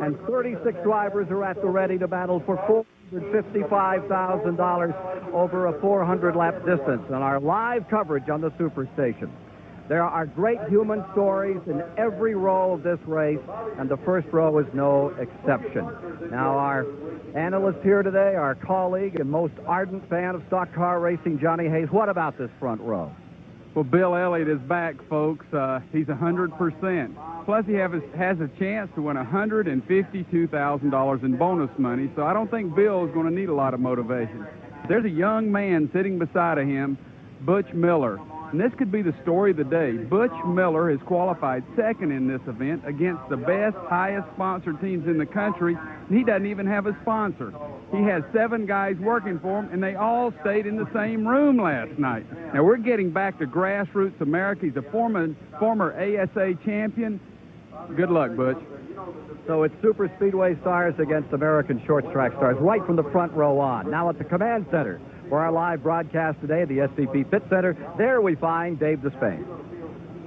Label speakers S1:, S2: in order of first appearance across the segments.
S1: And 36 drivers are at the ready to battle for $455,000 over a 400-lap distance in our live coverage on the Superstation. There are great human stories in every row of this race, and the first row is no exception. Now, our analyst here today, our colleague and most ardent fan of stock car racing, Johnny Hayes, what about this front row?
S2: Well, Bill Elliott is back, folks. He's 100%. Plus, he has a chance to win $152,000 in bonus money, so I don't think Bill is going to need a lot of motivation. There's a young man sitting beside of him, Butch Miller. And this could be the story of the day. Butch Miller has qualified second in this event against the best, highest sponsored teams in the country, and he doesn't even have a sponsor. He has 7 guys working for him, and they all stayed in the same room last night. Now, we're getting back to grassroots America. He's a former ASA champion. Good luck, Butch.
S1: So it's super speedway stars against American short track stars right from the front row on. Now at the command center for our live broadcast today at the SCP Pit Center, there we find Dave Despain.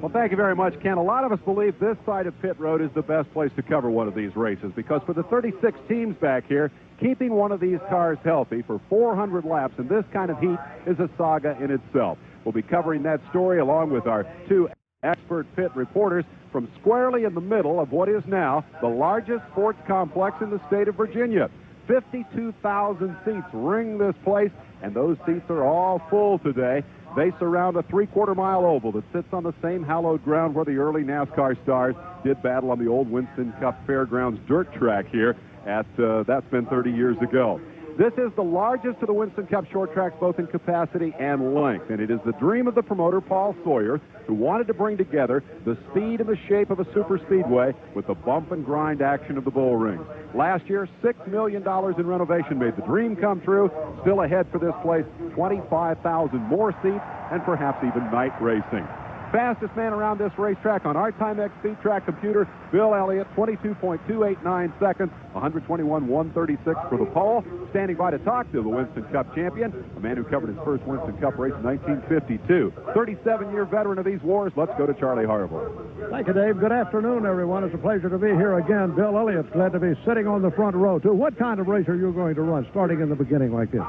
S3: Well, thank you very much, Ken. A lot of us believe this side of pit road is the best place to cover one of these races because for the 36 teams back here, keeping one of these cars healthy for 400 laps in this kind of heat is a saga in itself. We'll be covering that story along with our 2 expert pit reporters from squarely in the middle of what is now the largest sports complex in the state of Virginia. 52,000 seats ring this place, and those seats are all full today. They surround a 3/4-mile oval that sits on the same hallowed ground where the early NASCAR stars did battle on the old Winston Cup Fairgrounds dirt track here at, that's been 30 years ago. This is the largest of the Winston Cup short tracks, both in capacity and length, and it is the dream of the promoter, Paul Sawyer, who wanted to bring together the speed and the shape of a super speedway with the bump and grind action of the bull rings. Last year, $6 million in renovation made the dream come true. Still ahead for this place, 25,000 more seats and perhaps even night racing. Fastest man around this racetrack on our Timex Speed Track computer, Bill Elliott, 22.289 seconds, 121.136 for the pole. Standing by to talk to the Winston Cup champion, a man who covered his first Winston Cup race in 1952. 37-year veteran of these wars. Let's go to Charlie Harville.
S4: Thank you, Dave. Good afternoon, everyone. It's a pleasure to be here again. Bill Elliott's glad to be sitting on the front row, too. What kind of race are you going to run, starting in the beginning like this?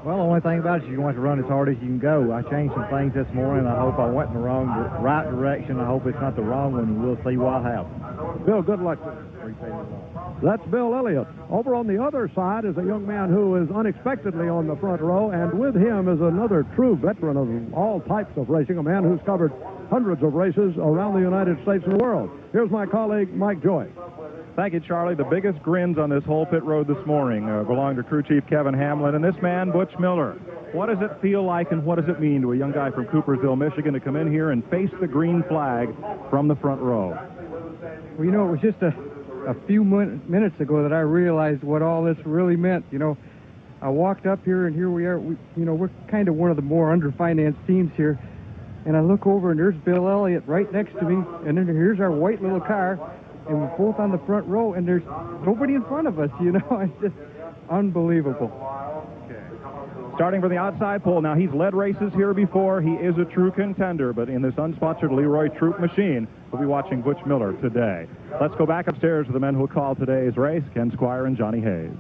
S5: Well, the only thing about it is you want to run as hard as you can go. I changed some things this morning. I hope I went in the right direction. I hope it's not the wrong one. We'll see what happens.
S4: Bill, good luck. That's Bill Elliott. Over on the other side is a young man who is unexpectedly on the front row, and with him is another true veteran of all types of racing, a man who's covered hundreds of races around the United States and the world. Here's my colleague, Mike Joy.
S6: Thank you, Charlie. The biggest grins on this whole pit road this morning belong to crew chief Kevin Hamlin and this man, Butch Miller. What does it feel like and what does it mean to a young guy from Coopersville, Michigan, to come in here and face the green flag from the front row?
S5: Well, you know, it was just a few minutes ago that I realized what all this really meant. You know, I walked up here, and here we are. We're kind of one of the more underfinanced teams here. And I look over, and there's Bill Elliott right next to me. And then here's our white little car. And we're both on the front row, and there's nobody in front of us, you know. It's just unbelievable.
S6: Starting from the outside pole. Now, he's led races here before. He is a true contender, but in this unsponsored Leroy Troop machine, we'll be watching Butch Miller today. Let's go back upstairs to the men who call today's race, Ken Squire and Johnny Hayes.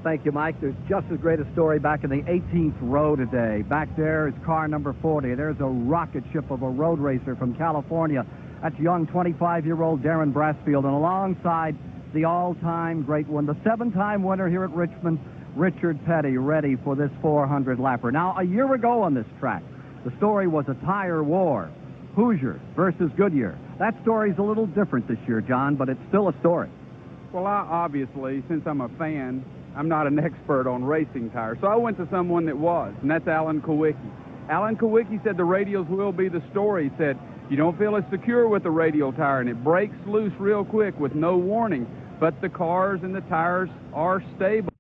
S1: Thank you, Mike. There's just as great a story back in the 18th row today. Back there is car number 40. There's a rocket ship of a road racer from California. That's young 25-year-old Darren Brasfield, and alongside the all-time great one, the 7-time winner here at Richmond, Richard Petty, ready for this 400-lapper. Now, a year ago on this track, the story was a tire war. Hoosier versus Goodyear. That story's a little different this year, John, but it's still a story.
S2: Well, obviously, since I'm a fan, I'm not an expert on racing tires, so I went to someone that was, and that's Alan Kowicki. Alan Kowicki said the radials will be the story. He said, you don't feel as secure with the radial tire, and it breaks loose real quick with no warning, but the cars and the tires are stable.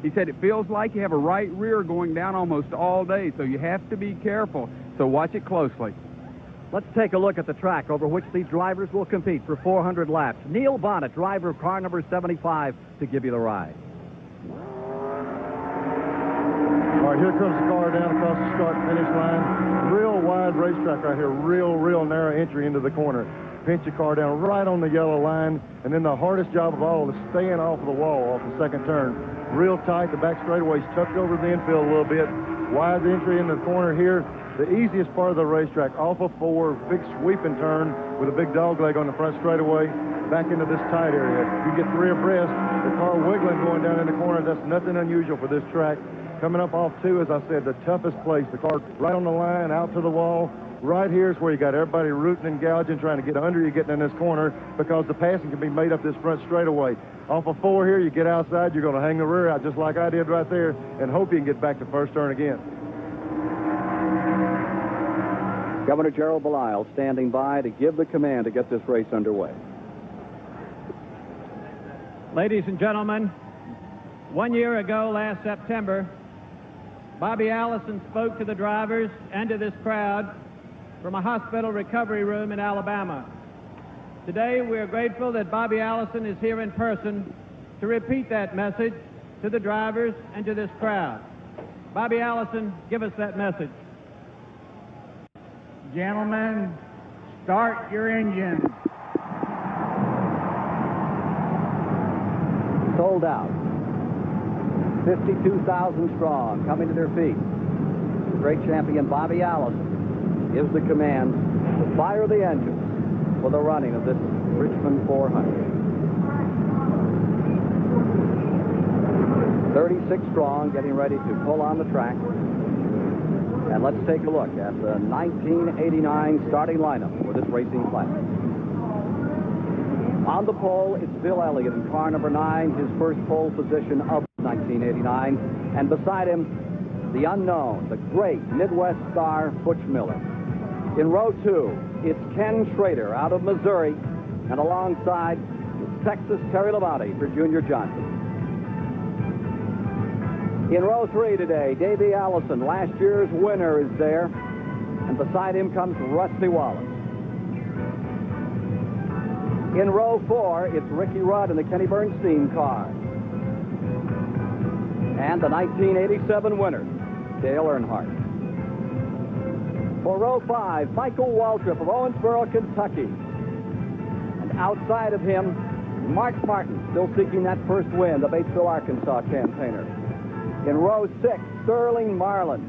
S2: He said it feels like you have a right rear going down almost all day, so you have to be careful, so watch it closely.
S1: Let's take a look at the track over which these drivers will compete for 400 laps. Neil Bonnet, driver of car number 75, to give you the ride.
S7: All right, here comes the car down across the start-finish line. Real wide racetrack right here, real narrow entry into the corner. pinch your car down right on the yellow line, and then the hardest job of all is staying off of the wall off the second turn. Real tight, the back straightaway's tucked over the infield a little bit. Wide entry in the corner here. The easiest part of the racetrack, off of 4, big sweeping turn with a big dog leg on the front straightaway, back into this tight area. You get 3 abreast, the car wiggling going down in the corner. That's nothing unusual for this track. Coming up off 2, as I said, the toughest place. The car right on the line, out to the wall. Right here is where you got everybody rooting and gouging, trying to get under you, getting in this corner, because the passing can be made up this front straightaway. Off of 4 here, you get outside, you're going to hang the rear out just like I did right there, and hope you can get back to first turn again.
S1: Governor Gerald Belial standing by to give the command to get this race underway.
S8: Ladies and gentlemen, 1 year ago, last September, Bobby Allison spoke to the drivers and to this crowd from a hospital recovery room in Alabama. Today, we are grateful that Bobby Allison is here in person to repeat that message to the drivers and to this crowd. Bobby Allison, give us that message.
S9: Gentlemen, start your engines.
S1: Sold out. 52,000 strong coming to their feet. The great champion Bobby Allison gives the command to fire the engines for the running of this Richmond 400. 36 strong, getting ready to pull on the track. And let's take a look at the 1989 starting lineup for this racing class. On the pole, it's Bill Elliott in car number 9, his first pole position of 1989. And beside him, the unknown, the great Midwest star, Butch Miller. In row 2, it's Ken Schrader out of Missouri, and alongside it's Texas Terry Labonte for Junior Johnson. In row 3 today, Davey Allison, last year's winner, is there, and beside him comes Rusty Wallace. In row 4, it's Ricky Rudd in the Kenny Bernstein car. And the 1987 winner, Dale Earnhardt. For row 5, Michael Waltrip of Owensboro, Kentucky. And outside of him, Mark Martin, still seeking that first win, the Batesville, Arkansas campaigner. In row 6, Sterling Marlin.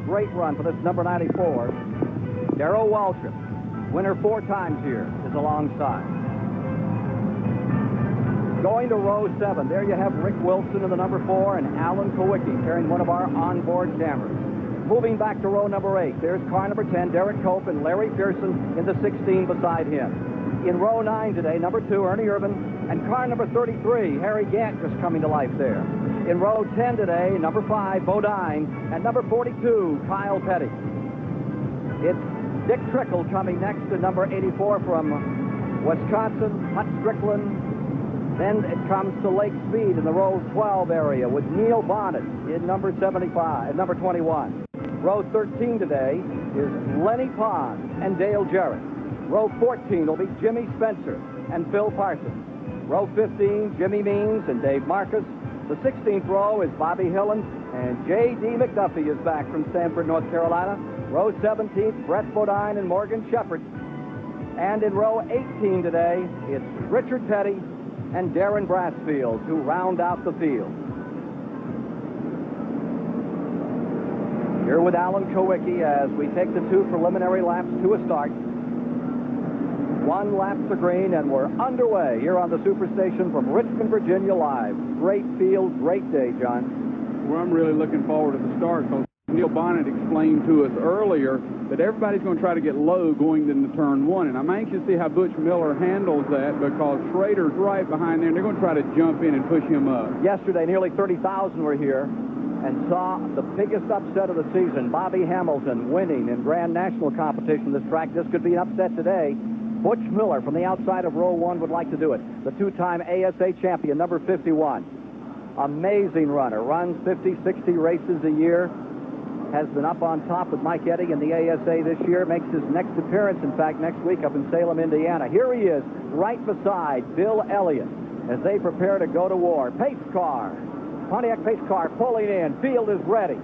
S1: Great run for this number 94. Darrell Waltrip, winner 4 times here, is alongside. Going to row 7, there you have Rick Wilson in the number 4 and Alan Kowicki carrying one of our onboard cameras. Moving back to row number 8, there's car number 10, Derek Cope, and Larry Pearson in the 16 beside him. In row 9 today, number 2, Ernie Irvin, and car number 33, Harry Gant, just coming to life there. In row 10 today, number 5, Bodine, and number 42, Kyle Petty. It's Dick Trickle coming next to number 84 from Wisconsin, Hut Strickland. Then it comes to Lake Speed in the row 12 area with Neil Bonnet in number 75, number 21. Row 13 today is Lenny Pond and Dale Jarrett. Row 14 will be Jimmy Spencer and Phil Parsons. Row 15, Jimmy Means and Dave Marcus. The 16th row is Bobby Hillen, and J.D. McDuffie is back from Stamford, North Carolina. Row 17, Brett Bodine and Morgan Shepherd. And in row 18 today, it's Richard Petty and Darren Brassfield who round out the field. Here with Alan Kowicki as we take the 2 preliminary laps to a start. 1 lap to green, and we're underway here on the Superstation from Richmond, Virginia, live. Great field, great day, John.
S2: Well, I'm really looking forward to the start, because Neil Bonnet explained to us earlier that everybody's going to try to get low going into turn 1, and I'm anxious to see how Butch Miller handles that, because Schrader's right behind there, and they're going to try to jump in and push him up.
S1: Yesterday, nearly 30,000 were here and saw the biggest upset of the season, Bobby Hamilton winning in Grand National competition this track. This could be an upset today. Butch Miller from the outside of row 1 would like to do it. The 2-time ASA champion, number 51. Amazing runner. Runs 50, 60 races a year. Has been up on top with Mike Eddy in the ASA this year. Makes his next appearance, in fact, next week up in Salem, Indiana. Here he is, right beside Bill Elliott as they prepare to go to war. Pace car. Pontiac pace car pulling in. Field is ready.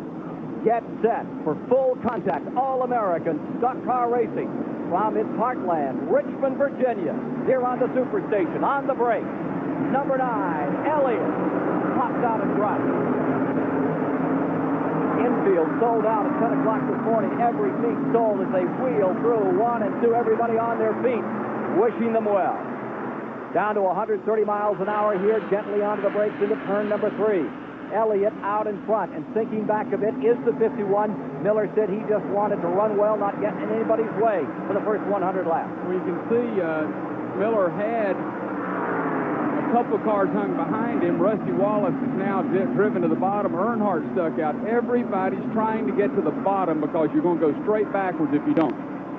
S1: Get set for full contact. All-American stock car racing. from its heartland, Richmond, Virginia, here on the Superstation, on the break. Number 9, Elliott, popped out in front. Infield sold out at 10 o'clock this morning. Every seat sold as they wheel through 1 and 2. Everybody on their feet, wishing them well. Down to 130 miles an hour here, gently onto the brakes into turn number 3. Elliott out in front, and thinking back a bit is the 51. Miller said he just wanted to run well, not get in anybody's way for the first 100 laps.
S2: Well, you can see Miller had a couple of cars hung behind him. Rusty Wallace is now driven to the bottom. Earnhardt stuck out. Everybody's trying to get to the bottom because you're going to go straight backwards if you don't.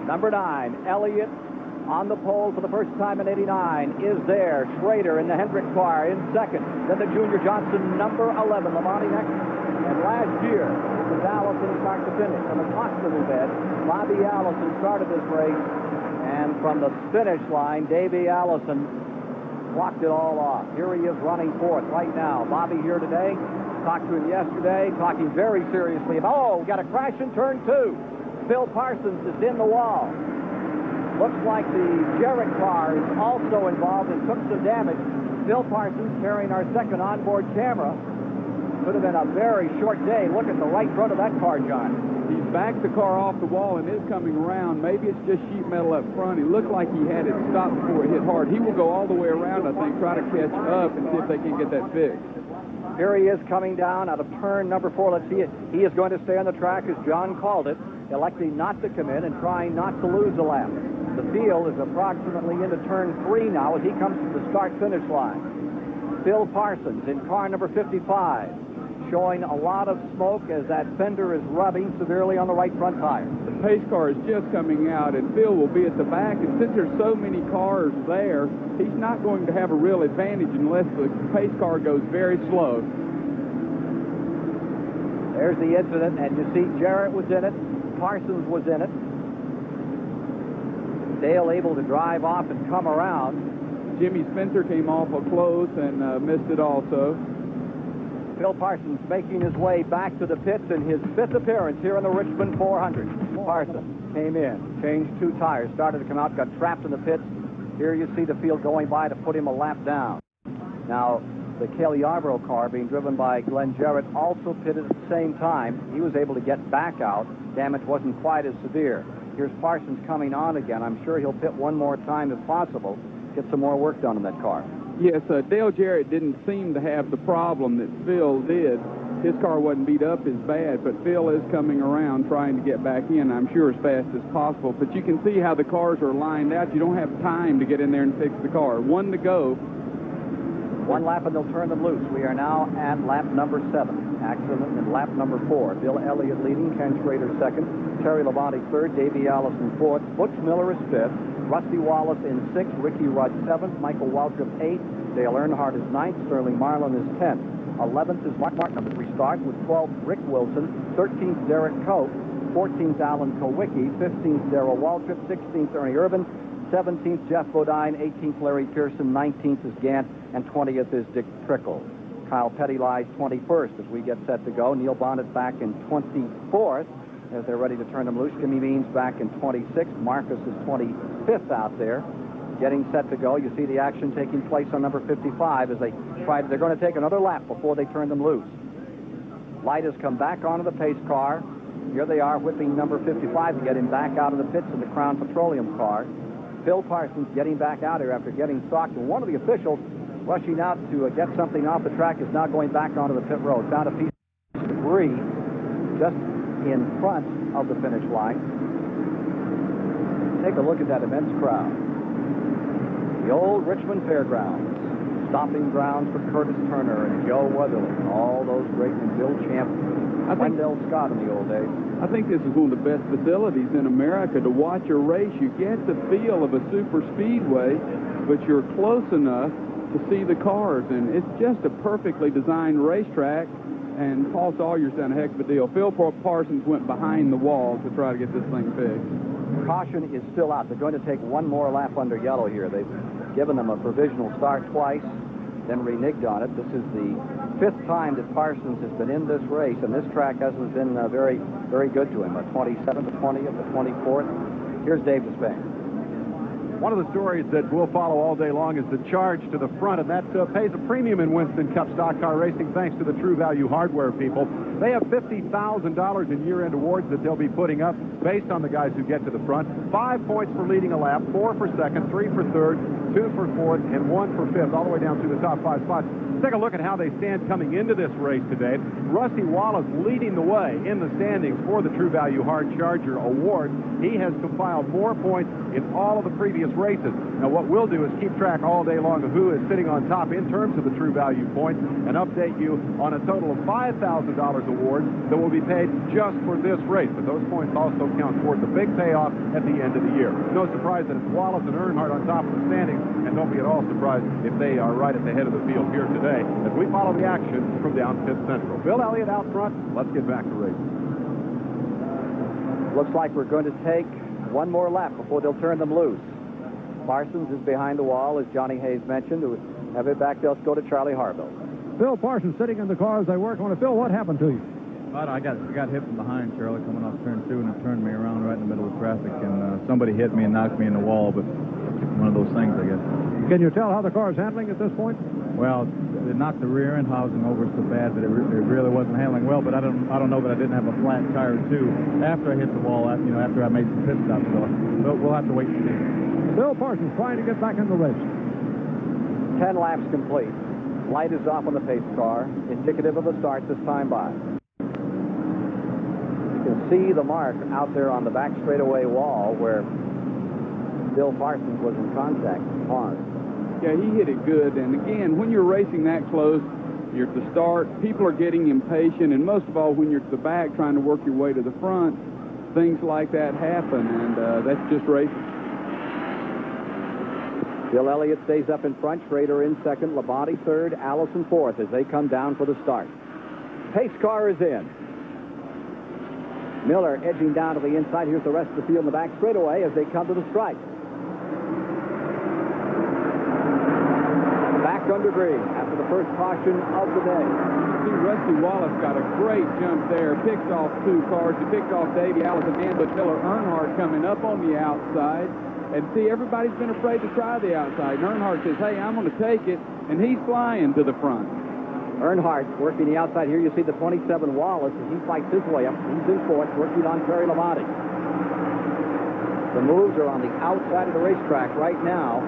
S1: Number 9, Elliott on the pole for the first time in '89 is there. Schrader in the Hendrick car in second. Then the Junior Johnson, number 11, Lamonti next. And last year, it was Allison start to finish. From the hospital bed, Bobby Allison started this race. And from the finish line, Davey Allison blocked it all off. Here he is running fourth right now. Bobby here today. Talked to him yesterday, talking very seriously about, oh, got a crash in turn 2. Phil Parsons is in the wall. Looks like the Jarrett car is also involved and took some damage. Phil Parsons carrying our second onboard camera. Could have been a very short day. Look at the right front of that car, John.
S2: He's backed the car off the wall and is coming around. Maybe it's just sheet metal up front. He looked like he had it stopped before it hit hard. He will go all the way around, I think, try to catch up and see if they can get that fixed.
S1: Here he is coming down out of turn number 4. Let's see it. He is going to stay on the track, as John called it, electing not to come in and trying not to lose a lap. The field is approximately into turn 3 now as he comes to the start-finish line. Phil Parsons in car number 55, showing a lot of smoke as that fender is rubbing severely on the right front tire.
S2: The pace car is just coming out, and Phil will be at the back. And since there's so many cars there, he's not going to have a real advantage unless the pace car goes very slow.
S1: There's the incident, and you see Jarrett was in it. Parsons was in it. Dale able to drive off and come around.
S2: Jimmy Spencer came awful close and missed it also.
S1: Phil Parsons making his way back to the pits in his 5th appearance here in the Richmond 400. Parsons came in, changed 2 tires, started to come out, got trapped in the pits. Here you see the field going by to put him a lap down. Now, the Cale Yarborough car being driven by Glenn Jarrett also pitted at the same time. He was able to get back out. Damage wasn't quite as severe. Here's Parsons coming on again. I'm sure he'll pit one more time if possible, get some more work done on that car.
S2: Yes, Dale Jarrett didn't seem to have the problem that Phil did. His car wasn't beat up as bad, but Phil is coming around trying to get back in, I'm sure, as fast as possible. But you can see how the cars are lined out. You don't have time to get in there and fix the car. 1 to go.
S1: 1 lap and they'll turn them loose. We are now at lap number 7. Accident in lap number 4. Bill Elliott leading, Ken Schrader second, Terry Labonte third, Davey Allison fourth, Butch Miller is fifth, Rusty Wallace in 6th, Ricky Rudd 7th, Michael Waltrip 8th, Dale Earnhardt is 9th, Sterling Marlin is 10th. 11th is Mark Martin, number 3 start, with 12th Rick Wilson, 13th Derek Cope, 14th Alan Kowicki, 15th Darrell Waltrip, 16th Ernie Irvin, 17th Jeff Bodine, 18th Larry Pearson, 19th is Gant, and 20th is Dick Trickle. Kyle Petty lies 21st as we get set to go. Neil Bonnet back in 24th as they're ready to turn them loose. Jimmy Means back in 26th. Marcus is 25th out there, getting set to go. You see the action taking place on number 55 as they're going to take another lap before they turn them loose. Light has come back onto the pace car. Here they are whipping number 55 to get him back out of the pits in the Crown Petroleum car. Phil Parsons getting back out here after getting socked. And one of the officials rushing out to get something off the track is now going back onto the pit road. Found a piece of debris just in front of the finish line. Take a look at that immense crowd. The old Richmond Fairgrounds, stomping grounds for Curtis Turner and Joe Weatherly, all those great, and Bill Champ, Wendell Scott in the old days.
S2: I think this is one of the best facilities in America to watch a race. You get the feel of a super speedway, but you're close enough to see the cars, and it's just a perfectly designed racetrack, and Paul Sawyer's done a heck of a deal. Phil Parsons went behind the wall to try to get this thing fixed.
S1: Caution is still out. They're going to take one more lap under yellow here. They've given them a provisional start twice, then reneged on it. This is the 5th time that Parsons has been in this race, and this track hasn't been very, very good to him. A 27th, a 20th, a 24th. Here's Dave Despain.
S3: One of the stories that we'll follow all day long is the charge to the front, and that pays a premium in Winston Cup stock car racing thanks to the True Value Hardware people. They have $50,000 in year-end awards that they'll be putting up based on the guys who get to the front. 5 points for leading a lap, 4 for second, 3 for third, 2 for fourth, and 1 for fifth, all the way down through the top 5 spots. Take a look at how they stand coming into this race today. Rusty Wallace leading the way in the standings for the True Value Hard Charger Award. He has compiled more points in all of the previous races. Now, what we'll do is keep track all day long of who is sitting on top in terms of the True Value points and update you on a total of $5,000 awards that will be paid just for this race. But those points also count toward the big payoff at the end of the year. No surprise that it's Wallace and Earnhardt on top of the standings, and don't be at all surprised if they are right at the head of the field here today as we follow the action from down Pit Central. Bill Elliott out front. Let's get back to racing.
S1: Looks like we're going to take one more lap before they'll turn them loose. Parsons is behind the wall, as Johnny Hayes mentioned. To have it back, they'll go to Charlie Harville.
S4: Phil Parsons sitting in the car as they work on it. Phil, what happened to you?
S10: I got hit from behind, Charlie, coming off turn 2, and it turned me around right in the middle of traffic, and somebody hit me and knocked me in the wall, but one of those things, I guess.
S4: Can you tell how the car is handling at this point?
S10: Well, it knocked the rear end housing over so bad that it really wasn't handling well, but I don't know that I didn't have a flat tire, too, after I hit the wall, after I made some pit stops, so we'll have to wait and see.
S4: Bill Parsons trying to get back in the race.
S1: 10 laps complete. Light is off on the pace car, indicative of a start this time by. You can see the mark out there on the back straightaway wall where Bill Parsons was in contact hard.
S2: Yeah, he hit it good. And again, when you're racing that close, you're at the start, people are getting impatient, and most of all, when you're at the back trying to work your way to the front, things like that happen, and that's just racing.
S1: Bill Elliott stays up in front, Schrader in second, Labonte third, Allison fourth as they come down for the start. Pace car is in. Miller edging down to the inside. Here's the rest of the field in the back straightaway as they come to the stripe. Back under green after the first caution of the day.
S2: See, Rusty Wallace got a great jump there. Picked off 2 cars. He picked off Davey Allison and Butch Miller. Earnhardt coming up on the outside. And see, everybody's been afraid to try the outside. And Earnhardt says, hey, I'm going to take it. And he's flying to the front.
S1: Earnhardt working the outside here. You see the 27 Wallace as he fights his way up. He's in fourth, working on Terry Labonte. The moves are on the outside of the racetrack right now.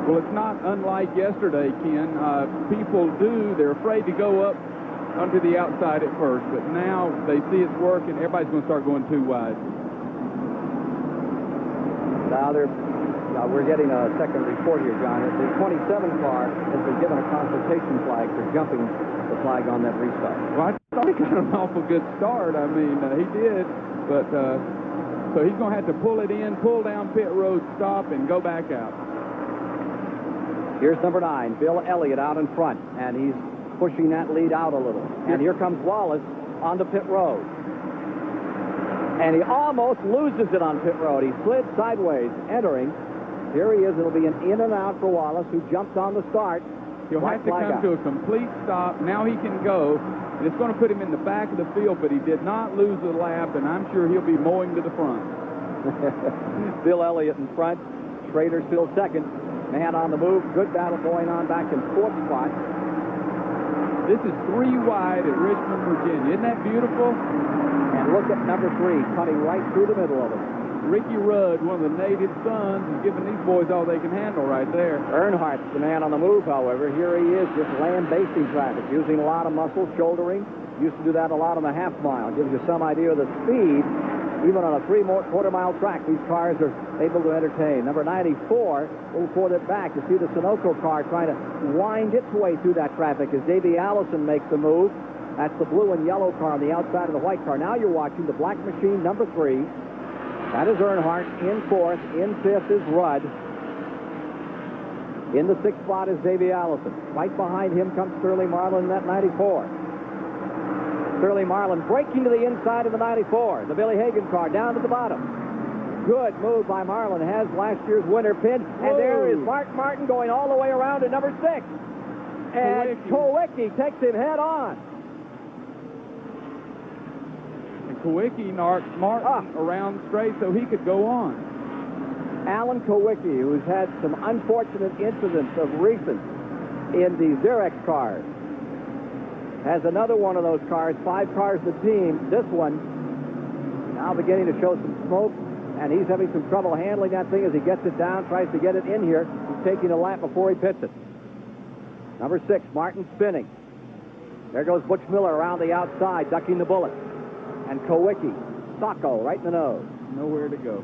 S2: Well, it's not unlike yesterday, Ken. They're afraid to go up onto the outside at first, but now they see it's working. Everybody's going to start going too wide.
S1: Now we're getting a second report here, John. The 27 car has been given a consultation flag for jumping the flag on that restart.
S2: Well, I thought he got an awful good start. I mean, he did, but so he's going to have to pull it in, pull down pit road, stop, and go back out.
S1: Here's number 9, Bill Elliott out in front, and he's pushing that lead out a little. And here comes Wallace onto pit road. And he almost loses it on pit road. He slid sideways, entering. Here he is. It'll be an in and out for Wallace, who jumped on the start.
S2: He'll have to come to a complete stop. Now he can go. And it's going to put him in the back of the field, but he did not lose the lap, and I'm sure he'll be mowing to the front.
S1: Bill Elliott in front. Schrader still second. Man on the move. Good battle going on back in fourth spot.
S2: This is 3 wide at Richmond, Virginia. Isn't that beautiful?
S1: And look at number 3, cutting right through the middle of it.
S2: Ricky Rudd, one of the native sons, is giving these boys all they can handle right there.
S1: Earnhardt's the man on the move, however. Here he is, just land-basting traffic, using a lot of muscle, shouldering. Used to do that a lot on the half mile. Gives you some idea of the speed. Even on a 3-quarter-mile track, these cars are able to entertain. Number 94, a little further back, you see the Sunoco car trying to wind its way through that traffic as Davey Allison makes the move. That's the blue and yellow car on the outside of the white car. Now you're watching the black machine, number 3. That is Earnhardt. In fourth. In fifth is Rudd. In the 6th spot is Davey Allison. Right behind him comes Sterling Marlin in that 94. Sterling Marlin breaking to the inside of the 94. The Billy Hagan car down to the bottom. Good move by Marlin. Has last year's winner pinned. And there is Mark Martin going all the way around to number 6. And Towicki takes him head on.
S2: Kowicki knocked Martin around straight so he could go on.
S1: Alan Kowicki, who's had some unfortunate incidents of recent in the Xerox cars, has another one of those cars, 5 cars in the team. This one now beginning to show some smoke, and he's having some trouble handling that thing as he gets it down, tries to get it in here. He's taking a lap before he pits it. Number 6, Martin spinning. There goes Butch Miller around the outside, ducking the bullet. And Kowicki, Sacco, right in the nose.
S2: Nowhere to go.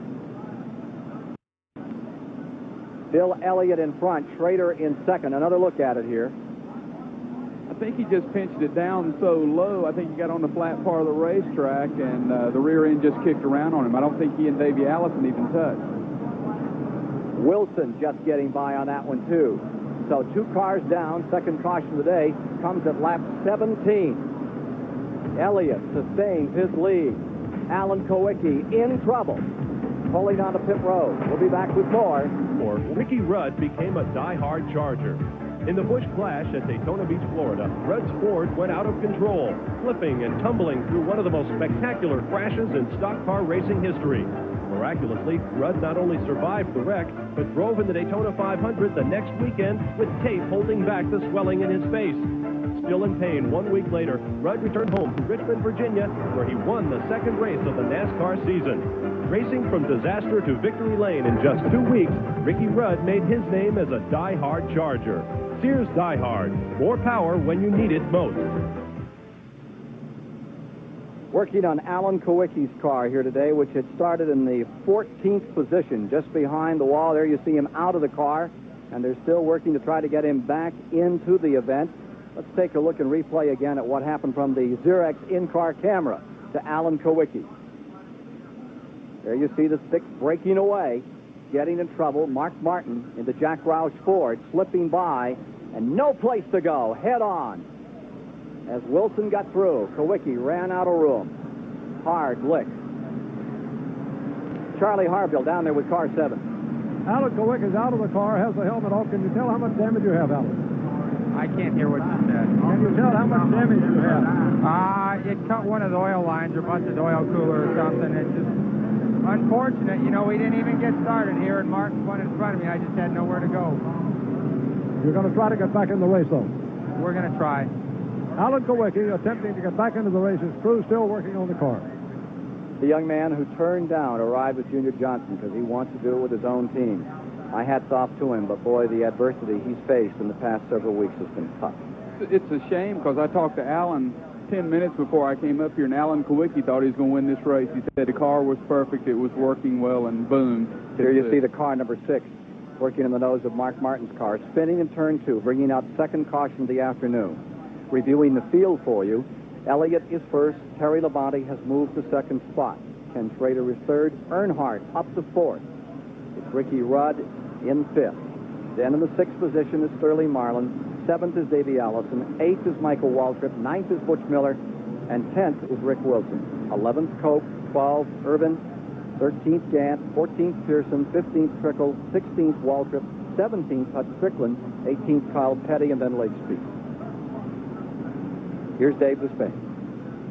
S1: Bill Elliott in front, Schrader in second. Another look at it here.
S2: I think he just pinched it down so low. I think he got on the flat part of the racetrack, and the rear end just kicked around on him. I don't think he and Davey Allison even touched.
S1: Wilson just getting by on that one, too. So 2 cars down. Second caution of the day comes at lap 17. Elliott sustains his lead. Alan Kowicki in trouble, pulling on the pit road. We'll be back with more.
S11: Ricky Rudd became a die-hard Charger. In the Busch Clash at Daytona Beach, Florida, Rudd's Ford went out of control, flipping and tumbling through one of the most spectacular crashes in stock car racing history. Miraculously, Rudd not only survived the wreck, but drove in the Daytona 500 the next weekend with tape holding back the swelling in his face. Still in pain 1 week later, Rudd returned home to Richmond, Virginia, where he won the second race of the NASCAR season. Racing from disaster to victory lane in just 2 weeks, Ricky Rudd made his name as a die-hard Charger. Sears Die-Hard, more power when you need it most.
S1: Working on Alan Kowicki's car here today, which had started in the 14th position, just behind the wall. There you see him out of the car, and they're still working to try to get him back into the event. Let's take a look and replay again at what happened from the Xerox in-car camera to Alan Kowicki. There you see the stick breaking away, getting in trouble. Mark Martin in the Jack Roush Ford, slipping by, and no place to go, head on. As Wilson got through, Kowicki ran out of room. Hard lick. Charlie Harville down there with car 7.
S4: Alan Kowicki's out of the car, has the helmet off. Can you tell how much damage you have, Alan?
S5: I can't hear what you said.
S4: Can you tell how much damage you have?
S5: It cut one of the oil lines or busted the oil cooler or something. It's just unfortunate. You know, we didn't even get started here, and Martin's one in front of me. I just had nowhere to go.
S4: You're going to try to get back in the race, though?
S5: We're going to try.
S4: Alan Kowicki attempting to get back into the race. His crew still working on the car.
S1: The young man who turned down a ride with Junior Johnson because he wants to do it with his own team. My hat's off to him, but boy, the adversity he's faced in the past several weeks has been tough.
S2: It's a shame because I talked to Alan 10 minutes before I came up here, and Alan Kowicki thought he was going to win this race. He said the car was perfect, it was working well, and boom.
S1: Here you see the car number 6 working in the nose of Mark Martin's car, spinning in turn 2, bringing out second caution of the afternoon. Reviewing the field for you, Elliott is first, Terry Labonte has moved to second spot. Ken Schrader is third, Earnhardt up to fourth. It's Ricky Rudd in fifth. Then in the 6th position is Sterling Marlin, 7th is Davey Allison, 8th is Michael Waltrip, 9th is Butch Miller, and 10th is Rick Wilson. 11th Cope, 12th Irvin, 13th Gant, 14th Pearson, 15th Trickle, 16th Waltrip, 17th Hutch Strickland, 18th Kyle Petty, and then Lake Street. Here's Dave Despain.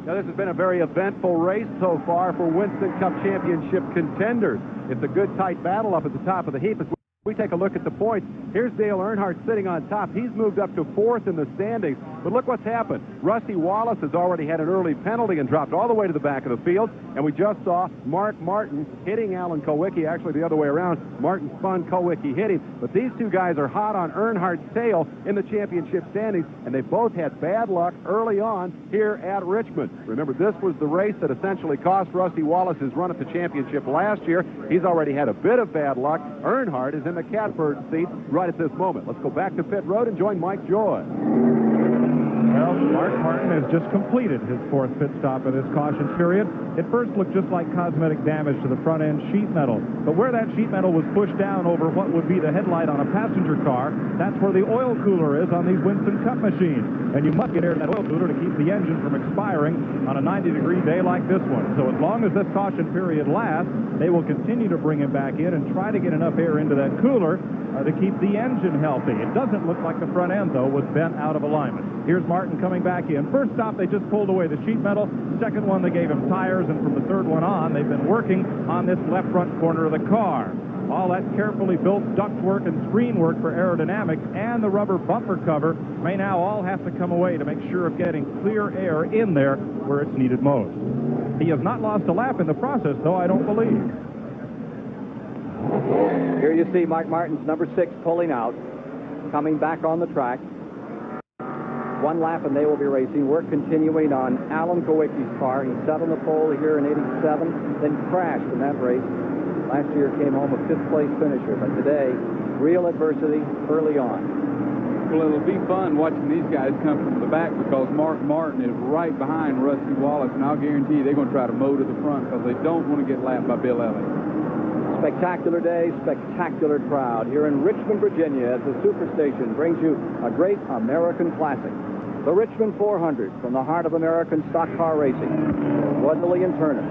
S3: Now, this has been a very eventful race so far for Winston Cup Championship contenders. It's a good, tight battle up at the top of the heap. As we take a look at the points, here's Dale Earnhardt sitting on top. He's moved up to 4th in the standings. But look what's happened. Rusty Wallace has already had an early penalty and dropped all the way to the back of the field. And we just saw Mark Martin hitting Alan Kowicki. Actually, the other way around. Martin spun, Kowicki hit him. But these two guys are hot on Earnhardt's tail in the championship standings. And they both had bad luck early on here at Richmond. Remember, this was the race that essentially cost Rusty Wallace his run at the championship last year. He's already had a bit of bad luck. Earnhardt is in the catbird seat right at this moment. Let's go back to pit road and join Mike Joy.
S6: Well, Mark Martin has just completed his 4th pit stop of this caution period. It first looked just like cosmetic damage to the front end sheet metal. But where that sheet metal was pushed down over what would be the headlight on a passenger car, that's where the oil cooler is on these Winston Cup machines. And you must get air in that oil cooler to keep the engine from expiring on a 90-degree day like this one. So as long as this caution period lasts, they will continue to bring him back in and try to get enough air into that cooler to keep the engine healthy. It doesn't look like the front end, though, was bent out of alignment. Here's Martin coming back in. First stop, they just pulled away the sheet metal. Second one, they gave him tires, and from the third one on, they've been working on this left front corner of the car. All that carefully built ductwork and screen work for aerodynamics and the rubber bumper cover may now all have to come away to make sure of getting clear air in there where it's needed most. He has not lost a lap in the process, though, I don't believe.
S1: Here you see Mark Martin's number 6 pulling out, coming back on the track. One lap and they will be racing. We're continuing on Alan Kowicki's car. He sat on the pole here in 87, then crashed in that race. Last year came home a 5th place finisher, but today, real adversity early on.
S2: Well, it'll be fun watching these guys come from the back because Mark Martin is right behind Rusty Wallace, and I'll guarantee you they're going to try to mow to the front because they don't want to get lapped by Bill Elliott.
S1: Spectacular day, spectacular crowd here in Richmond, Virginia, as the Superstation brings you a great American classic. The Richmond 400 from the heart of American stock car racing. Woodley and Turner.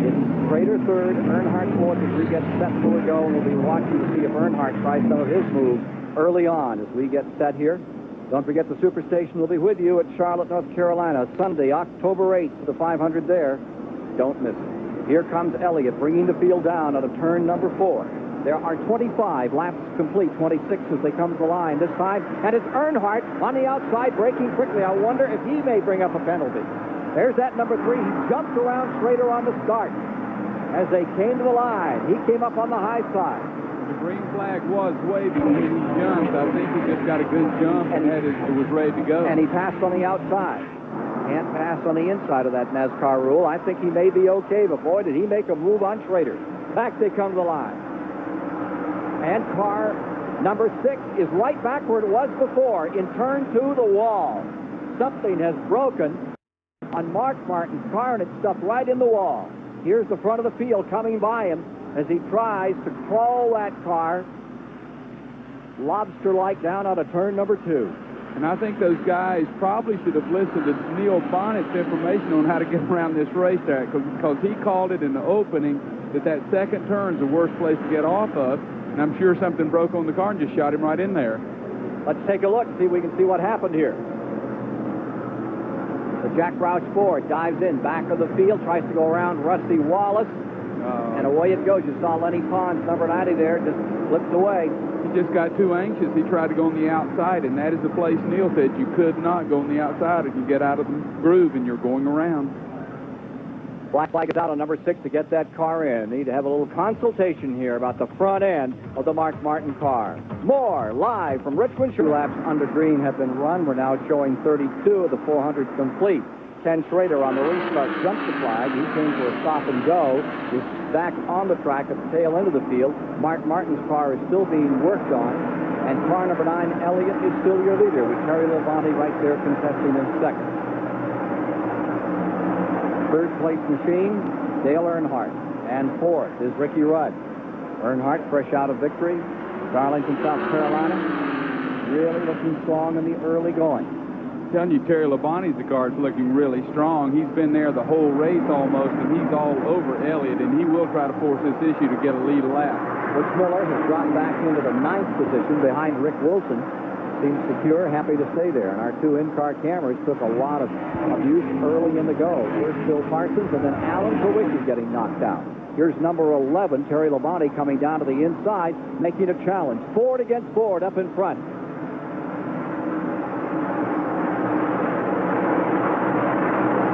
S1: It's Schrader third, Earnhardt fourth as we get set to go, and we'll be watching to see if Earnhardt tries some of his moves early on as we get set here. Don't forget the Superstation will be with you at Charlotte, North Carolina, Sunday, October 8th for the 500 there. Don't miss it. Here comes Elliott bringing the field down out of turn number 4. There are 25 laps complete, 26 as they come to the line this time. And it's Earnhardt on the outside, braking quickly. I wonder if he may bring up a penalty. There's that number 3. He jumped around Schrader on the start. As they came to the line, he came up on the high side.
S2: The green flag was waving when he jumped. I think he just got a good jump and it was ready to go.
S1: And he passed on the outside. Can't pass on the inside of that NASCAR rule. I think he may be okay, but boy, did he make a move on Schrader. Back they come to the line. And car number 6 is right back where it was before, in turn 2, the wall. Something has broken on Mark Martin's car, and it's stuck right in the wall. Here's the front of the field coming by him as he tries to crawl that car lobster-like down out of turn number 2.
S2: And I think those guys probably should have listened to Neil Bonnett's information on how to get around this racetrack because he called it in the opening that second turn's the worst place to get off of. And I'm sure something broke on the car and just shot him right in there.
S1: Let's take a look and see if we can see what happened here. The Jack Roush Ford dives in, back of the field, tries to go around Rusty Wallace, and away it goes. You saw Lenny Pons, number 90 there, just slipped away.
S2: He just got too anxious. He tried to go on the outside, and that is the place Neil said you could not go on the outside if you get out of the groove and you're going around.
S1: Black flag is out on number 6 to get that car in. Need to have a little consultation here about the front end of the Mark Martin car. More live from Richmond. 2 laps under green have been run. We're now showing 32 of the 400 complete. Ken Schrader on the restart jumped the flag. He came for a stop and go. He's back on the track at the tail end of the field. Mark Martin's car is still being worked on. And car number 9, Elliott, is still your leader with Terry Labonte right there contesting in second. Third place machine, Dale Earnhardt. And fourth is Ricky Rudd. Earnhardt, fresh out of victory, Darlington, South Carolina. Really looking strong in the early going.
S2: I'm telling you, Terry Labonte's the car's looking really strong. He's been there the whole race almost, and he's all over Elliott, and he will try to force this issue to get a lead lap.
S1: Butch Miller has dropped back into the 9th position behind Rick Wilson. Seems secure, happy to stay there. And our 2 in-car cameras took a lot of use early in the go. Here's Phil Parsons, and then Alan Kowicki getting knocked out. Here's number 11, Terry Labonte, coming down to the inside, making a challenge. Ford against Ford up in front.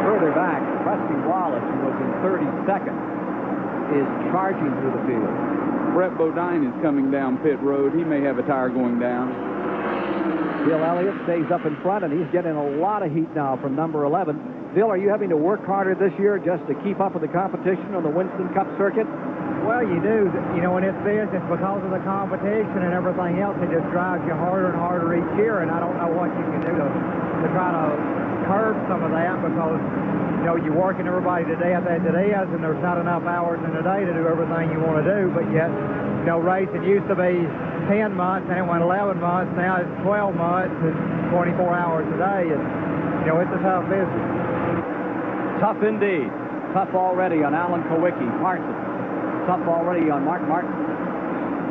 S1: Further back, Rusty Wallace, who was in 32nd, is charging through the field.
S2: Brett Bodine is coming down pit road. He may have a tire going down.
S1: Bill Elliott stays up in front, and he's getting a lot of heat now from number 11. Bill, are you having to work harder this year just to keep up with the competition on the Winston Cup circuit?
S9: Well, you do. You know, when it's business, because of the competition and everything else, it just drives you harder and harder each year, and I don't know what you can do to try to curb some of that because, you know, you're working everybody to death as it is, and there's not enough hours in a day to do everything you want to do, but yet, you know, racing used to be 10 months, and it went 11 months, now it's 12 months, it's 24 hours a day, and, you know, it's a tough business.
S1: Tough indeed. Tough already on Alan Kowicki. Parsons. Tough already on Mark Martin.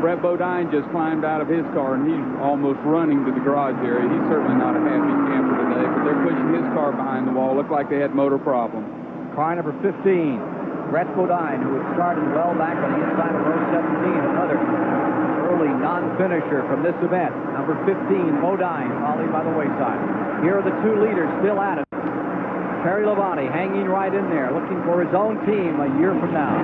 S2: Brett Bodine just climbed out of his car, and he's almost running to the garage area. He's certainly not a happy camper today, but they're pushing his car behind the wall. Looked like they had motor problems.
S1: Car number 15, Brett Bodine, who had started well back on the inside of row 17, another early non-finisher from this event. Number 15, Bodine, followed by the wayside. Here are the two leaders still at it. Terry Labonte hanging right in there, looking for his own team a year from now.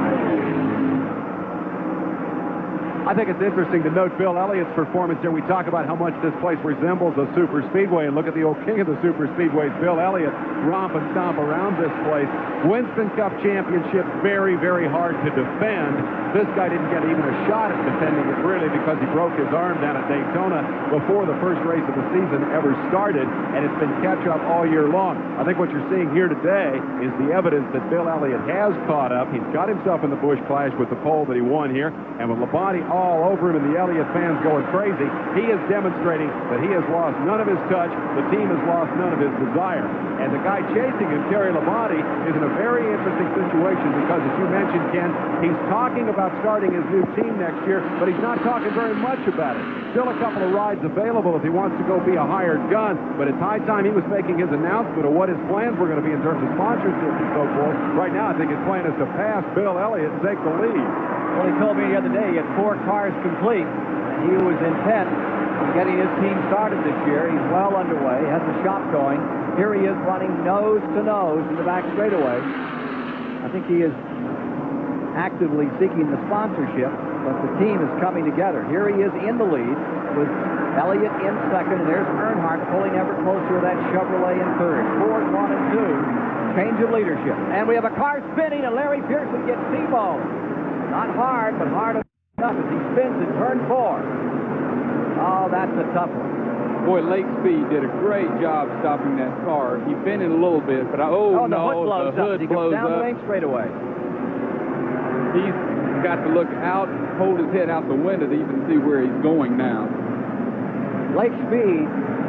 S3: I think it's interesting to note Bill Elliott's performance here. We talk about how much this place resembles a super speedway, and look at the old king of the super speedways, Bill Elliott, romp and stomp around this place. Winston Cup championship, very, very hard to defend. This guy didn't get even a shot at defending it, really, because he broke his arm down at Daytona before the first race of the season ever started, and it's been catch-up all year long. I think what you're seeing here today is the evidence that Bill Elliott has caught up. He's got himself in the Busch Clash with the pole that he won here, and with Labonte all over him and the Elliott fans going crazy, he is demonstrating that he has lost none of his touch. The team has lost none of his desire. And the guy chasing him, Terry Labonte, is in a very interesting situation because, as you mentioned, Ken, he's talking about starting his new team next year, but he's not talking very much about it. Still a couple of rides available if he wants to go be a hired gun, but it's high time he was making his announcement of what his plans were going to be in terms of sponsorship and so forth. Right now, I think his plan is to pass Bill Elliott and take the lead.
S1: Well, he told me the other day he had 4 cars complete, and he was intent on getting his team started this year. He's well underway, has the shop going. Here he is running nose to nose in the back straightaway. I think he is actively seeking the sponsorship, but the team is coming together. Here he is in the lead with Elliott in second, and there's Earnhardt pulling ever closer to that Chevrolet in third. Ford 1 and 2, change of leadership. And we have a car spinning, and Larry Pearson gets T-boned. Not hard, but hard enough as he spins in turn 4. Oh, that's a tough one.
S2: Boy, Lake Speed did a great job stopping that car. He bent it a little bit, but
S1: the hood blows up. He comes down the main straightaway.
S2: He's got to look out, hold his head out the window to even see where he's going now.
S1: Lake Speed,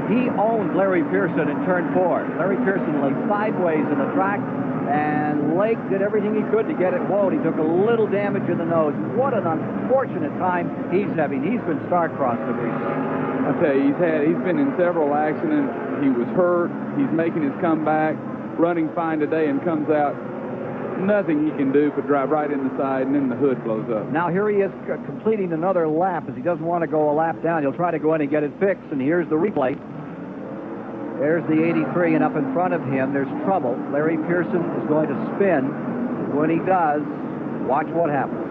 S1: he owned Larry Pearson in turn 4. Larry Pearson lay sideways in the track, and Lake did everything he could to get it low. He took a little damage in the nose. What an unfortunate time he's having. He's been star-crossed of recently.
S2: I tell you, he's been in several accidents. He was hurt. He's making his comeback, running fine today, and comes out. Nothing he can do but drive right in the side, and then the hood blows up.
S1: Now here he is completing another lap as he doesn't want to go a lap down. He'll try to go in and get it fixed, and here's the replay. There's the 83, and up in front of him, there's trouble. Larry Pearson is going to spin. When he does, watch what happens.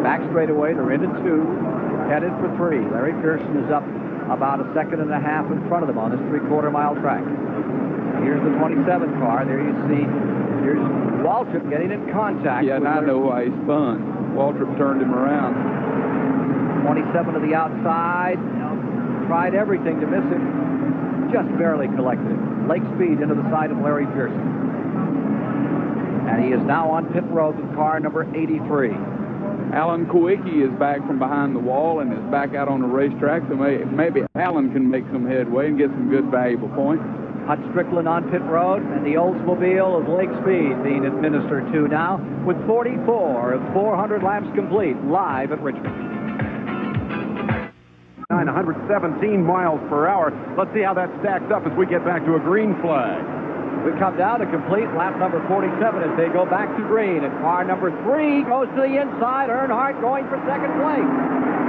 S1: Back straightaway, they're into 2, headed for 3. Larry Pearson is up about a second and a half in front of them on this 3/4-mile track. Here's the 27 car. There you see, here's Waltrip getting in contact.
S2: Yeah, and I know why he spun. Waltrip turned him around.
S1: 27 to the outside. Tried everything to miss him. Just barely collected it. Lake Speed into the side of Larry Pearson. And he is now on pit road with car number 83.
S2: Alan Kowicki is back from behind the wall and is back out on the racetrack, so maybe Alan can make some headway and get some good, valuable points.
S1: Hut Strickland on pit road, and the Oldsmobile of Lake Speed being administered to now with 44 of 400 laps complete, live at Richmond.
S3: 117 miles per hour. Let's see how that stacks up as we get back to a green flag.
S1: We come down to complete lap number 47 as they go back to green, and car number 3 goes to the inside. Earnhardt going for second place.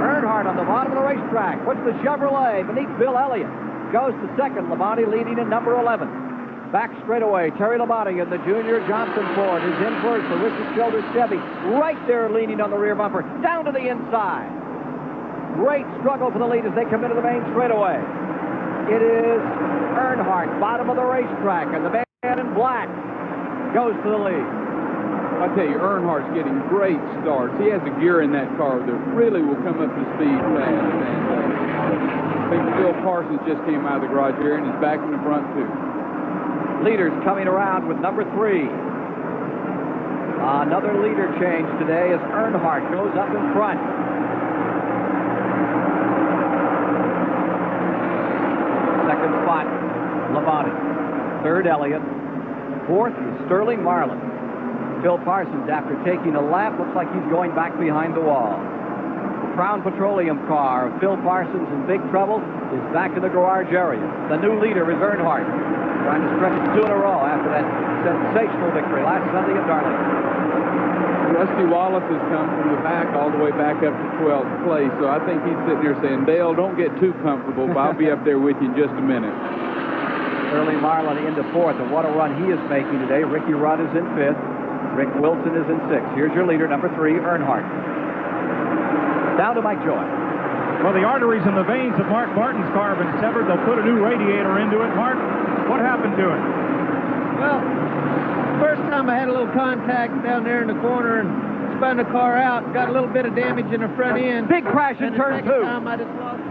S1: Earnhardt on the bottom of the racetrack puts the Chevrolet beneath Bill Elliott. Goes to second. Labonte leading in number 11. Back straightaway, Terry Labonte in the Junior Johnson Ford is in first. The Richard Childers Chevy right there leaning on the rear bumper. Down to the inside. Great struggle for the lead as they come into the main straightaway. It is Earnhardt, bottom of the racetrack, and the man in black goes to the lead.
S2: I tell you, Earnhardt's getting great starts. He has a gear in that car that really will come up to speed fast. I think Phil Parsons just came out of the garage here and is back in the front, too.
S1: Leaders coming around with number 3. Another leader change today as Earnhardt goes up in front. Second spot, Labonte. Third, Elliott. Fourth is Sterling Marlin. Phil Parsons, after taking a lap, looks like he's going back behind the wall. The Crown Petroleum car of Phil Parsons in big trouble is back in the garage area. The new leader is Earnhardt, trying to stretch it 2 in a row after that sensational victory last Sunday at Darlington.
S2: Rusty Wallace has come from the back all the way back up to 12th place, so I think he's sitting there saying, Dale, don't get too comfortable, but I'll be up there with you in just a minute.
S1: Sterling Marlin into 4th, and what a run he is making today. Ricky Rudd is in 5th. Rick Wilson is in 6th. Here's your leader, number 3, Earnhardt. Down to Mike Joy.
S6: Well, the arteries and the veins of Mark Martin's car have been severed. They'll put a new radiator into it. Mark, what happened to it?
S8: Well, first time I had a little contact down there in the corner and spun the car out. Got a little bit of damage in the front end.
S1: Big crash in turn 2.
S8: Time I just lost.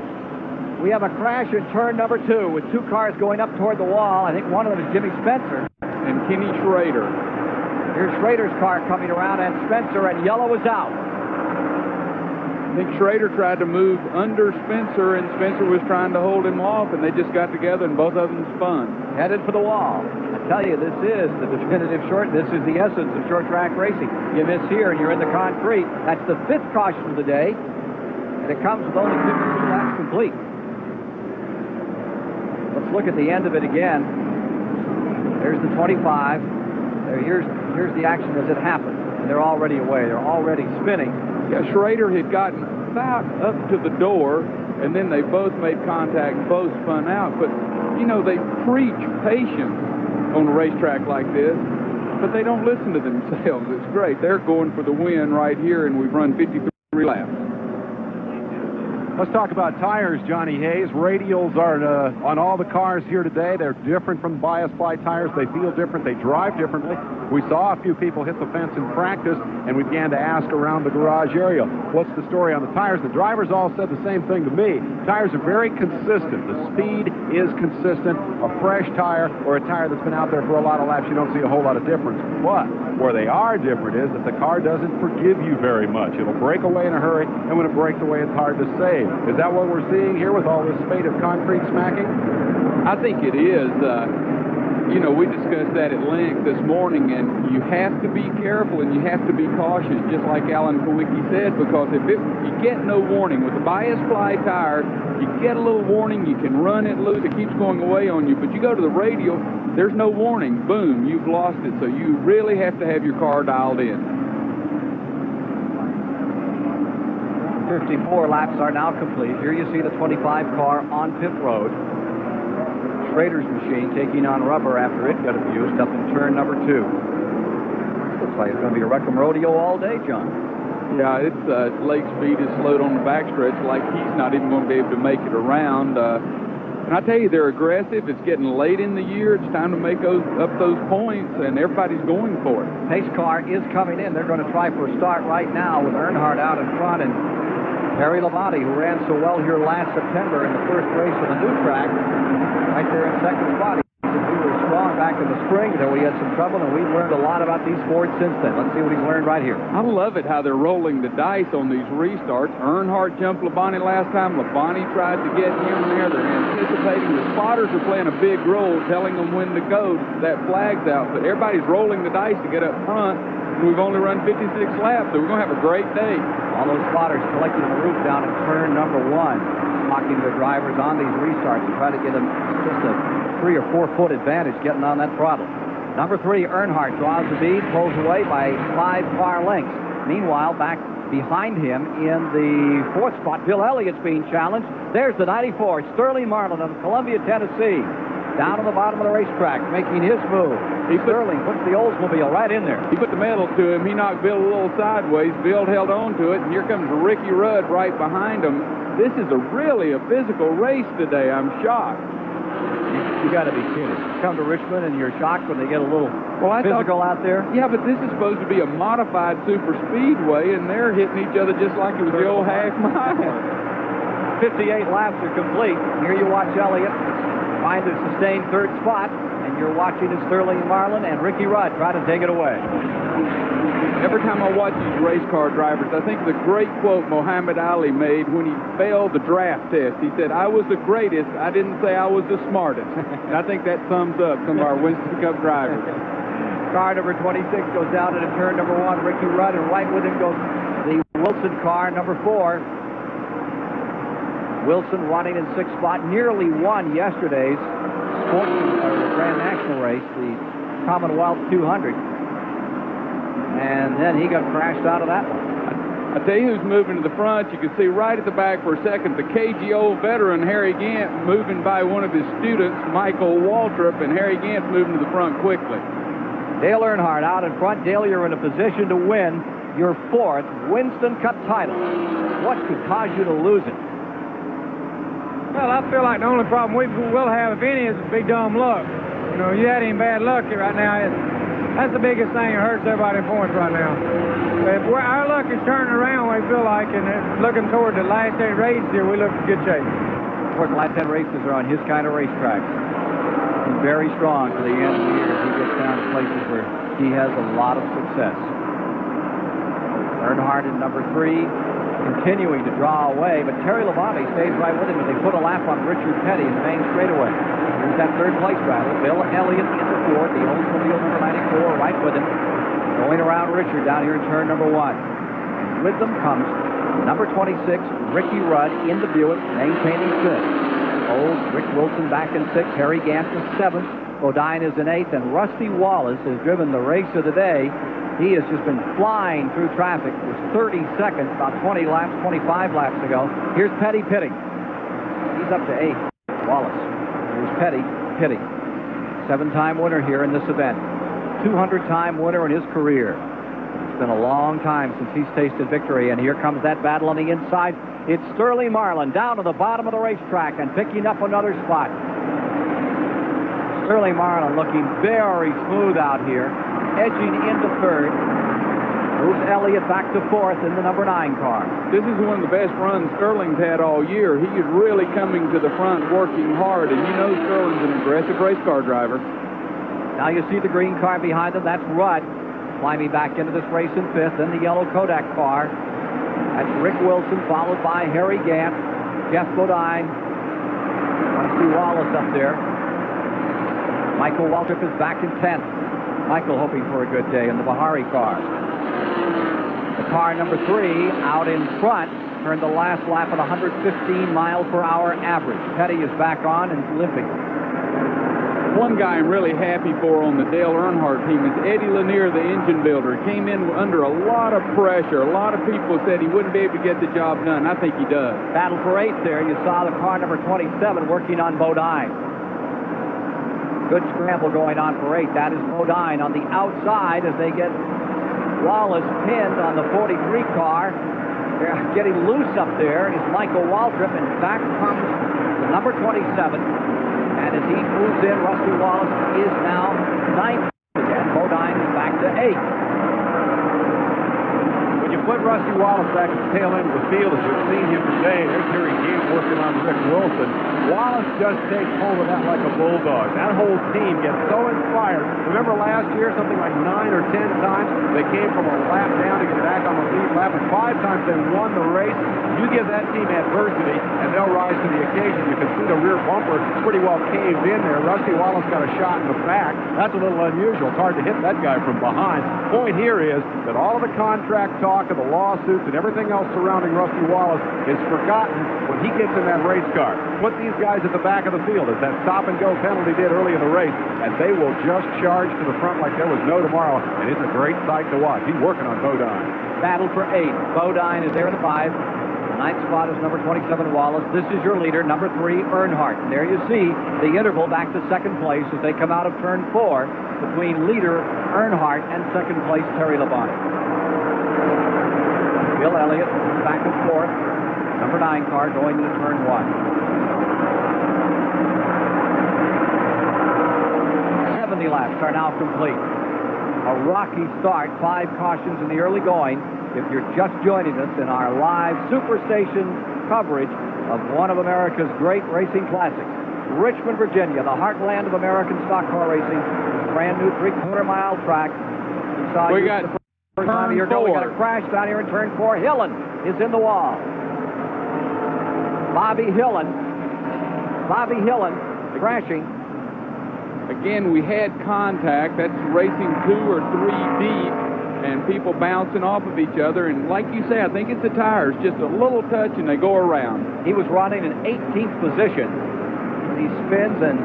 S1: We have a crash in turn number 2 with 2 cars going up toward the wall. I think one of them is Jimmy Spencer.
S2: And Kenny Schrader.
S1: Here's Schrader's car coming around, and Spencer, and yellow is out.
S2: I think Schrader tried to move under Spencer, and Spencer was trying to hold him off, and they just got together, and both of them spun.
S1: Headed for the wall. I tell you, this is the definitive this is the essence of short track racing. You miss here, and you're in the concrete. That's the 5th caution of the day, and it comes with only 52 laps complete. Let's look at the end of it again. There's the 25. Here's the action as it happened. And they're already away. They're already spinning.
S2: Yeah, Schrader had gotten about up to the door, and then they both made contact, both spun out. But, you know, they preach patience on a racetrack like this, but they don't listen to themselves. It's great. They're going for the win right here, and we've run 53 laps.
S3: Let's talk about tires, Johnny Hayes. Radials are on all the cars here today. They're different from bias ply tires. They feel different. They drive differently. We saw a few people hit the fence in practice, and we began to ask around the garage area, what's the story on the tires? The drivers all said the same thing to me. Tires are very consistent. The speed is consistent. A fresh tire or a tire that's been out there for a lot of laps, you don't see a whole lot of difference. But where they are different is that the car doesn't forgive you very much. It'll break away in a hurry, and when it breaks away, it's hard to save. Is that what we're seeing here with all this spate of concrete smacking?
S2: I think it is. You know, we discussed that at length this morning, and you have to be careful and you have to be cautious, just like Alan Kowicki said, because if you get no warning with the bias ply tire, you get a little warning, you can run it loose, it keeps going away on you, but you go to the radial, there's no warning, boom, you've lost it, so you really have to have your car dialed in.
S1: 54 laps are now complete. Here you see the 25 car on pit road. Schrader's machine taking on rubber after it got abused up in turn number 2. Looks like it's going to be a Wreckham rodeo all day, John.
S2: Yeah, it's lake speed is slowed on the backstretch like he's not even going to be able to make it around. And I tell you, they're aggressive. It's getting late in the year. It's time to make up those points, and everybody's going for it.
S1: Pace car is coming in. They're going to try for a start right now with Earnhardt out in front, and Harry Labonte, who ran so well here last September in the first race of the new track, right there in second spot. We were strong back in the spring, though we had some trouble, and we've learned a lot about these Fords since then. Let's see what he's learned right here.
S2: I love it how they're rolling the dice on these restarts. Earnhardt jumped Labonte last time. Labonte tried to get him there. They're anticipating. The spotters are playing a big role, telling them when to go. That flag's out, but everybody's rolling the dice to get up front. We've only run 56 laps, so we're going to have a great day.
S1: All those spotters collecting on the roof down in turn number 1, talking to the drivers on these restarts to try to get them just a 3 or 4 foot advantage getting on that throttle. Number 3, Earnhardt draws the lead, pulls away by 5 car lengths. Meanwhile, back behind him in the 4th spot, Bill Elliott's being challenged. There's the 94, Sterling Marlin of Columbia, Tennessee. Down on the bottom of the racetrack, making his move. Sterling puts the Oldsmobile right in there.
S2: He put the metal to him. He knocked Bill a little sideways. Bill held on to it, and here comes Ricky Rudd right behind him. This is really a physical race today. I'm shocked.
S1: You got to be kidding. Come to Richmond and you're shocked when they get a little physical out there?
S2: Yeah, but this is supposed to be a modified super speedway, and they're hitting each other just like it was the old half mile.
S1: 58 laps are complete. Here you watch Elliott find a sustained 3rd spot, and you're watching as Sterling Marlin and Ricky Rudd try to take it away.
S2: Every time I watch these race car drivers, I think the great quote Muhammad Ali made when he failed the draft test. He said, "I was the greatest. I didn't say I was the smartest." And I think that sums up some of our Winston Cup drivers.
S1: Car number 26 goes down into turn number 1. Ricky Rudd, and right with him goes the Wilson car, number 4. Wilson running in 6th spot, nearly won yesterday's Grand National race, the Commonwealth 200. And then he got crashed out of that one.
S2: I tell you who's moving to the front. You can see right at the back for a second the KGO veteran Harry Gant moving by one of his students, Michael Waltrip, and Harry Gant's moving to the front quickly.
S1: Dale Earnhardt out in front. Dale, you're in a position to win your 4th Winston Cup title. What could cause you to lose it?
S5: Well, I feel like the only problem we will have, if any, is big dumb luck. You know, you had any bad luck here right now. That's the biggest thing that hurts everybody in points right now. If our luck is turning around, we feel like, and looking toward the last 8 races here, we look in good shape.
S1: Of course, the last 10 races are on his kind of racetrack. He's very strong to the end of the year. He gets down to places where he has a lot of success. Earnhardt in number 3, continuing to draw away, but Terry Labonte stays right with him as they put a lap on Richard Petty in the main straightaway. Here's that 3rd place battle. Bill Elliott in the 4th, the Oldsmobile number 94 right with him, going around Richard down here in turn number 1. And with them comes number 26, Ricky Rudd in the Buick, maintaining 5th. Old Rick Wilson back in 6th, Harry Gant in 7th, Bodine is in 8th, and Rusty Wallace has driven the race of the day. He has just been flying through traffic. It was 32nd, about 20 laps, 25 laps ago. Here's Petty pitting. He's up to 8th. Wallace. Here's Petty pitting. 7-time winner here in this event. 200-time winner in his career. It's been a long time since he's tasted victory, and here comes that battle on the inside. It's Sterling Marlin down to the bottom of the racetrack and picking up another spot. Sterling Marlin looking very smooth out here, edging into 3rd. Moves Elliott back to 4th in the number 9 car.
S2: This is one of the best runs Sterling's had all year. He is really coming to the front, working hard, and you know Sterling's an aggressive race car driver.
S1: Now you see the green car behind him. That's Rudd climbing back into this race in 5th. Then the yellow Kodak car. That's Rick Wilson, followed by Harry Gant, Jeff Bodine. Rusty Wallace up there. Michael Waltrip is back in 10th. Michael hoping for a good day in the Bahari car. The car number 3 out in front turned the last lap at 115 miles per hour average. Petty is back on and limping.
S2: One guy I'm really happy for on the Dale Earnhardt team is Eddie Lanier, the engine builder. He came in under a lot of pressure. A lot of people said he wouldn't be able to get the job done. I think he does.
S1: Battle for 8th there. You saw the car number 27 working on Bodine. Good scramble going on for 8th. That is Bodine on the outside as they get Wallace pinned on the 43 car. They're getting loose up there is Michael Waltrip, and back comes the number 27. And as he moves in, Rusty Wallace is now 9th again. Bodine is back to 8th.
S3: When you put Rusty Wallace back at the tail end of the field, as we've seen him today, there's Harry Gant working on Rick Wilson. Wallace just takes hold of that like a bulldog. That whole team gets so inspired. Remember last year, something like 9 or 10 times, they came from a lap down to get back on the lead lap, and 5 times they won the race. You give that team adversity, and they'll rise to the occasion. You can see the rear bumper pretty well caved in there. Rusty Wallace got a shot in the back. That's a little unusual. It's hard to hit that guy from behind. Point here is that all of the contract talk of the lawsuits and everything else surrounding Rusty Wallace is forgotten when he gets in that race car. Put these guys at the back of the field, as that stop-and-go penalty did early in the race, and they will just charge to the front like there was no tomorrow, and it's a great sight to watch. He's working on Bodine.
S1: Battle for 8th. Bodine is there in the 5. The 9th spot is number 27, Wallace. This is your leader, number 3, Earnhardt. And there you see the interval back to 2nd place as they come out of turn 4 between leader Earnhardt and 2nd place Terry Labonte. Bill Elliott back and forth. Number 9 car going into turn 1. 70 laps are now complete. A rocky start, 5 cautions in the early going. If you're just joining us in our live Superstation coverage of one of America's great racing classics, Richmond, Virginia, the heartland of American stock car racing, brand new 3/4-mile track.
S2: We got
S1: the first time of year ago. We got a crash down here in turn 4. Hillen is in the wall. Bobby Hillen crashing.
S2: Again, we had contact. That's racing 2 or 3 deep, and people bouncing off of each other. And like you say, I think it's the tires. Just a little touch, and they go around.
S1: He was running in 18th position. He spins and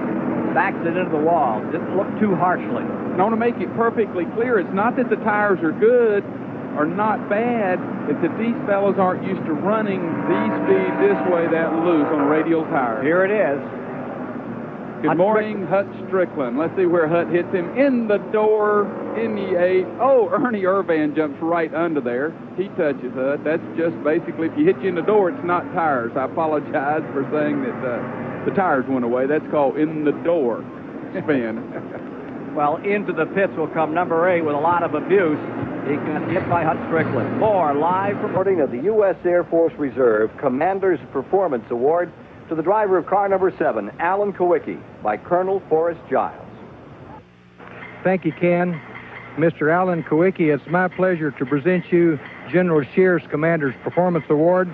S1: backs it into the wall. Didn't look too harshly.
S2: And I want to make it perfectly clear, it's not that the tires are good or not bad, it's that these fellows aren't used to running these speeds this way, that loose on radial tires.
S1: Here it is.
S2: Good morning, Hut Strickland. Let's see where Hut hits him. In the door, in the 8. Oh, Ernie Irvan jumps right under there. He touches Hut. That's just basically, if you hit you in the door, it's not tires. I apologize for saying that the tires went away. That's called in the door spin.
S1: Well, into the pits will come number 8 with a lot of abuse. He got hit by Hut Strickland. More live reporting of the U.S. Air Force Reserve Commander's Performance Award to the driver of car number 7, Alan Kowicki, by Colonel Forrest Giles.
S5: Thank you, Ken. Mr. Alan Kowicki, it's my pleasure to present you General Shear's Commander's Performance Award.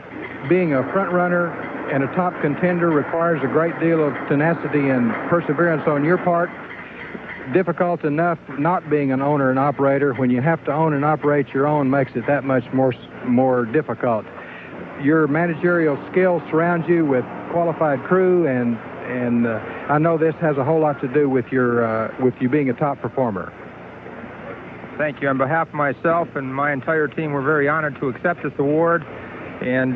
S5: Being a front runner and a top contender requires a great deal of tenacity and perseverance on your part. Difficult enough not being an owner and operator. When you have to own and operate your own, makes it that much more difficult. Your managerial skills surround you with qualified crew, and I know this has a whole lot to do with you being a top performer.
S12: Thank you. On behalf of myself and my entire team, we're very honored to accept this award, and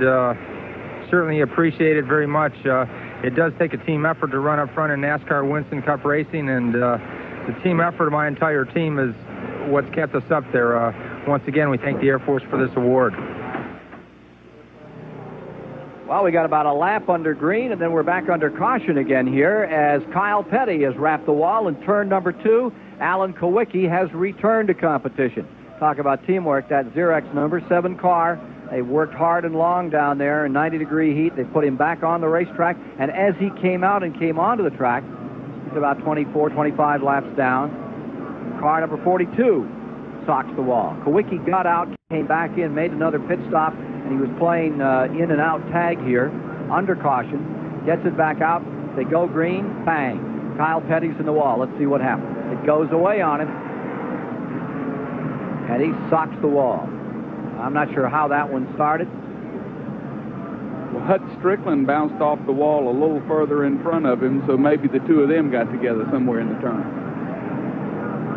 S12: certainly appreciate it very much. It does take a team effort to run up front in NASCAR Winston Cup racing, and the team effort of my entire team is what's kept us up there. Once again, we thank the Air Force for this award.
S1: Well, we got about a lap under green, and then we're back under caution again here as Kyle Petty has wrapped the wall in turn number 2. Alan Kowicki has returned to competition. Talk about teamwork, that Xerox number 7 car. They worked hard and long down there in 90-degree heat. They put him back on the racetrack, and as he came out and came onto the track, he's about 24, 25 laps down. Car number 42 socks the wall. Kowicki got out, came back in, made another pit stop, and he was playing in and out tag here, under caution, gets it back out, they go green, bang. Kyle Petty's in the wall. Let's see what happens. It goes away on him, and he socks the wall. I'm not sure how that one started.
S2: Well, Hut Strickland bounced off the wall a little further in front of him, so maybe the two of them got together somewhere in the turn.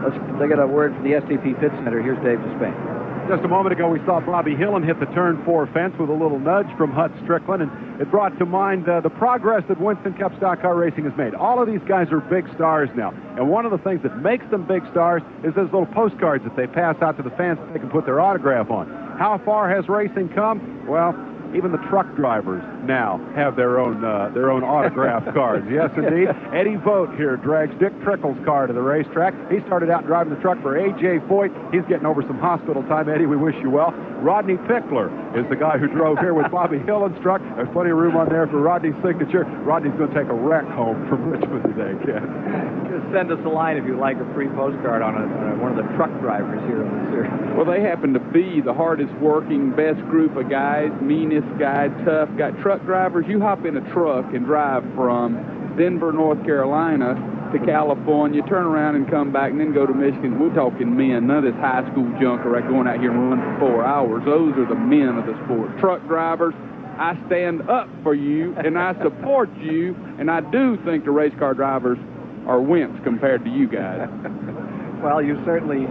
S1: Let's take a word from the STP Pit Center. Here's Dave Despain.
S3: Just a moment ago, we saw Bobby Hillen hit the turn 4 fence with a little nudge from Hut Strickland, and it brought to mind the progress that Winston Cup stock car racing has made. All of these guys are big stars now, and one of the things that makes them big stars is those little postcards that they pass out to the fans that they can put their autograph on. How far has racing come? Well, even the truck drivers now have their own autograph cards. Yes, indeed. Eddie Vogt here drags Dick Trickle's car to the racetrack. He started out driving the truck for A.J. Foyt. He's getting over some hospital time. Eddie, we wish you well. Rodney Pickler is the guy who drove here with Bobby Hillen's truck. There's plenty of room on there for Rodney's signature. Rodney's going to take a wreck home from Richmond today, Ken.
S1: Just send us a line if you'd like a free postcard on one of the truck drivers here in the series.
S2: Well, they happen to be the hardest working, best group of guys, meanest guy, tough guy. Truck drivers, you hop in a truck and drive from Denver, North Carolina to California, turn around and come back and then go to Michigan. We're talking men, none of this high school junk like going out here and run for 4 hours. Those are the men of the sport. Truck drivers, I stand up for you and I support you, and I do think the race car drivers are wimps compared to you guys.
S1: Well, you've certainly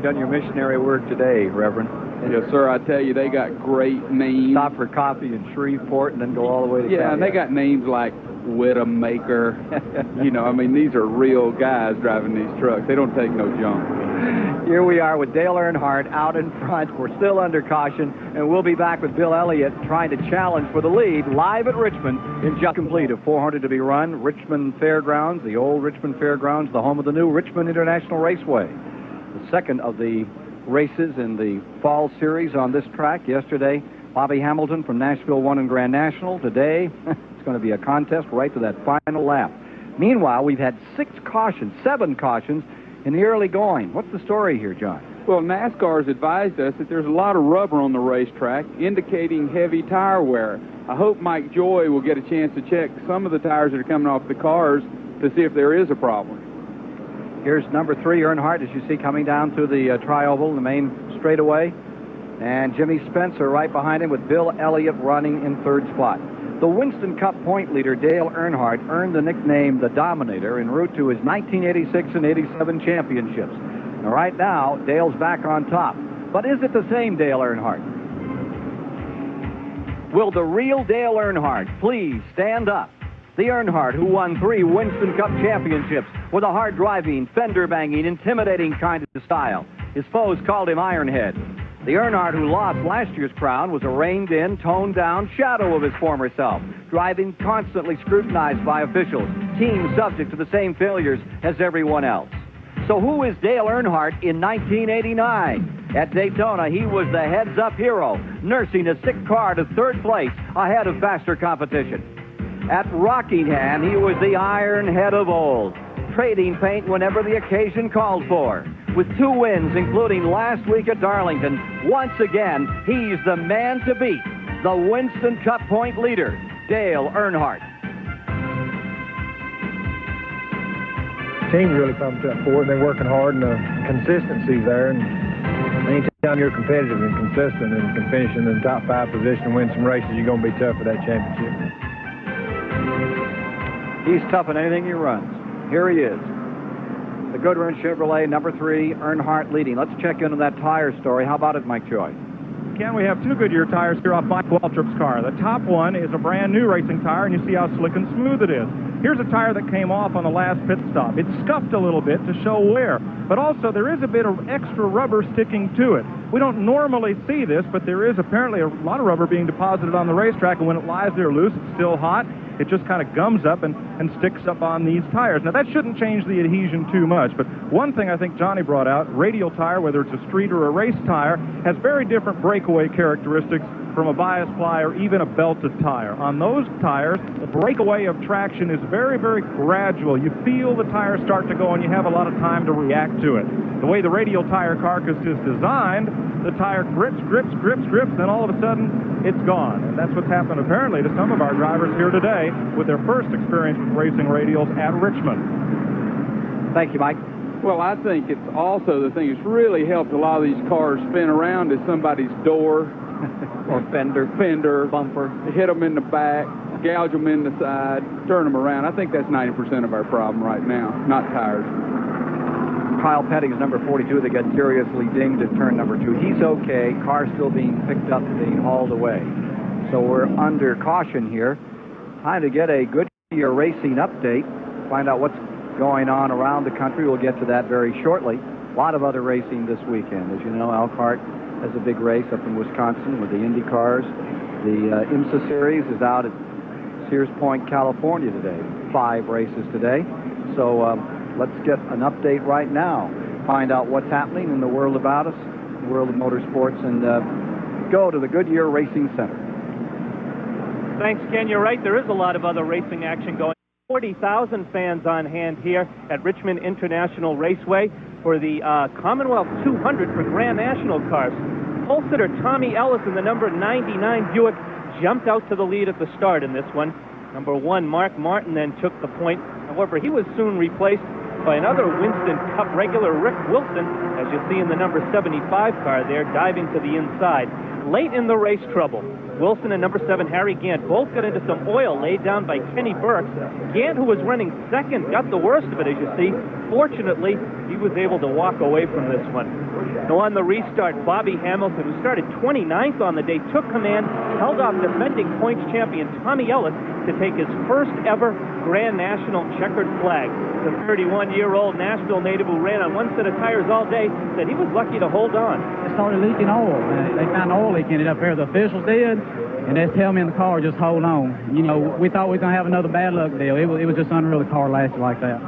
S1: done your missionary work today, Reverend.
S2: Yes, sir. I tell you, they got great names.
S1: Stop for coffee in Shreveport and then go all the way to
S2: Yeah, and they got names like Widowmaker. You know, I mean, these are real guys driving these trucks. They don't take no junk.
S1: Here we are with Dale Earnhardt out in front. We're still under caution, and we'll be back with Bill Elliott trying to challenge for the lead live at Richmond in just complete of 400 to be run. Richmond Fairgrounds, the old Richmond Fairgrounds, the home of the new Richmond International Raceway. The second of the races in the fall series on this track. Yesterday, Bobby Hamilton from Nashville won in Grand National. Today, it's going to be a contest right to that final lap. Meanwhile, we've had 7 cautions in the early going. What's the story here, John?
S2: Well, NASCAR has advised us that there's a lot of rubber on the racetrack, indicating heavy tire wear. I hope Mike Joy will get a chance to check some of the tires that are coming off the cars to see if there is a problem.
S1: Here's number 3, Earnhardt, as you see, coming down through the tri-oval, the main straightaway. And Jimmy Spencer right behind him with Bill Elliott running in 3rd spot. The Winston Cup point leader, Dale Earnhardt, earned the nickname the Dominator en route to his 1986 and 87 championships. And right now, Dale's back on top. But is it the same Dale Earnhardt? Will the real Dale Earnhardt please stand up? The Earnhardt who won 3 Winston Cup championships with a hard-driving, fender-banging, intimidating kind of style. His foes called him Ironhead. The Earnhardt who lost last year's crown was a reined-in, toned-down shadow of his former self, driving constantly scrutinized by officials, teams subject to the same failures as everyone else. So who is Dale Earnhardt in 1989? At Daytona, he was the heads-up hero, nursing a sick car to 3rd place ahead of faster competition. At Rockingham, he was the Ironhead of old, trading paint whenever the occasion called for. With 2 wins, including last week at Darlington, once again, he's the man to beat, the Winston Cup point leader, Dale Earnhardt.
S13: Team really pumped up for it. They're working hard, and the consistency's there. And anytime you're competitive and consistent and can finish in the top 5 position and win some races, you're going to be tough for that championship.
S1: He's tough in anything he runs. Here he is. The Goodwin Chevrolet, number 3, Earnhardt leading. Let's check into that tire story. How about it, Mike Joy?
S6: Ken, we have 2 Goodyear tires here off Mike Waltrip's car. The top one is a brand new racing tire, and you see how slick and smooth it is. Here's a tire that came off on the last pit stop. It's scuffed a little bit to show wear, but also there is a bit of extra rubber sticking to it. We don't normally see this, but there is apparently a lot of rubber being deposited on the racetrack, and when it lies there loose, it's still hot. It just kind of gums up and sticks up on these tires. Now, that shouldn't change the adhesion too much, but one thing I think Johnny brought out, radial tire, whether it's a street or a race tire, has very different breakaway characteristics from a bias ply or even a belted tire. On those tires, the breakaway of traction is very, very gradual. You feel the tires start to go, and you have a lot of time to react to it. The way the radial tire carcass is designed, the tire grips, then all of a sudden, it's gone. And that's what's happened, apparently, to some of our drivers here today with their first experience with racing radials at Richmond.
S1: Thank you, Mike.
S2: Well, I think it's also the thing that's really helped a lot of these cars spin around is somebody's door
S1: or fender, bumper,
S2: hit them in the back, gouge them in the side, turn them around. I think that's 90% of our problem right now, not tires.
S1: Kyle Petty's number 42 that got seriously dinged at turn number 2. He's okay. Car still being picked up and being hauled away. So we're under caution here. Time to get a Goodyear Racing update. Find out what's going on around the country. We'll get to that very shortly. A lot of other racing this weekend. As you know, Elkhart has a big race up in Wisconsin with the Indy cars. The IMSA Series is out at Sears Point, California today. 5 races today. So let's get an update right now. Find out what's happening in the world about us, the world of motorsports, and go to the Goodyear Racing Center.
S14: Thanks, Ken. You're right. There is a lot of other racing action going. 40,000 fans on hand here at Richmond International Raceway for the Commonwealth 200 for Grand National cars. Pole sitter Tommy Ellis in the number 99 Buick jumped out to the lead at the start in this one. Number 1, Mark Martin, then took the point. However, he was soon replaced by another Winston Cup regular, Rick Wilson, as you see in the number 75 car there, diving to the inside. Late in the race, trouble. Wilson and number 7, Harry Gant, both got into some oil laid down by Kenny Burks. Gant, who was running second, got the worst of it, as you see. Fortunately, he was able to walk away from this one. Now on the restart, Bobby Hamilton, who started 29th on the day, took command, held off defending points champion Tommy Ellis to take his first ever Grand National checkered flag. The 31-year-old Nashville native who ran on one set of tires all day said he was lucky to hold on.
S15: It started leaking oil. They found oil leak in it up here. The officials did, and they tell me in the car, just hold on. You know, we thought we were going to have another bad luck deal. It was just unreal the car lasted like that.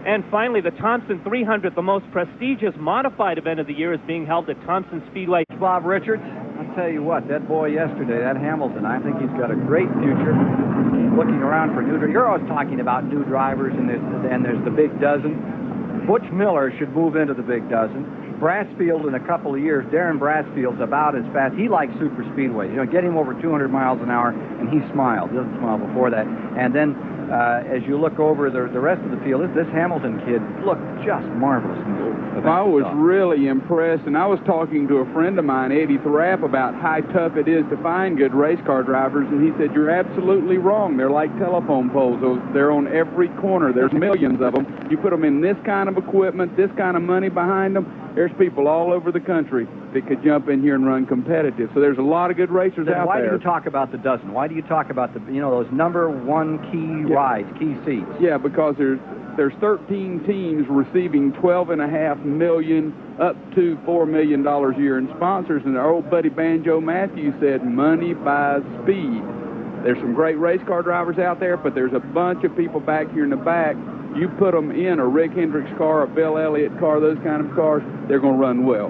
S14: And finally, the Thompson 300, the most prestigious modified event of the year, is being held at Thompson Speedway.
S1: Bob Richards, I'll tell you what, that boy yesterday, that Hamilton, I think he's got a great future. Looking around for new drivers. You're always talking about new drivers, and there's the big dozen. Butch Miller should move into the big dozen. Brassfield in a couple of years, Darren Brassfield's about as fast. He likes super speedways. You know, get him over 200 miles an hour, and he smiled. He doesn't smile before that. And then as you look over the rest of the field, this Hamilton kid looked just marvelous.
S2: I was really impressed, and I was talking to a friend of mine, Eddie Thrapp, about how tough it is to find good race car drivers, and he said, you're absolutely wrong. They're like telephone poles. They're on every corner. There's millions of them. You put them in this kind of equipment, this kind of money behind them, there's people all over the country that could jump in here and run competitive. So there's a lot of good racers out there.
S1: Why do you talk about the dozen? Why do you talk about those number one key rides, key seats?
S2: Yeah, because there's 13 teams receiving $12.5 million up to $4 million a year in sponsors, and our old buddy Banjo Matthews said money buys speed. There's some great race car drivers out there, but there's a bunch of people back here in the back. You put them in a Rick Hendricks car, a Bill Elliott car, those kind of cars, they're going to run well.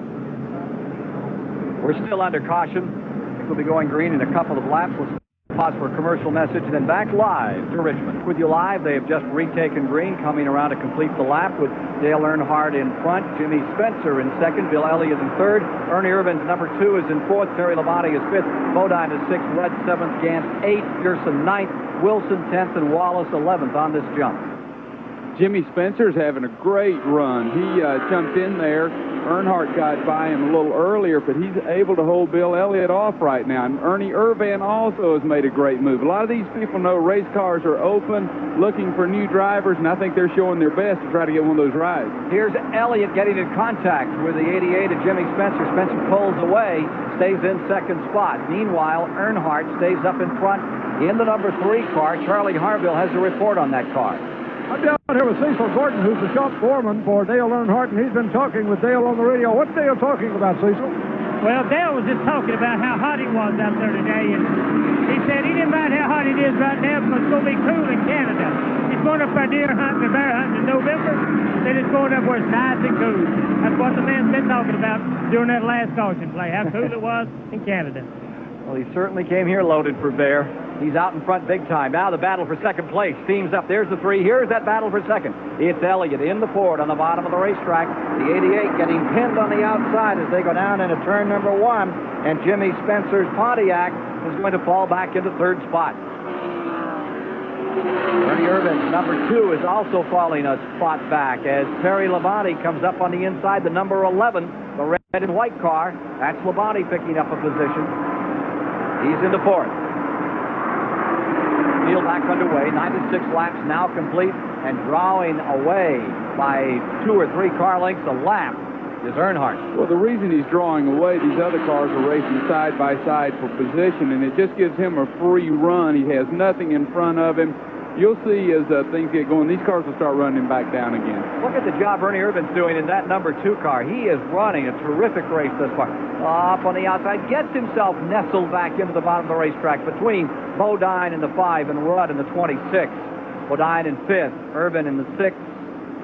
S1: We're still under caution. I think we'll be going green in a couple of laps. Let's pause for a commercial message and then back live to Richmond. With you live, they have just retaken green, coming around to complete the lap with Dale Earnhardt in front, Jimmy Spencer in second, Bill Elliott in third, Ernie Irvin's number 2 is in fourth, Terry Labonte is fifth, Bodine is sixth, Rudd seventh, Gant eighth, Pearson ninth, Wilson 10th, and Wallace 11th on this jump.
S2: Jimmy Spencer's having a great run. He jumped in there. Earnhardt got by him a little earlier, but he's able to hold Bill Elliott off right now. And Ernie Irvan also has made a great move. A lot of these people know race cars are open, looking for new drivers, and I think they're showing their best to try to get one of those rides.
S1: Here's Elliott getting in contact with the 88 of Jimmy Spencer. Spencer pulls away, stays in second spot. Meanwhile, Earnhardt stays up in front in the number 3 car. Charlie Harville has a report on that car.
S4: I'm down here with Cecil Gordon, who's the shop foreman for Dale Earnhardt, and he's been talking with Dale on the radio. What's Dale talking about, Cecil?
S16: Well, Dale was just talking about how hot it was out there today, and he said he didn't mind how hot it is right now because it's going to be cool in Canada. He's going up there deer hunting and bear hunting in November, then it's going up where it's nice and cool. That's what the man's been talking about during that last caution play, how cool it was in Canada.
S1: Well, he certainly came here loaded for bear. He's out in front big time. Now the battle for second place. Teams up. There's the 3. Here's that battle for second. It's Elliott in the Ford on the bottom of the racetrack. The 88 getting pinned on the outside as they go down into turn number 1. And Jimmy Spencer's Pontiac is going to fall back into third spot. Ernie Irvin's number 2 is also falling a spot back as Terry Labonte comes up on the inside. The number 11, the red and white car. That's Labonte picking up a position. He's into fourth. Field back underway, 96 laps now complete, and drawing away by 2 or 3 car lengths a lap is Earnhardt.
S2: Well, the reason he's drawing away, these other cars are racing side by side for position, and it just gives him a free run. He has nothing in front of him. You'll see as things get going, these cars will start running back down again.
S1: Look at the job Ernie Irvin's doing in that number 2 car. He is running a terrific race thus far. Up on the outside, gets himself nestled back into the bottom of the racetrack between Bodine in the 5 and Rudd in the 26. Bodine in 5th, Irvin in the 6th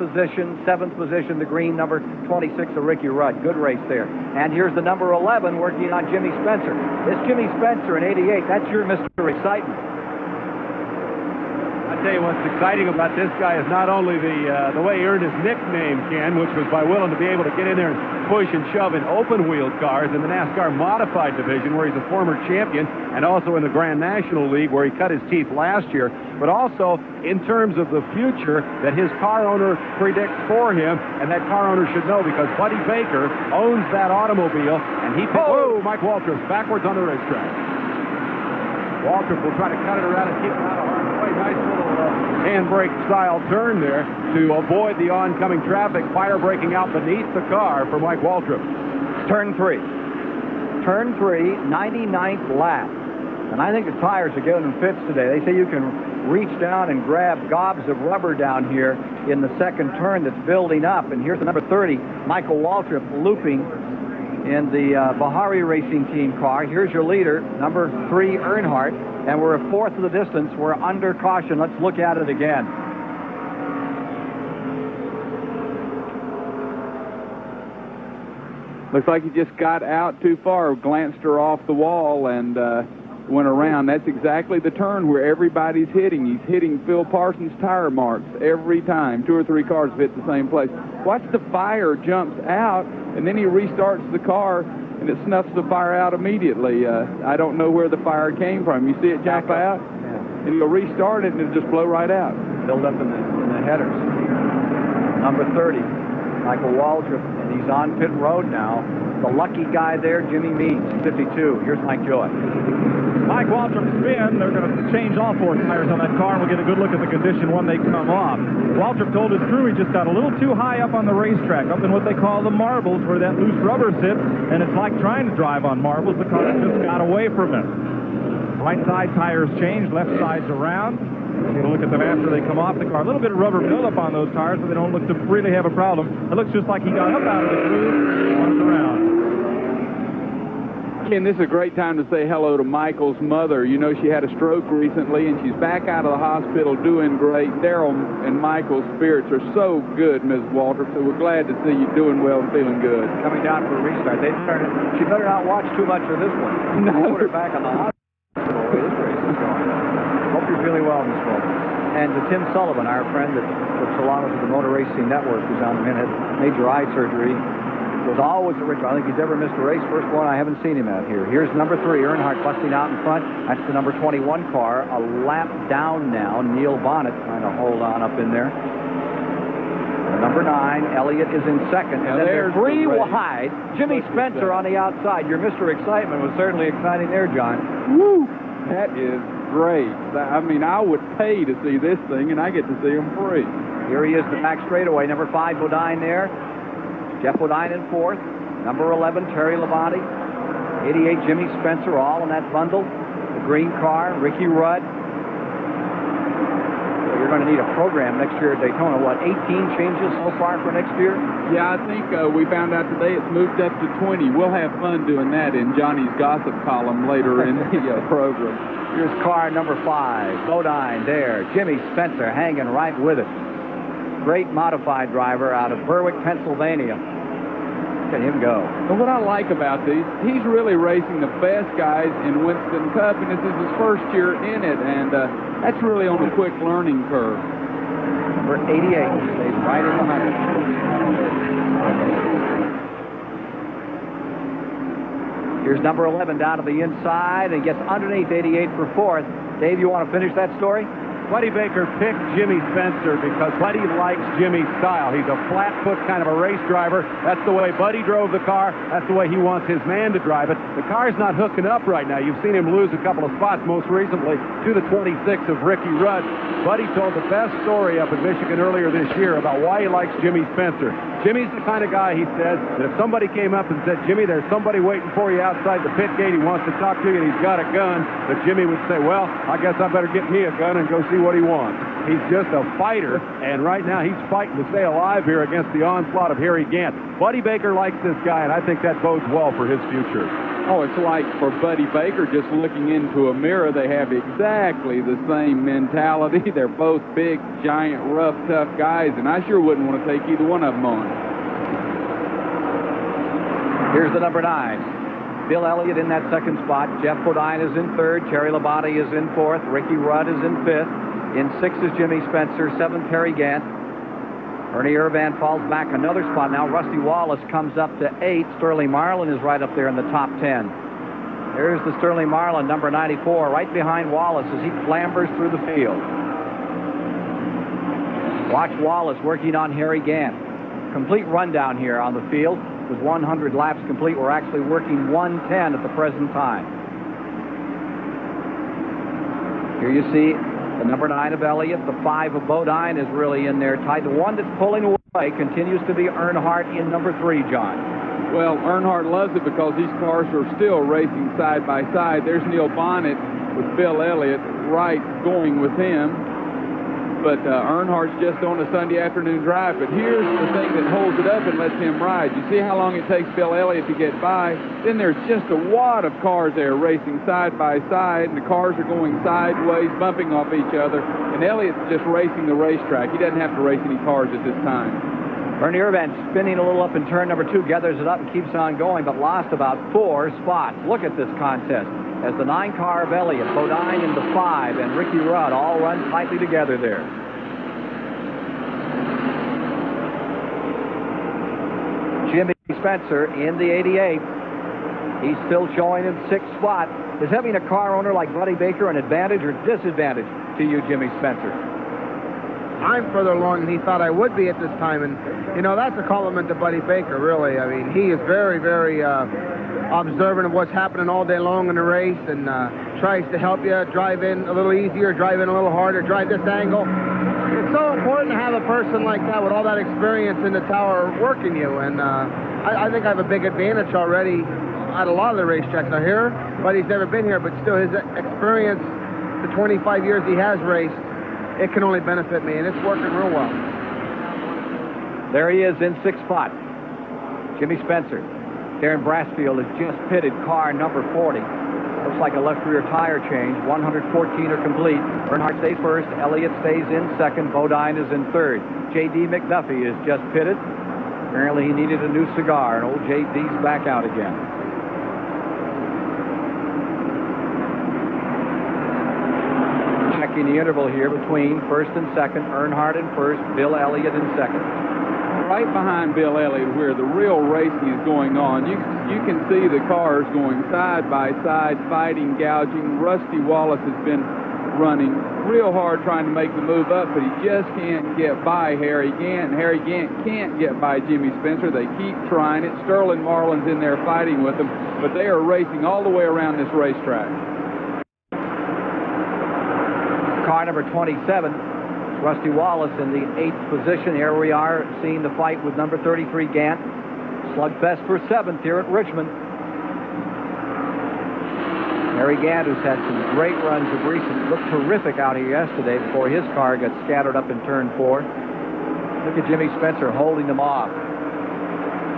S1: position, 7th position, the green number 26 of Ricky Rudd. Good race there. And here's the number 11 working on Jimmy Spencer. This Jimmy Spencer in 88, that's your Mr. Excitement.
S3: I'll tell you what's exciting about this guy is not only the way he earned his nickname, Ken, which was by willing to be able to get in there and push and shove in open-wheeled cars in the NASCAR Modified Division, where he's a former champion, and also in the Grand National League, where he cut his teeth last year, but also in terms of the future that his car owner predicts for him, and that car owner should know because Buddy Baker owns that automobile, and he... Whoa, Mike Waltrip's backwards on the racetrack. Waltrip will try to cut it around and keep it out of harm's way. Nice little handbrake style turn there to avoid the oncoming traffic. Fire breaking out beneath the car for Mike Waltrip.
S1: Turn 3. Turn 3, 99th lap. And I think the tires are giving them fits today. They say you can reach down and grab gobs of rubber down here in the second turn that's building up. And here's the number 30, Michael Waltrip, looping in the Bahari Racing Team car. Here's your leader, number 3, Earnhardt, and we're a fourth of the distance. We're under caution. Let's look at it again.
S2: Looks like he just got out too far, glanced her off the wall, and went around. That's exactly the turn where everybody's hitting. He's hitting Phil Parsons' tire marks every time. 2 or 3 cars have hit the same place. Watch the fire jumps out, and then he restarts the car, and it snuffs the fire out immediately. I don't know where the fire came from. You see it jump out?
S1: Yeah.
S2: and he'll restart it, and it'll just blow right out.
S1: Build up in the headers. Number 30, Michael Waldrop, and he's on pit road now. The lucky guy there, Jimmy Means, 52. Here's Mike Joy.
S6: Mike Waltrip's spin. They're going to change all 4 tires on that car, and we'll get a good look at the condition when they come off. Waltrip told his crew he just got a little too high up on the racetrack, up in what they call the marbles, where that loose rubber sits, and it's like trying to drive on marbles. The car just got away from him. Right side tires changed, left side's around. We'll look at them after they come off the car. A little bit of rubber buildup on those tires, but they don't look to really have a problem. It looks just like he got up out of the groove, runs around.
S2: And this is a great time to say hello to Michael's mother. You know, she had a stroke recently, and she's back out of the hospital doing great. Daryl and Michael's spirits are so good, Ms. Waltrip, so we're glad to see you doing well and feeling good.
S1: Coming down for a restart. She better not watch too much of this one. No. Put her back on the hospital the way this race is going. Hope you're feeling well, Ms. Waltrip. And to Tim Sullivan, our friend that works along with the Motor Racing Network, who's on the minute, major eye surgery. Was always at Richmond. I don't think he's ever missed a race. First one, I haven't seen him out here. Here's number 3, Earnhardt busting out in front. That's the number 21 car. A lap down now. Neil Bonnet trying to hold on up in there. Number 9, Elliott is in second. And then they're 3 wide. Jimmy Spencer on the outside. Your Mr. Excitement was certainly exciting there, John.
S2: Woo! That is great. I mean, I would pay to see this thing, and I get to see him free.
S1: Here he is, the back straightaway. Number 5, Bodine there. Jeff Bodine in 4th. Number 11, Terry Labonte. 88, Jimmy Spencer, all in that bundle. The green car, Ricky Rudd. So you're going to need a program next year at Daytona. What, 18 changes so far for next year?
S2: Yeah, I think we found out today it's moved up to 20. We'll have fun doing that in Johnny's gossip column later in the program.
S1: Here's car number 5, Bodine there. Jimmy Spencer hanging right with it. Great modified driver out of Berwick, Pennsylvania. Look at him go.
S2: And what I like about these, he's really racing the best guys in Winston Cup, and this is his first year in it, and that's really on a quick learning curve.
S1: Number 88 stays right in the 100. Here's number 11 down to the inside and gets underneath 88 for 4th. Dave, you want to finish that story?
S3: Buddy Baker picked Jimmy Spencer because Buddy likes Jimmy's style. He's a flat-foot kind of a race driver. That's the way Buddy drove the car. That's the way he wants his man to drive it. The car's not hooking up right now. You've seen him lose a couple of spots, most recently to the 26 of Ricky Rudd. Buddy told the best story up in Michigan earlier this year about why he likes Jimmy Spencer. Jimmy's the kind of guy, he says, that if somebody came up and said, Jimmy, there's somebody waiting for you outside the pit gate, he wants to talk to you, and he's got a gun, that Jimmy would say, well, I guess I better get me a gun and go see what he wants. He's just a fighter, and right now he's fighting to stay alive here against the onslaught of Harry Gant. Buddy Baker likes this guy, and I think that bodes well for his future.
S2: Oh, it's like for Buddy Baker, just looking into a mirror, they have exactly the same mentality. They're both big, giant, rough, tough guys, and I sure wouldn't want to take either one of them on.
S1: Here's the number 9. Bill Elliott in that second spot. Jeff Bodine is in 3rd. Terry Labonte is in 4th. Ricky Rudd is in 5th. In 6th is Jimmy Spencer. 7th, Harry Gant. Ernie Irvan falls back another spot. Now Rusty Wallace comes up to 8th. Sterling Marlin is right up there in the top 10. There's the Sterling Marlin, number 94, right behind Wallace as he clambers through the field. Watch Wallace working on Harry Gant. Complete rundown here on the field. With 100 laps complete, we're actually working 110 at the present time. Here you see the number 9 of Elliott, the 5 of Bodine is really in there tight. The one that's pulling away continues to be Earnhardt in number 3, John.
S2: Well, Earnhardt loves it because these cars are still racing side by side. There's Neil Bonnet with Bill Elliott right going with him. But Earnhardt's just on a Sunday afternoon drive. But here's the thing that holds it up and lets him ride. You see how long it takes Bill Elliott to get by? Then there's just a wad of cars there racing side by side, and the cars are going sideways, bumping off each other. And Elliott's just racing the racetrack. He doesn't have to race any cars at this time.
S1: Ernie Irvan spinning a little up in turn number 2, gathers it up and keeps on going, but lost about 4 spots. Look at this contest. As the 9 car of Elliott, Bodine in the 5, and Ricky Rudd all run tightly together there. Jimmy Spencer in the 88. He's still showing in 6th spot. Is having a car owner like Buddy Baker an advantage or disadvantage to you, Jimmy Spencer?
S17: I'm further along than he thought I would be at this time, and you know, that's a compliment to Buddy Baker, really. I mean, he is very, very observant of what's happening all day long in the race, and tries to help you drive in a little easier, drive in a little harder, drive this angle. It's so important to have a person like that with all that experience in the tower working you, and I think I have a big advantage already at a lot of the racetracks. Now here, Buddy's never been here, but still his experience, the 25 years he has raced, it can only benefit me, and it's working real well.
S1: There he is in 6th spot. Jimmy Spencer. Darren Brassfield has just pitted car number 40. Looks like a left rear tire change. 114 are complete. Earnhardt stays first. Elliott stays in second. Bodine is in third. J.D. McDuffie is just pitted. Apparently he needed a new cigar, and old J.D.'s back out again. Checking the interval here between first and second. Earnhardt in first. Bill Elliott in second.
S2: Right behind Bill Elliott, where the real racing is going on, you can see the cars going side by side, fighting, gouging. Rusty Wallace has been running real hard trying to make the move up, but he just can't get by Harry Gant. Harry Gant can't get by Jimmy Spencer. They keep trying it. Sterling Marlin's in there fighting with them, but they are racing all the way around this racetrack.
S1: Car number 27. Rusty Wallace in the 8th position. Here we are seeing the fight with number 33 Gant. Slugfest for 7th here at Richmond. Harry Gant, who's had some great runs of recent, looked terrific out here yesterday before his car got scattered up in turn 4. Look at Jimmy Spencer holding them off.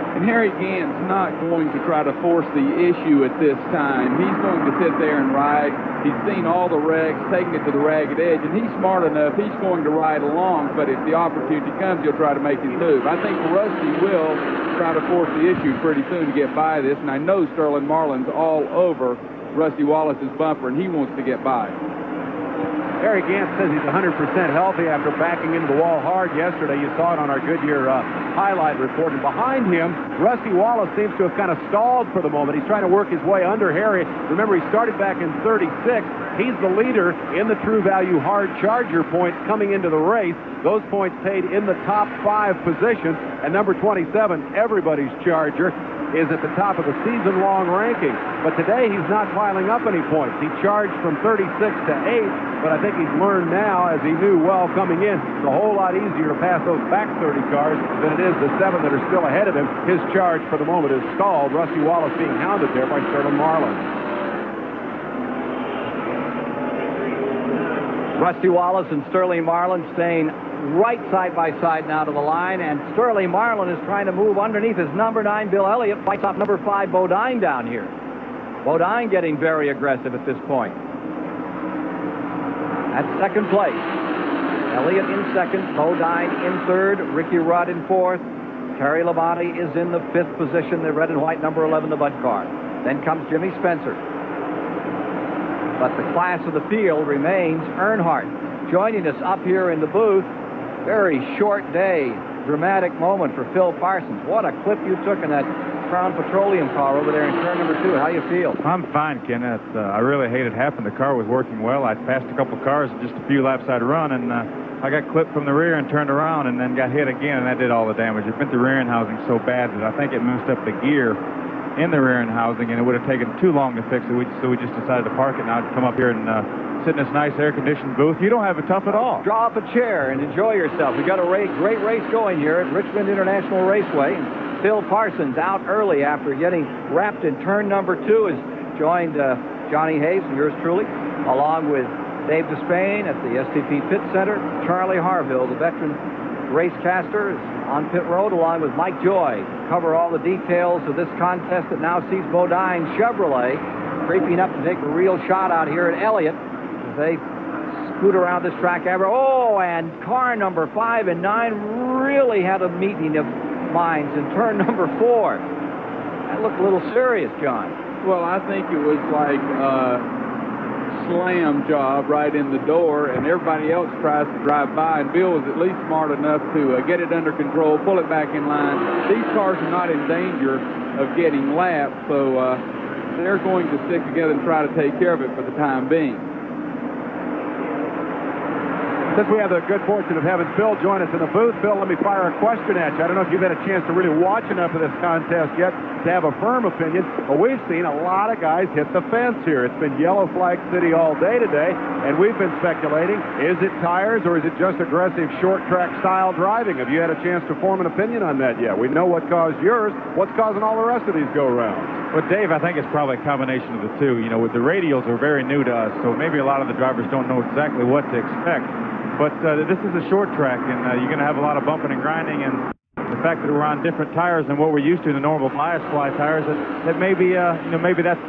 S2: And Harry Gant's not going to try to force the issue at this time. He's going to sit there and ride. He's seen all the wrecks, taking it to the ragged edge, and he's smart enough. He's going to ride along, but if the opportunity comes, he'll try to make his move. I think Rusty will try to force the issue pretty soon to get by this, and I know Sterling Marlin's all over Rusty Wallace's bumper, and he wants to get by.
S3: Harry Gant says he's 100% healthy after backing into the wall hard yesterday. You saw it on our Goodyear highlight report. And behind him, Rusty Wallace seems to have kind of stalled for the moment. He's trying to work his way under Harry. Remember, he started back in 36. He's the leader in the True Value Hard Charger points coming into the race. Those points paid in the top 5 position. And number 27, everybody's Charger, is at the top of the season-long ranking. But today, he's not piling up any points. He charged from 36 to 8, but I think he's learned now, as he knew well coming in, it's a whole lot easier to pass those back 30 cars than it is the 7 that are still ahead of him. His charge for the moment is stalled. Rusty Wallace being hounded there by Sterling Marlin.
S1: Rusty Wallace and Sterling Marlin staying right side by side now to the line, and Sterling Marlin is trying to move underneath his number 9 Bill Elliott, fights off number 5 Bodine down here. Bodine getting very aggressive at this point. At second place, Elliott in second, Bodine in third, Ricky Rudd in fourth, Terry Labonte is in the 5th position, the red and white number 11, the Bud car. Then comes Jimmy Spencer. But the class of the field remains Earnhardt. Joining us up here in the booth, very short day, dramatic moment for Phil Parsons. What a clip you took in that Crown Petroleum car over there in turn number 2. How you feel?
S10: I'm fine, Ken. I really hated happened. The car was working well. I passed a couple cars just a few laps I'd run, and I got clipped from the rear and turned around and then got hit again, and that did all the damage. It bent the rear end housing so bad that I think it messed up the gear in the rear end housing, and it would have taken too long to fix it. So we just decided to park it now to come up here and sit in this nice air-conditioned booth. You don't have it tough at all.
S1: Draw up a chair and enjoy yourself. We got a great race going here at Richmond International Raceway. And Phil Parsons out early after getting wrapped in turn number 2 has joined Johnny Hayes and yours truly, along with Dave Despain at the STP Pit Center. Charlie Harville, the veteran racecaster, is on pit road along with Mike Joy. Cover all the details of this contest that now sees Bodine Chevrolet creeping up to take a real shot out here at Elliott as they scoot around this track. Oh, and car number 5 and 9 really had a meeting of minds in turn number 4. That looked a little serious, John.
S2: Well, I think it was like slam job right in the door, and everybody else tries to drive by, and Bill was at least smart enough to get it under control, pull it back in line. These cars are not in danger of getting lapped, so they're going to stick together and try to take care of it for the time being.
S3: Since we have the good fortune of having Phil join us in the booth, Phil, let me fire a question at you. I don't know if you've had a chance to really watch enough of this contest yet to have a firm opinion, but we've seen a lot of guys hit the fence here. It's been yellow flag city all day today, and we've been speculating, is it tires or is it just aggressive short track style driving? Have you had a chance to form an opinion on that yet? We know what caused yours. What's causing all the rest of these go-rounds?
S10: Well, Dave, I think it's probably a combination of the two. You know, with the radials are very new to us, so maybe a lot of the drivers don't know exactly what to expect. But this is a short track, and you're going to have a lot of bumping and grinding, and the fact that we're on different tires than what we're used to, the normal bias fly tires, that maybe, maybe that's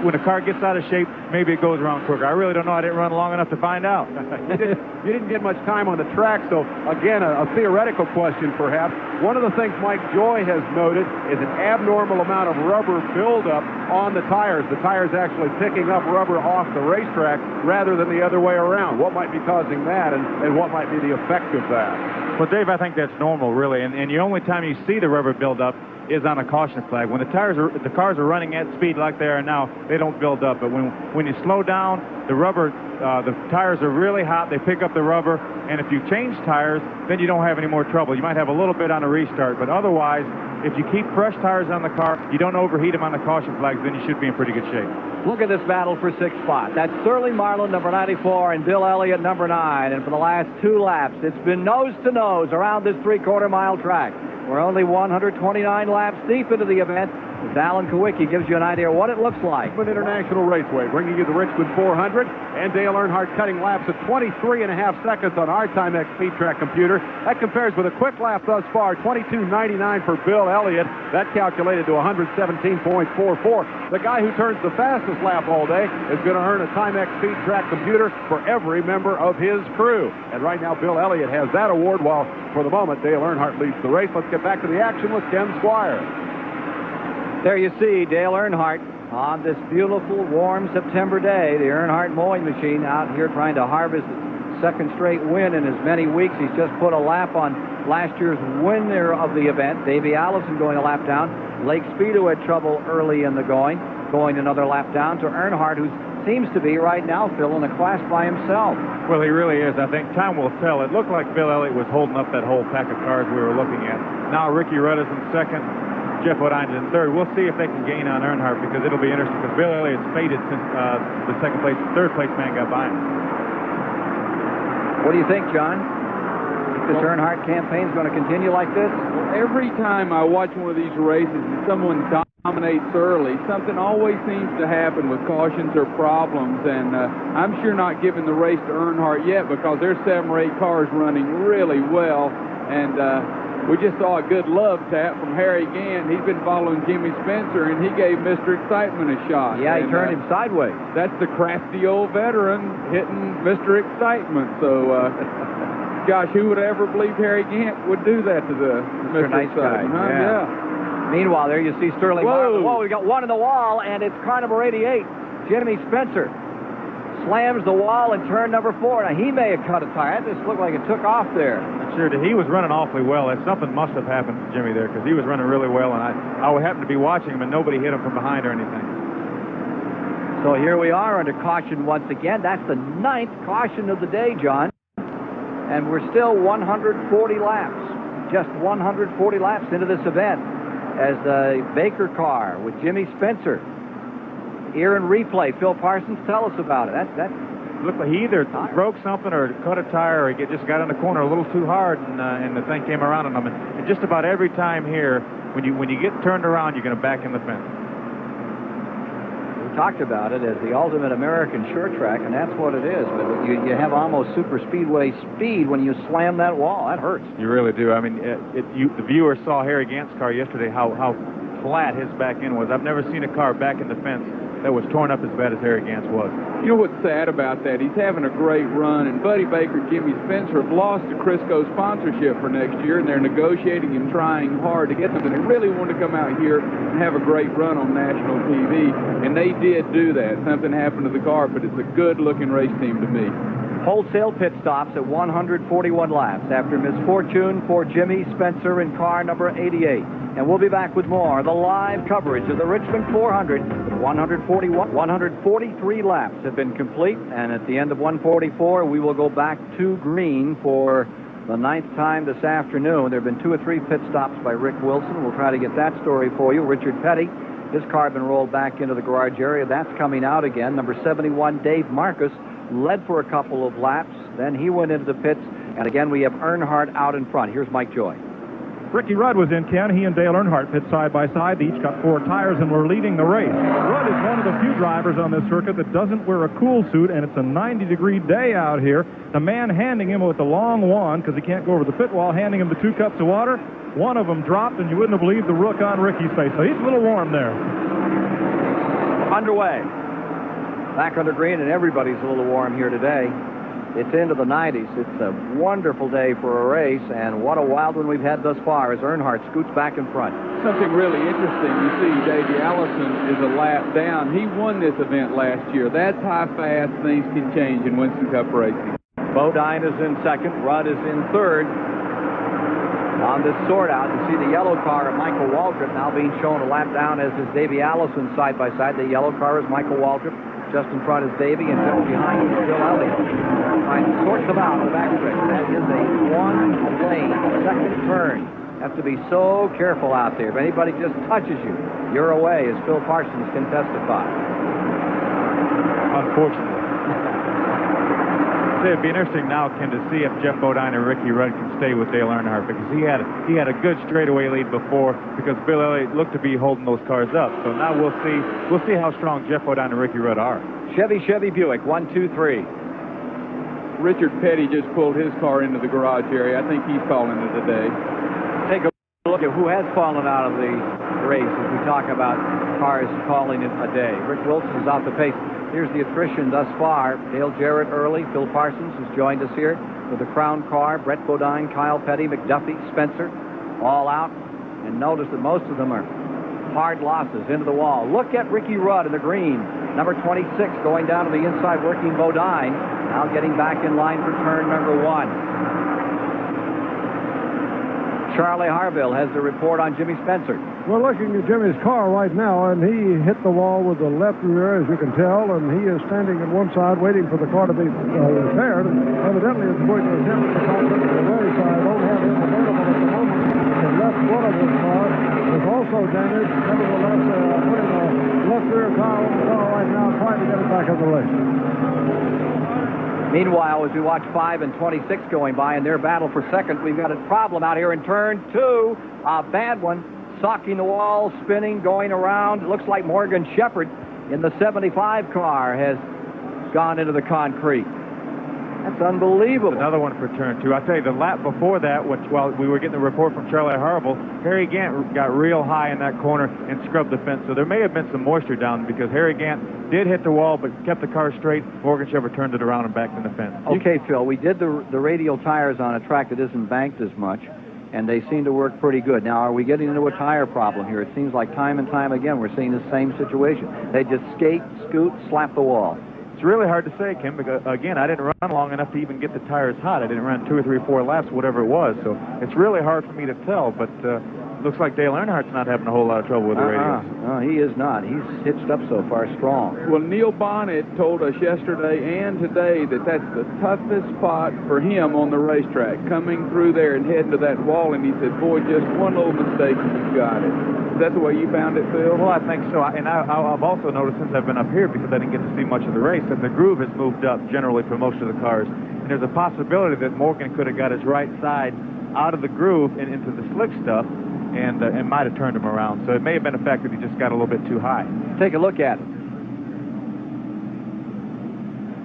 S10: when a car gets out of shape, maybe it goes around quicker. I really don't know. I didn't run long enough to find out.
S3: You didn't get much time on the track, so again, a theoretical question perhaps. One of the things Mike Joy has noted is an abnormal amount of rubber buildup on the tires. The tires actually picking up rubber off the racetrack rather than the other way around. What might be causing that, and what might be the effect of that?
S10: Well, Dave, I think that's normal, really, and the only time you see the rubber build up is on a caution flag. When the cars are running at speed like they are now, they don't build up. But when you slow down, the tires are really hot. They pick up the rubber, and if you change tires, then you don't have any more trouble. You might have a little bit on a restart, but otherwise, if you keep fresh tires on the car, you don't overheat them on the caution flags, then you should be in pretty good shape.
S1: Look at this battle for sixth spot. That's Sterling Marlin, number 94, and Bill Elliott, number 9. And for the last 2 laps, it's been nose to nose around this 3/4 mile track. We're only 129 laps deep into the event. As Alan Kowicki gives you an idea of what it looks like.
S3: Richmond International Raceway bringing you the Richmond 400, and Dale Earnhardt cutting laps at 23.5 seconds on our Timex Speed Track computer. That compares with a quick lap thus far, 22.99 for Bill Elliott. That calculated to 117.44. The guy who turns the fastest lap all day is going to earn a Timex Speed Track computer for every member of his crew. And right now, Bill Elliott has that award, while for the moment, Dale Earnhardt leads the race. Let's get back to the action with Ken Squire.
S1: There you see Dale Earnhardt on this beautiful, warm September day. The Earnhardt mowing machine out here trying to harvest the second straight win in as many weeks. He's just put a lap on last year's winner of the event, Davey Allison, going a lap down. Lake Speedo had trouble early in the going another lap down to Earnhardt, who seems to be right now, Phil, in a class by himself.
S10: Well, he really is. I think time will tell. It looked like Bill Elliott was holding up that whole pack of cars we were looking at. Now Ricky Rudd is in second. Jeff Odine in third. We'll see if they can gain on Earnhardt, because it'll be interesting, because Bill Elliott's faded since the third place man got by him.
S1: What do you think, John? This Earnhardt campaign's going to continue like this?
S2: Well, every time I watch one of these races and someone dominates early, something always seems to happen with cautions or problems, and I'm sure not giving the race to Earnhardt yet, because there's 7 or 8 cars running really well, and we just saw a good love tap from Harry Gant. He's been following Jimmy Spencer, and he gave Mr. Excitement a shot.
S1: Yeah, he turned him sideways.
S2: That's the crafty old veteran hitting Mr. Excitement. So, gosh, who would ever believe Harry Gant would do that to the Mr.
S1: Nice
S2: Excitement?
S1: guy.
S2: Huh? Yeah.
S1: Meanwhile, there you see Sterling Marlin.
S2: Whoa,
S1: we got one in the wall, and it's car number 88. Jimmy Spencer slams the wall in turn number 4. Now, he may have cut a tire. That just looked like it took off there.
S10: Sure, he was running awfully well. Something must have happened to Jimmy there, because he was running really well, and I would happen to be watching him, and nobody hit him from behind or anything.
S1: So here we are under caution once again. That's the 9th caution of the day, John. And we're still 140 laps. Just 140 laps into this event as the Baker car with Jimmy Spencer. Here in replay, Phil Parsons, tell us about it. That
S10: looked like he either broke something or cut a tire, or he just got in the corner a little too hard, and the thing came around on him. And just about every time here, when you get turned around, you're going to back in the fence.
S1: We talked about it as the ultimate American short track, and that's what it is. But you have almost super speedway speed when you slam that wall. That hurts.
S10: You really do. I mean, the viewer saw Harry Gant's car yesterday, how flat his back end was. I've never seen a car back in the fence that was torn up as bad as Harry Gant's was.
S2: You know what's sad about that? He's having a great run, and Buddy Baker, Jimmy Spencer have lost the Crisco sponsorship for next year, and they're negotiating and trying hard to get something. They really want to come out here and have a great run on national TV, and they did do that. Something happened to the car, but it's a good-looking race team to me.
S1: Wholesale pit stops at 141 laps after misfortune for Jimmy Spencer in car number 88. And we'll be back with more of the live coverage of the Richmond 400 143 laps have been complete, and at the end of 144, we will go back to green for the 9th time this afternoon. There have been 2 or 3 pit stops by Rick Wilson. We'll try to get that story for you. Richard Petty, his car had been rolled back into the garage area. That's coming out again. Number 71, Dave Marcus, led for a couple of laps. Then he went into the pits, and again we have Earnhardt out in front. Here's Mike Joy.
S6: Ricky Rudd was in, Ken. He and Dale Earnhardt pit side by side. They each got 4 tires and were leading the race. Rudd is one of the few drivers on this circuit that doesn't wear a cool suit, and it's a 90-degree day out here. The man handing him with the long wand, because he can't go over the pit wall, handing him the 2 cups of water. One of them dropped, and you wouldn't have believed the look on Ricky's face. So he's a little warm there.
S1: Underway. Back under green, and everybody's a little warm here today. It's into the 90s. It's a wonderful day for a race, and what a wild one we've had thus far as Earnhardt scoots back in front.
S2: Something really interesting. You see, Davey Allison is a lap down. He won this event last year. That's how fast things can change in Winston Cup racing.
S1: Bodine is in second. Rudd is in third. On this sort out, you see the yellow car of Michael Waltrip now being shown a lap down, as is Davey Allison side by side. The yellow car is Michael Waltrip. Just in front is Davey, and just behind him is Bill Elliott. Sorts them out on the backstretch. That is a 1-lane second turn. Have to be so careful out there. If anybody just touches you, you're away, as Phil Parsons can testify.
S10: Unfortunately. It'd be interesting now, Ken, to see if Jeff Bodine and Ricky Rudd can stay with Dale Earnhardt, because he had a good straightaway lead before, because Bill Elliott looked to be holding those cars up. So now we'll see how strong Jeff Bodine and Ricky Rudd are.
S1: Chevy Buick, 1, 2, 3.
S2: Richard Petty just pulled his car into the garage area. I think he's calling it a day.
S1: Take a look at who has fallen out of the race as we talk about cars calling it a day. Rick Wilson's out the pace. Here's the attrition thus far. Dale Jarrett early. Phil Parsons has joined us here with the Crown car. Brett Bodine, Kyle Petty, McDuffie, Spencer, all out. And notice that most of them are hard losses into the wall. Look at Ricky Rudd in the green. Number 26 going down to the inside, working Bodine. Now getting back in line for turn number 1. Charlie Harville has the report on Jimmy Spencer.
S4: We're looking at Jimmy's car right now, and he hit the wall with the left rear, as you can tell, and he is standing on one side waiting for the car to be repaired. Evidently, it's going to attempt to come to the very side. Don't have him available at the moment. The left foot of his car is also damaged. Nevertheless, putting a left rear tire on the car right now, trying to get it back in the race.
S1: Meanwhile, as we watch 5 and 26 going by in their battle for second, we've got a problem out here in turn 2. A bad one. Socking the wall, spinning, going around. It looks like Morgan Shepherd in the 75 car has gone into the concrete. That's unbelievable.
S10: Another one for turn 2. I'll tell you, the lap before that, while we were getting the report from Charlie Harville, Harry Gant got real high in that corner and scrubbed the fence. So there may have been some moisture down, because Harry Gant did hit the wall but kept the car straight. Morgan Shepherd turned it around and backed in the fence.
S1: Okay, Phil, we did the radial tires on a track that isn't banked as much, and they seem to work pretty good. Now, are we getting into a tire problem here? It seems like time and time again we're seeing the same situation. They just skate, scoot, slap the wall.
S10: It's really hard to say, Kim, because, again, I didn't run long enough to even get the tires hot. I didn't run 2 or 3 or 4 laps, whatever it was. So it's really hard for me to tell, but looks like Dale Earnhardt's not having a whole lot of trouble with the radios.
S1: No, he is not. He's hitched up so far strong.
S2: Well, Neil Bonnet told us yesterday and today that that's the toughest spot for him on the racetrack, coming through there and heading to that wall, and he said, boy, just one little mistake and you've got it. Is that the way you found it, Phil?
S10: Well, I think so. And I've also noticed since I've been up here, because I didn't get to see much of the race, that the groove has moved up generally for most of the cars. And there's a possibility that Morgan could have got his right side out of the groove and into the slick stuff, and might have turned him around. So it may have been a fact that he just got a little bit too high.
S1: Take a look at it.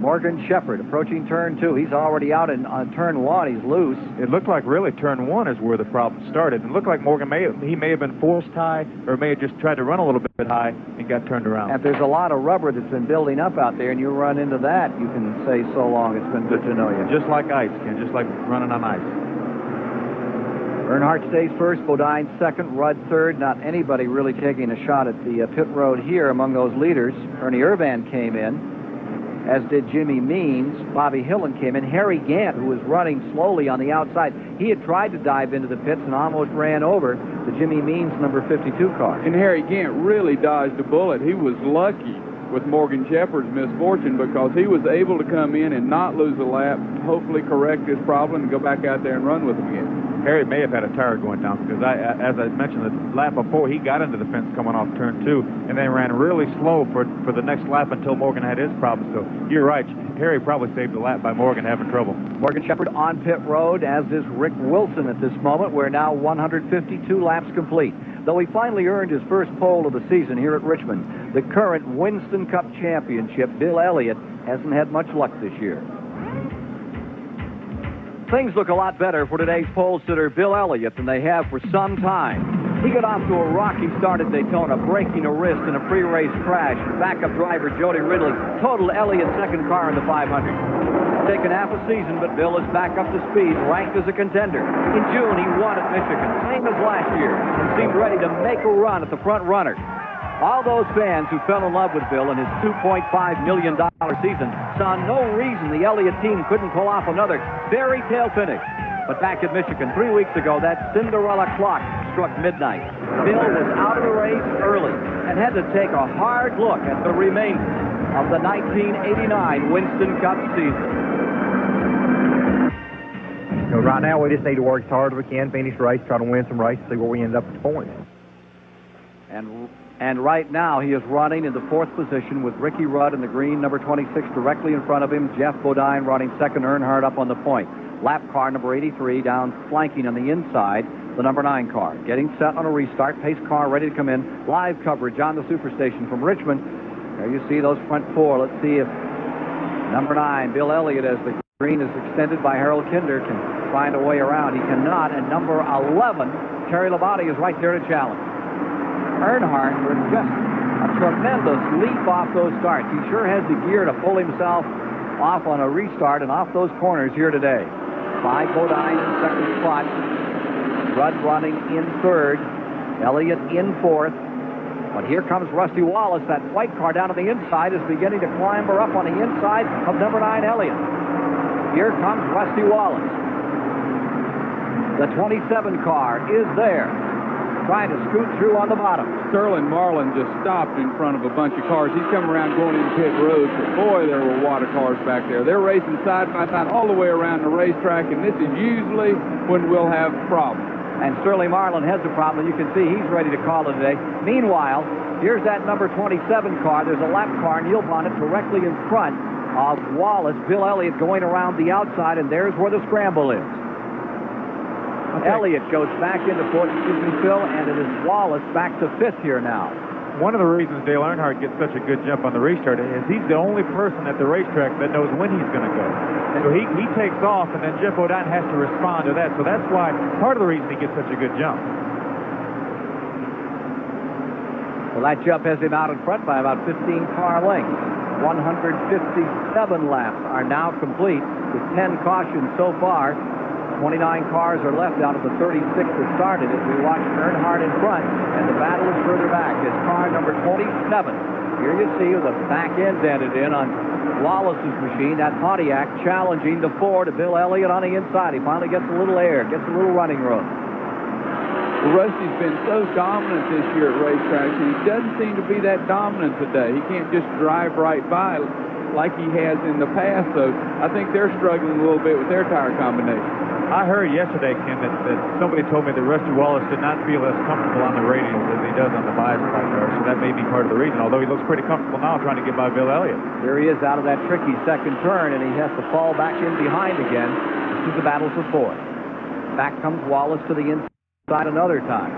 S1: Morgan Shepherd approaching turn 2. He's already out on turn 1. He's loose.
S10: It looked like really turn 1 is where the problem started. It looked like Morgan may have been forced high, or may have just tried to run a little bit high and got turned around.
S1: If there's a lot of rubber that's been building up out there and you run into that, you can say so long. It's been good to know you.
S10: Just like ice, Ken. Just like running on ice.
S1: Earnhardt stays first, Bodine second, Rudd third. Not anybody really taking a shot at the pit road here among those leaders. Ernie Irvan came in, as did Jimmy Means. Bobby Hillen came in. Harry Gant, who was running slowly on the outside, he had tried to dive into the pits and almost ran over the Jimmy Means number 52 car.
S2: And Harry Gant really dodged a bullet. He was lucky with Morgan Shepherd's misfortune because he was able to come in and not lose a lap, hopefully correct his problem, and go back out there and run with him again.
S10: Harry may have had a tire going down because, as I mentioned the lap before, he got into the fence coming off turn 2 and then ran really slow for the next lap until Morgan had his problem. So you're right, Harry probably saved the lap by Morgan having trouble.
S1: Morgan Shepherd on pit road, as is Rick Wilson at this moment. We're now 152 laps complete. Though he finally earned his first pole of the season here at Richmond, the current Winston Cup championship, Bill Elliott, hasn't had much luck this year. Things look a lot better for today's pole sitter, Bill Elliott, than they have for some time. He got off to a rocky start at Daytona, breaking a wrist in a pre-race crash. Backup driver Jody Ridley totaled Elliott's second car in the 500. It's taken half a season, but Bill is back up to speed, ranked as a contender. In June, he won at Michigan, same as last year, and seemed ready to make a run at the front runner. All those fans who fell in love with Bill in his $2.5 million season saw no reason the Elliott team couldn't pull off another fairy tale finish. But back at Michigan 3 weeks ago, that Cinderella clock struck midnight. Bill was out of the race early and had to take a hard look at the remainder of the 1989 Winston Cup season.
S9: So right now, we just need to work as hard as we can, finish the race, try to win some races, see where we end up with the points.
S1: And right now, he is running in the 4th position with Ricky Rudd in the green, number 26, directly in front of him. Jeff Bodine running second, Earnhardt up on the point. Lap car number 83 down flanking on the inside, the number 9 car. Getting set on a restart, pace car ready to come in. Live coverage on the Superstation from Richmond. There you see those front 4. Let's see if number 9, Bill Elliott, as the green is extended by Harold Kinder, can find a way around. He cannot, and number 11, Terry Labonte, is right there to challenge. Earnhardt with just a tremendous leap off those starts. He sure has the gear to pull himself off on a restart and off those corners here today. By Bodine in second spot. Rudd running in third. Elliott in 4th. But here comes Rusty Wallace. That white car down on the inside is beginning to clamber up on the inside of number 9 Elliott. Here comes Rusty Wallace. The 27 car is there, trying to scoot through on the bottom.
S2: Sterling Marlin just stopped in front of a bunch of cars. He's coming around going into pit road, but boy, there were a lot of cars back there. They're racing side by side all the way around the racetrack, and this is usually when we'll have problems.
S1: And Sterling Marlin has a problem. You can see he's ready to call it today. Meanwhile, here's that number 27 car. There's a lap car, Neil Bonnet, directly in front of Wallace. Bill Elliott going around the outside, and there's where the scramble is. Okay. Elliott goes back into 4th, Phil, and it is Wallace back to 5th here now.
S10: One of the reasons Dale Earnhardt gets such a good jump on the restart is he's the only person at the racetrack that knows when he's going to go. So he takes off, and then Jeff Bodine has to respond to that. So that's why part of the reason he gets such a good jump.
S1: Well, that jump has him out in front by about 15 car lengths. 157 laps are now complete with 10 cautions so far. 29 cars are left out of the 36 that started as we watch Earnhardt in front, and the battle is further back. It's car number 27. Here you see the back end ended in on Wallace's machine, that Pontiac, challenging the Ford of Bill Elliott on the inside. He finally gets a little air, gets a little running room.
S2: Rusty's been so dominant this year at racetracks, and he doesn't seem to be that dominant today. He can't just drive right by like he has in the past, so I think they're struggling a little bit with their tire combination.
S10: I heard yesterday, Ken, that somebody told me that Rusty Wallace did not feel as comfortable on the radials as he does on the bias car, so that may be part of the reason, although he looks pretty comfortable now trying to get by Bill Elliott.
S1: There he is out of that tricky second turn, and he has to fall back in behind again. This is the battle for 4th. Back comes Wallace to the inside another time.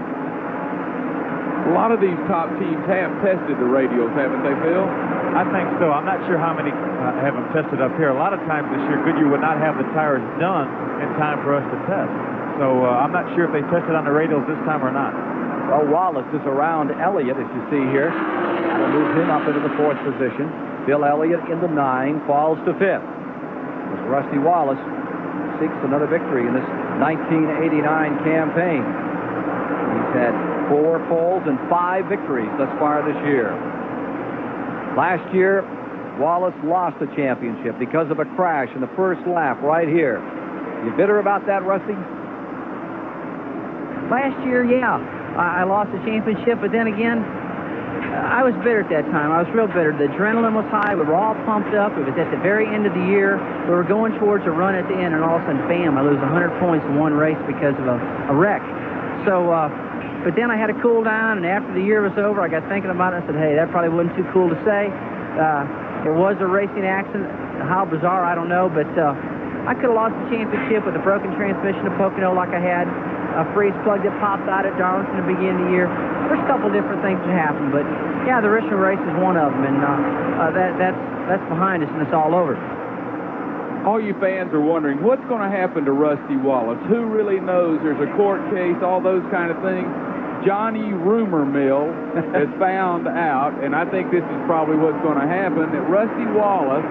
S2: A lot of these top teams have tested the radials, haven't they, Phil?
S10: I think so. I'm not sure how many have them tested up here. A lot of times this year, Goodyear would not have the tires done in time for us to test. So I'm not sure if they tested on the radials this time or not.
S1: Well, Wallace is around Elliott, as you see here. That'll move him up into the 4th position. Bill Elliott in the 9 falls to 5th. As Rusty Wallace seeks another victory in this 1989 campaign. He's had 4 poles and 5 victories thus far this year. Last year, Wallace lost the championship because of a crash in the first lap right here. You bitter about that, Rusty?
S18: Last year, yeah, I lost the championship, but then again, I was bitter at that time. I was real bitter. The adrenaline was high. We were all pumped up. It was at the very end of the year. We were going towards a run at the end, and all of a sudden, bam, I lose 100 points in one race because of a wreck. So, but then I had to cool down, and after the year was over, I got thinking about it. I said, hey, that probably wasn't too cool to say. It was a racing accident. How bizarre, I don't know, but I could have lost the championship with a broken transmission at Pocono like I had. A freeze plug that popped out at Darlington at the beginning of the year. There's a couple different things that happened, but yeah, the Richmond race is one of them, and that's behind us, and it's all over.
S2: All you fans are wondering, what's going to happen to Rusty Wallace? Who really knows? There's a court case, all those kind of things. Johnny Rumor Mill has found out, and I think this is probably what's going to happen, that Rusty Wallace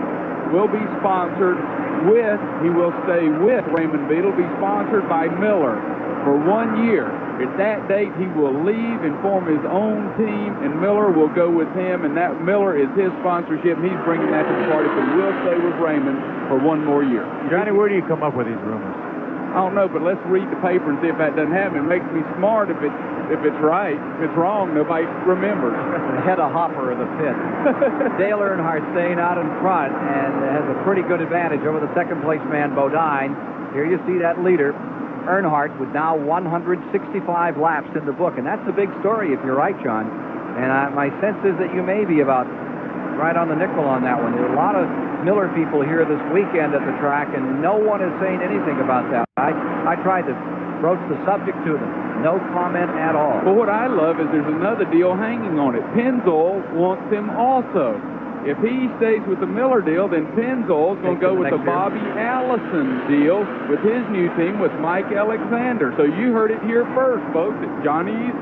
S2: will be sponsored with, he will stay with Raymond Beadle, be sponsored by Miller for 1 year. At that date, he will leave and form his own team, and Miller will go with him, and that Miller is his sponsorship, and he's bringing that to the party, but he will stay with Raymond for 1 more year.
S19: Johnny, where do you come up with these rumors?
S2: I don't know, but let's read the paper and see if that doesn't happen. It makes me smart if it's right. If it's wrong, nobody remembers.
S1: Head of Hopper of the pit. Dale Earnhardt staying out in front and has a pretty good advantage over the second-place man, Bodine. Here you see that leader, Earnhardt, with now 165 laps in the book, and that's the big story if you're right, John. And my sense is that you may be about right on the nickel on that one. There are a lot of Miller people here this weekend at the track, and no one is saying anything about that. I tried to broach the subject to them. No comment at all.
S2: Well, what I love is there's another deal hanging on it. Pennzoil wants him also. If he stays with the Miller deal, then Pennzoil's going to go with the Bobby Allison deal with his new team with Mike Alexander. So you heard it here first, folks, at Johnny's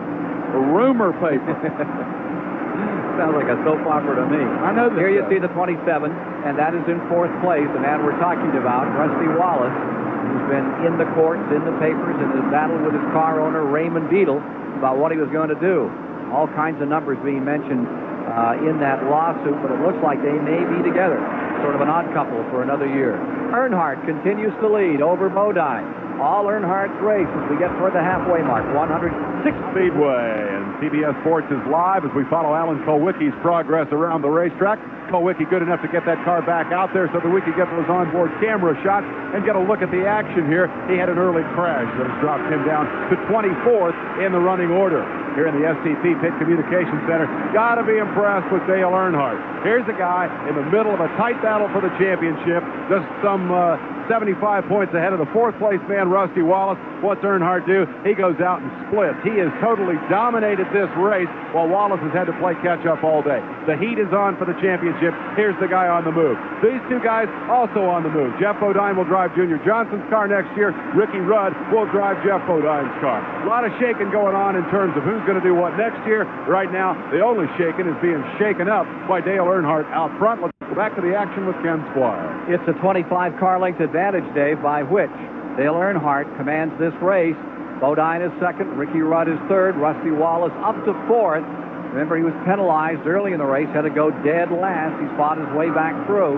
S2: Rumor Paper.
S1: Sounds like a soap opera to me.
S2: I know this.
S1: Here you see the 27, and that is in 4th place, the man we're talking about, Rusty Wallace, who's been in the courts, in the papers, in his battle with his car owner, Raymond Beadle, about what he was going to do. All kinds of numbers being mentioned in that lawsuit, but it looks like they may be together. Sort of an odd couple for another year. Earnhardt continues to lead over Bodine. All Earnhardt's race as we get toward the halfway mark, 106
S3: Speedway, and CBS Sports is live as we follow Alan Kulwicki's progress around the racetrack. Kulwicki good enough to get that car back out there so that we could get those onboard camera shots and get a look at the action here. He had an early crash that has dropped him down to 24th in the running order. Here in the STP Pit Communications Center, got to be impressed with Dale Earnhardt. Here's a guy in the middle of a tight battle for the championship, just some 75 points ahead of the 4th place man, Rusty Wallace. What's Earnhardt do? He goes out and splits. He has totally dominated this race while Wallace has had to play catch-up all day. The heat is on for the championship. Here's the guy on the move. These two guys also on the move. Jeff Bodine will drive Junior Johnson's car next year. Ricky Rudd will drive Jeff Bodine's car. A lot of shaking going on in terms of who's going to do what next year. Right now, the only shaking is being shaken up by Dale Earnhardt out front. Let's go back to the action with Ken Squire.
S1: It's a 25 car length advantage, Dave, by which Dale Earnhardt commands this race. Bodine is second, Ricky Rudd is third, Rusty Wallace up to 4th. Remember, he was penalized early in the race, had to go dead last. He fought his way back through.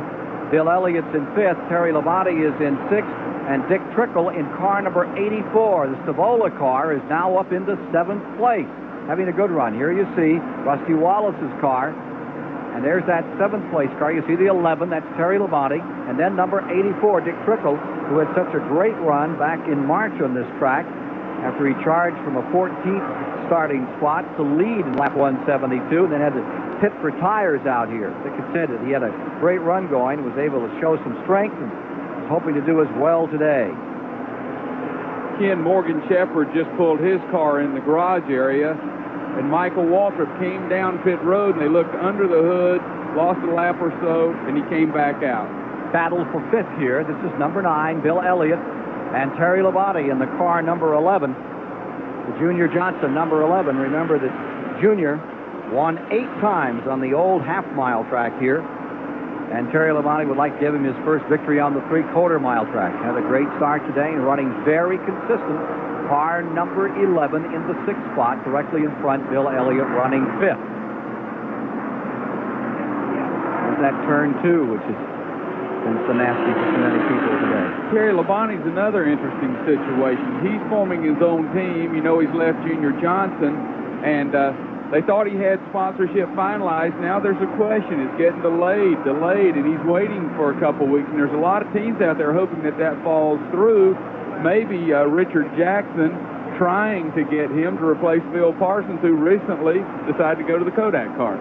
S1: Bill Elliott's in 5th, Terry Labonte is in 6th, and Dick Trickle in car number 84. The Stavola car is now up into 7th place, having a good run. Here you see Rusty Wallace's car, and there's that 7th place car. You see the 11, that's Terry Labonte, and then number 84, Dick Trickle, who had such a great run back in March on this track after he charged from a 14th starting spot to lead in lap 172, and then had to pit for tires out here. They contended he had a great run going, was able to show some strength, and was hoping to do as well today.
S2: Ken, Morgan Shepherd just pulled his car in the garage area, and Michael Waltrip came down pit road, and they looked under the hood, lost a lap or so, and he came back out.
S1: Battle for 5th here. This is number 9, Bill Elliott, and Terry Labonte in the car number 11. The Junior Johnson, number 11. Remember that Junior won 8 times on the old half-mile track here, and Terry Labonte would like to give him his first victory on the 3/4-mile track. Had a great start today and running very consistent. Car number 11 in the 6th spot, directly in front, Bill Elliott running 5th. There's that turn 2, which has been so nasty for so many people today.
S2: Terry Labonte's another interesting situation. He's forming his own team. You know, he's left Junior Johnson, and they thought he had sponsorship finalized. Now there's a question. It's getting delayed, and he's waiting for a couple weeks. And there's a lot of teams out there hoping that that falls through. Maybe Richard Jackson trying to get him to replace Phil Parsons, who recently decided to go to the Kodak car.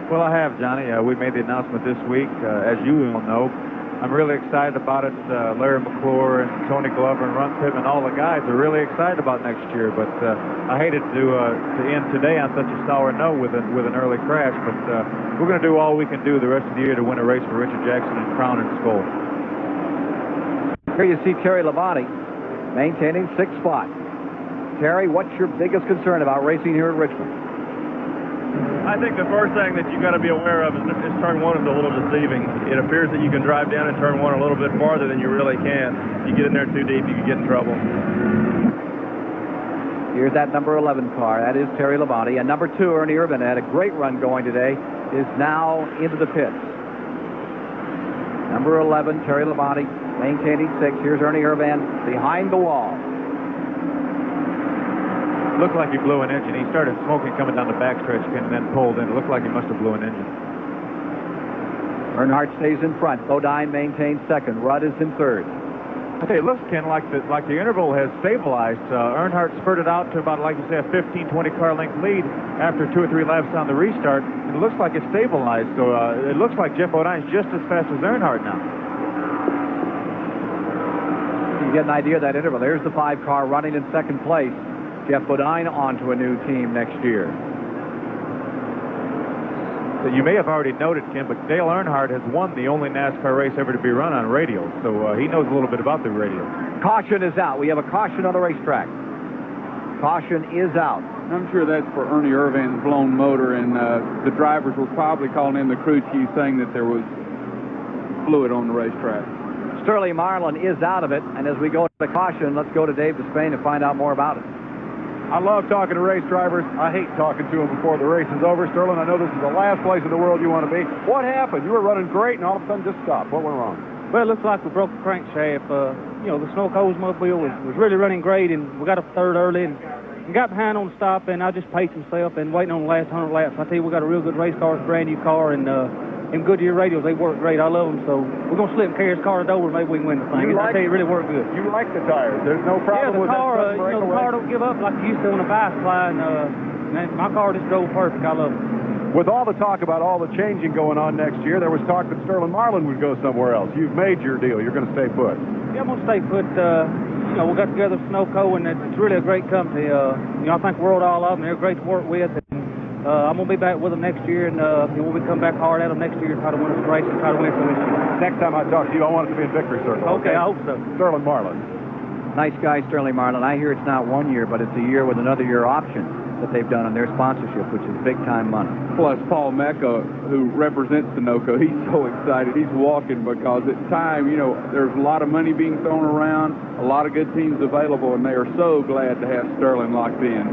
S19: Well, I have, Johnny. We made the announcement this week, as you will know. I'm really excited about it. Larry McClure and Tony Glover and Ron Pittman, all the guys are really excited about next year. But I hated to end today on such a sour note with an early crash. But we're going to do all we can do the rest of the year to win a race for Richard Jackson and Crown and Skull.
S1: Here you see Terry Labonte maintaining 6th spot. Terry, what's your biggest concern about racing here at Richmond?
S20: I think the first thing that you got to be aware of is turn 1 is a little deceiving. It appears that you can drive down in turn 1 a little bit farther than you really can. If you get in there too deep, you can get in trouble.
S1: Here's that number 11 car. That is Terry Labonte. And number 2, Ernie Irvin, had a great run going today, is now into the pits. Number 11, Terry Labonte, maintaining 6. Here's Ernie Irvin behind the wall.
S19: Looked like he blew an engine. He started smoking coming down the backstretch and then pulled in. It looked like he must have blew an engine.
S1: Earnhardt stays in front. Bodine maintains 2nd. Rudd is in 3rd.
S19: Okay, it looks, Ken, like the interval has stabilized. Earnhardt spurted out to about, like you say, a 15-20 car length lead after 2 or 3 laps on the restart. It looks like it's stabilized. So it looks like Jeff Bodine's just as fast as Earnhardt now.
S1: You get an idea of that interval. There's the 5 car running in 2nd place. Jeff Bodine on to a new team next year.
S19: So you may have already noted, Ken, but Dale Earnhardt has won the only NASCAR race ever to be run on radio, so he knows a little bit about the radio.
S1: Caution is out. We have a caution on the racetrack. Caution is out.
S2: I'm sure that's for Ernie Irvin's blown motor, and the drivers were probably calling in the crew chief saying that there was fluid on the racetrack.
S1: Sterling Marlin is out of it, and as we go to caution, let's go to Dave Despain and find out more about it.
S3: I love talking to race drivers. I hate talking to them before the race is over. Sterling, I know this is the last place in the world you want to be. What happened? You were running great, and all of a sudden just stopped. What went wrong?
S21: Well, it looks like we broke the crankshaft. You know, the Snow Oldsmobile was really running great, and we got up 3rd early and got behind on the stop, and I just paced myself and waiting on the last 100 laps. I tell you, we got a real good race car, it's a brand new car, and Goodyear radios, they work great. I love them, so we're going to slip and carry his car to Dover, maybe we can win the thing. I tell you, it really worked good.
S3: You like the tires. There's no problem with
S21: car,
S3: that.
S21: the car don't give up like you used to on a bicycle, and my car just drove perfect. I love it.
S3: With all the talk about all the changing going on next year, there was talk that Sterling Marlin would go somewhere else. You've made your deal. You're going to stay put.
S21: Yeah, I'm going to stay put. You know, we got together with Snowco, and it's really a great company. You know, I think the world all of them. They're great to work with. I'm going to be back with them next year, and we'll come back hard at them next year and try to win some race and try to win some this year.
S3: Next time I talk to you, I want it to be in victory circle.
S21: Okay, I hope so.
S3: Sterling Marlin.
S1: Nice guy, Sterling Marlin. I hear it's not 1 year, but it's a year with another year option that they've done on their sponsorship, which is big-time money.
S2: Plus, Paul Mecca, who represents Sunoco, he's so excited. He's walking because at time, you know, there's a lot of money being thrown around, a lot of good teams available, and they are so glad to have Sterling locked in.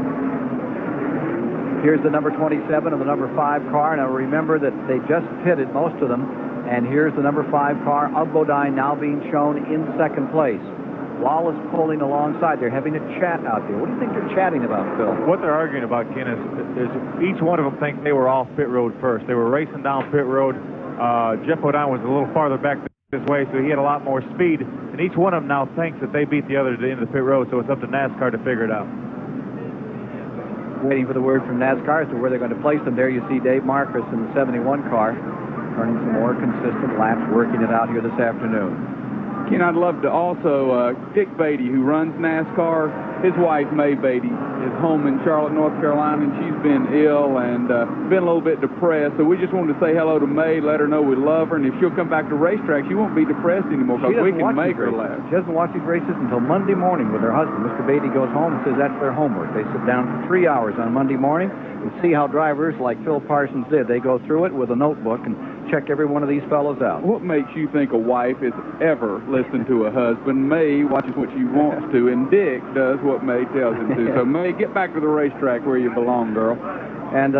S1: Here's the number 27 of the number 5 car. Now remember that they just pitted, most of them, and here's the number 5 car of Bodine now being shown in 2nd place. Wallace pulling alongside. They're having a chat out there. What do you think they're chatting about, Phil?
S19: What they're arguing about, Ken, is each one of them think they were off pit road first. They were racing down pit road. Jeff Bodine was a little farther back this way, so he had a lot more speed, and each one of them now thinks that they beat the other to the end of the pit road, so it's up to NASCAR to figure it out.
S1: Waiting for the word from NASCAR as to where they're going to place them. There you see Dave Marcus in the 71 car, running some more consistent laps, working it out here this afternoon.
S2: Ken, I'd love to also, Dick Beatty, who runs NASCAR, his wife, May Beatty, is home in Charlotte, North Carolina, and she's been ill and been a little bit depressed. So we just wanted to say hello to May, let her know we love her, and if she'll come back to racetrack, she won't be depressed anymore because we can make her laugh.
S1: She doesn't watch these races until Monday morning with her husband. Mr. Beatty goes home and says that's their homework. They sit down for 3 hours on Monday morning and see how drivers like Phil Parsons did. They go through it with a notebook and check every one of these fellows out.
S2: What makes you think a wife is ever listening to a husband? May watches what she wants to, and Dick does what May tells him to. So, May, get back to the racetrack where you belong, girl.
S1: And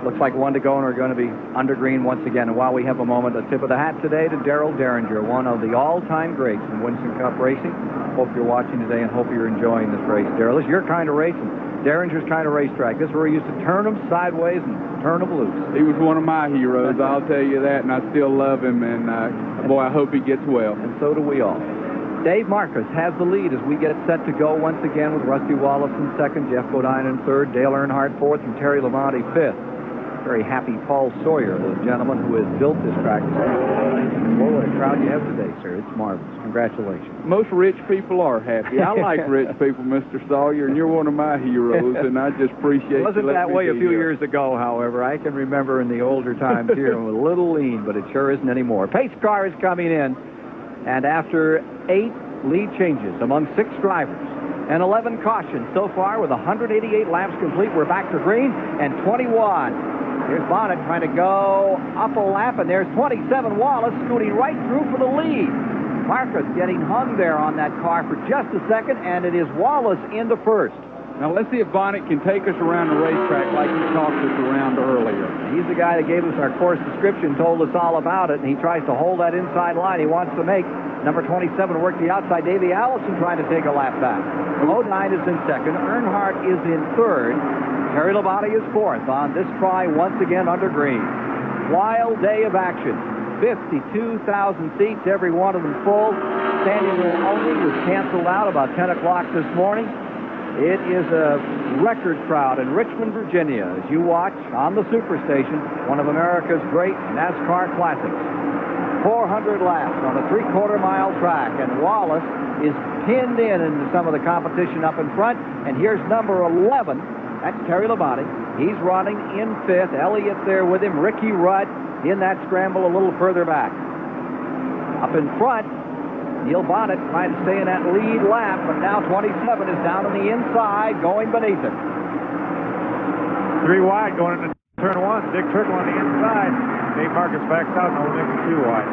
S1: Looks like 1 to go, and we're going to be under green once again. And while we have a moment, a tip of the hat today to Darrell Derringer, one of the all-time greats in Winston Cup racing. Hope you're watching today and hope you're enjoying this race. Darrell, this is your kind of race, and Derringer's kind of racetrack. This is where he used to turn them sideways and turn them loose.
S2: He was one of my heroes, I'll tell you that, and I still love him, and boy, I hope he gets well.
S1: And so do we all. Dave Marcus has the lead as we get set to go once again with Rusty Wallace in second, Jeff Bodine in third, Dale Earnhardt fourth, and Terry Labonte fifth. Very happy Paul Sawyer, the gentleman who has built this track. Boy, what a crowd you have today, sir. It's marvelous. Congratulations.
S2: Most rich people are happy. I like rich people, Mr. Sawyer, and you're one of my heroes, and I just appreciate
S1: it. Wasn't that way a few
S2: here.
S1: years ago, however. I can remember in the older times here, it was a little lean, but it sure isn't anymore. Pace car is coming in, and after 8 lead changes among 6 drivers and 11 cautions so far with 188 laps complete, we're back to green and 21. Here's Bonnet trying to go up a lap, and there's 27 Wallace scooting right through for the lead. Marcus getting hung there on that car for just a second, and it is Wallace into first.
S2: Now let's see if Bonnet can take us around the racetrack like he talked us around earlier.
S1: He's the guy that gave us our course description, told us all about it, and he tries to hold that inside line. He wants to make number 27 work the outside. Davey Allison trying to take a lap back. Bodine is in second. Earnhardt is in third. Terry Labonte is fourth on this try once again under green. Wild day of action. 52,000 seats, every one of them full. Standing room only was canceled out about 10 o'clock this morning. It is a record crowd in Richmond, Virginia, as you watch on the Superstation, one of America's great NASCAR classics. 400 laps on a 3/4 mile track, and Wallace is pinned into some of the competition up in front. And here's number 11. That's Terry Labonte. He's running in fifth. Elliott there with him. Ricky Rudd in that scramble a little further back. Up in front, Neil Bonnet trying to stay in that lead lap, but now 27 is down on the inside, going beneath it.
S19: 3 wide going into turn 1. Dick Trickle on the inside. Dave Marcus backs out and only makes 2 wide.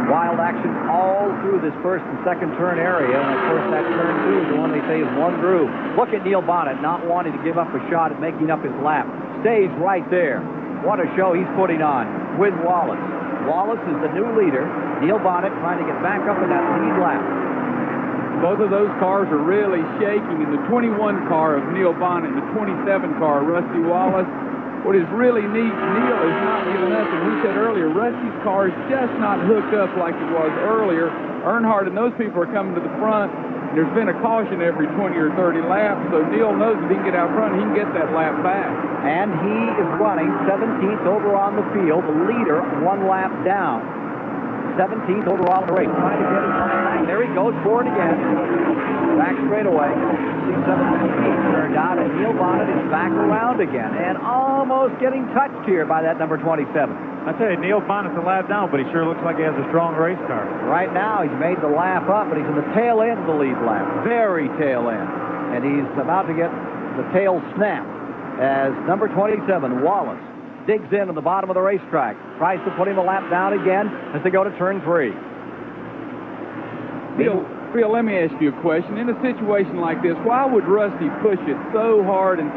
S1: Wild action all through this first and second turn area, and of course that turn 2 is the one they say is one groove. Look at Neil Bonnet not wanting to give up a shot at making up his lap. Stays right there. What a show he's putting on with Wallace. Wallace is the new leader. Neil Bonnet trying to get back up in that lead lap.
S2: Both of those cars are really shaking, and the 21 car of Neil Bonnet and the 27 car of Rusty Wallace. What is really neat, Neil is not giving up, and we said earlier, Rusty's car is just not hooked up like it was earlier. Earnhardt and those people are coming to the front, and there's been a caution every 20 or 30 laps, so Neil knows if he can get out front, he can get that lap back.
S1: And he is running 17th over on the field, the leader 1 lap down. 17th overall in the race. Trying to get his line back. There he goes for it again. Back straight away. 17 turned out, and Neil Bonnet is back around again, and almost getting touched here by that number 27.
S19: I tell you, Neil Bonnet's a lap down, but he sure looks like he has a strong race car.
S1: Right now, he's made the lap up, but he's in the tail end of the lead lap. Very tail end. And he's about to get the tail snapped as number 27, Wallace, digs in at the bottom of the racetrack. Tries to put him a lap down again as they go to turn 3.
S2: Phil, let me ask you a question. In a situation like this, why would Rusty push it so hard and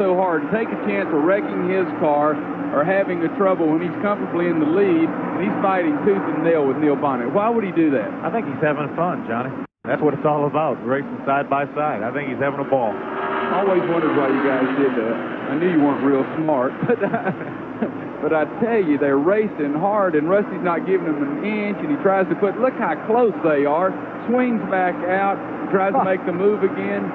S2: take a chance of wrecking his car or having a trouble when he's comfortably in the lead and he's fighting tooth and nail with Neil Bonnet? Why would he do that?
S19: I think he's having fun, Johnny. That's what it's all about, racing side by side. I think he's having a ball.
S2: I always wondered why you guys did that. I knew you weren't real smart, but I tell you, they're racing hard, and Rusty's not giving them an inch, and he tries to look how close they are, swings back out, tries to make the move again.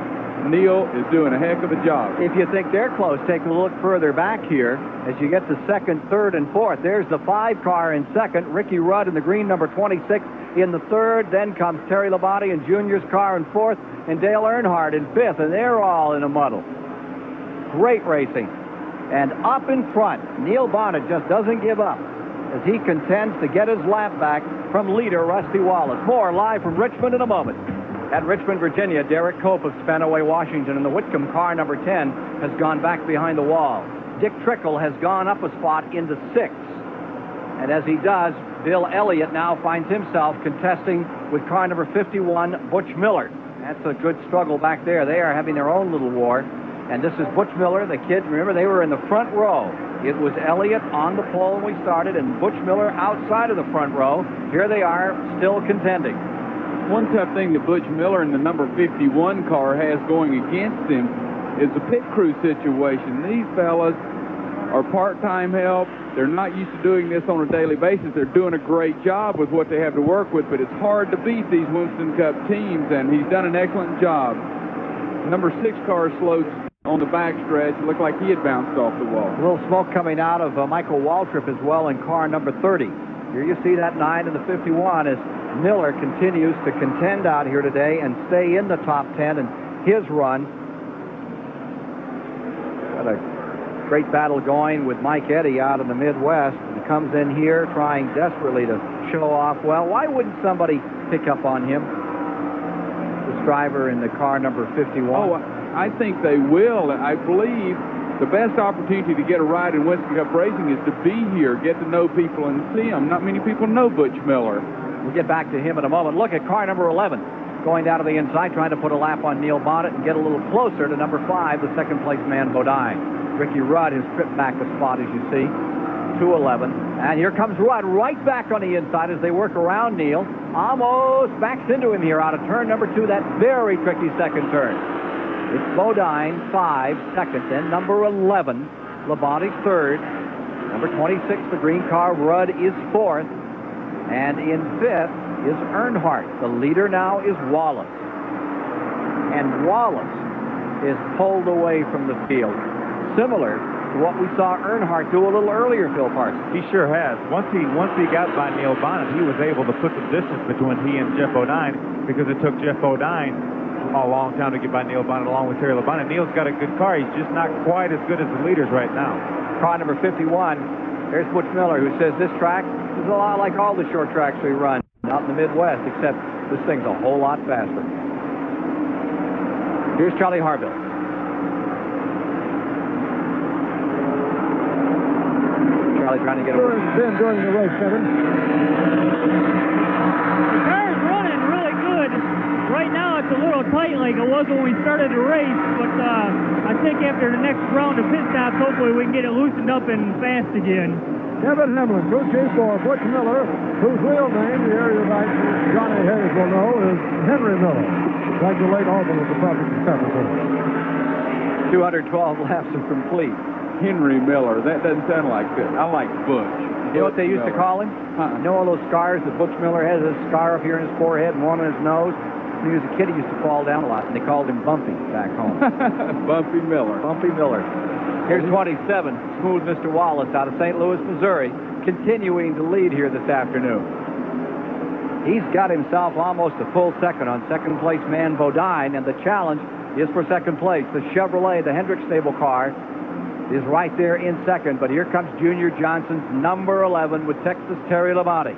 S2: Neil is doing a heck of a job.
S1: If you think they're close, take a look further back here as you get to second, third, and fourth. There's the 5 car in second, Ricky Rudd in the green number 26 in the third. Then comes Terry Labonte in Junior's car in fourth, and Dale Earnhardt in fifth, and they're all in a muddle. Great racing. And up in front, Neil Bonnet just doesn't give up as he contends to get his lap back from leader Rusty Wallace. More live from Richmond in a moment. At Richmond, Virginia, Derek Cope of Spanaway, Washington, and the Whitcomb car number 10 has gone back behind the wall. Dick Trickle has gone up a spot into 6th. And as he does, Bill Elliott now finds himself contesting with car number 51, Butch Miller. That's a good struggle back there. They are having their own little war. And this is Butch Miller and the kids. Remember, they were in the front row. It was Elliott on the pole when we started, and Butch Miller outside of the front row. Here they are, still contending.
S2: One tough thing that Butch Miller in the number 51 car has going against him is the pit crew situation. These fellas are part-time help. They're not used to doing this on a daily basis. They're doing a great job with what they have to work with, but it's hard to beat these Winston Cup teams, and he's done an excellent job. Number 6 car slowed on the backstretch. It looked like he had bounced off the wall.
S1: A little smoke coming out of Michael Waltrip as well in car number 30. Here you see that 9 in the 51 as Miller continues to contend out here today and stay in the top 10 in his run. Got a great battle going with Mike Eddy out in the Midwest. He comes in here trying desperately to show off. Well, why wouldn't somebody pick up on him? This driver in the car number 51.
S2: Oh, I think they will. I believe the best opportunity to get a ride in Winston Cup racing is to be here, get to know people and see them. Not many people know Butch Miller.
S1: We'll get back to him in a moment. Look at car number 11 going down to the inside, trying to put a lap on Neil Bonnet and get a little closer to number 5, the second-place man, Bodine. Ricky Rudd has tripped back a spot, as you see, 211. And here comes Rudd right back on the inside as they work around Neil. Almost backs into him here out of turn number 2, that very tricky second turn. It's Bodine, 5, second, then number 11, Labonte, 3rd. Number 26, the green car, Rudd, is 4th. And in 5th is Earnhardt. The leader now is Wallace. And Wallace is pulled away from the field. Similar to what we saw Earnhardt do a little earlier, Phil Parsons.
S19: He sure has. Once he got by Neil Bonnet, he was able to put the distance between he and Jeff Bodine, because it took Jeff Bodine a long time to get by Neil Bonnet along with Terry Labonte. Neil's got a good car. He's just not quite as good as the leaders right now.
S1: Car number 51. There's Butch Miller, who says this track is a lot like all the short tracks we run out in the Midwest, except this thing's a whole lot faster. Here's Charlie Harville. Charlie trying to get over.
S4: Been during the race, Kevin.
S16: The car is running really good. Right now it's a little tight like it was when we started the race, but I think after the next round of pit stops, hopefully we can get it loosened up and fast again.
S4: Kevin Hamlin, crew chief for Butch Miller, whose real name, the area back Johnny Hayes will know, is Henry Miller. Like the late Albany with the project in Capricorn.
S1: 212 laps are complete.
S2: Henry Miller. That doesn't sound like good. I like Butch.
S1: You know what they used to call him? You know all those scars that Butch Miller has? A scar up here in his forehead and one on his nose. When he was a kid, he used to fall down a lot, and they called him Bumpy back home.
S2: Bumpy Miller.
S1: Bumpy Miller. Here's 27, Smooth Mr. Wallace out of St. Louis, Missouri, continuing to lead here this afternoon. He's got himself almost a full second on second-place man Bodine, and the challenge is for second place. The Chevrolet, the Hendrick stable car, is right there in second, but here comes Junior Johnson's number 11 with Texas Terry Labonte.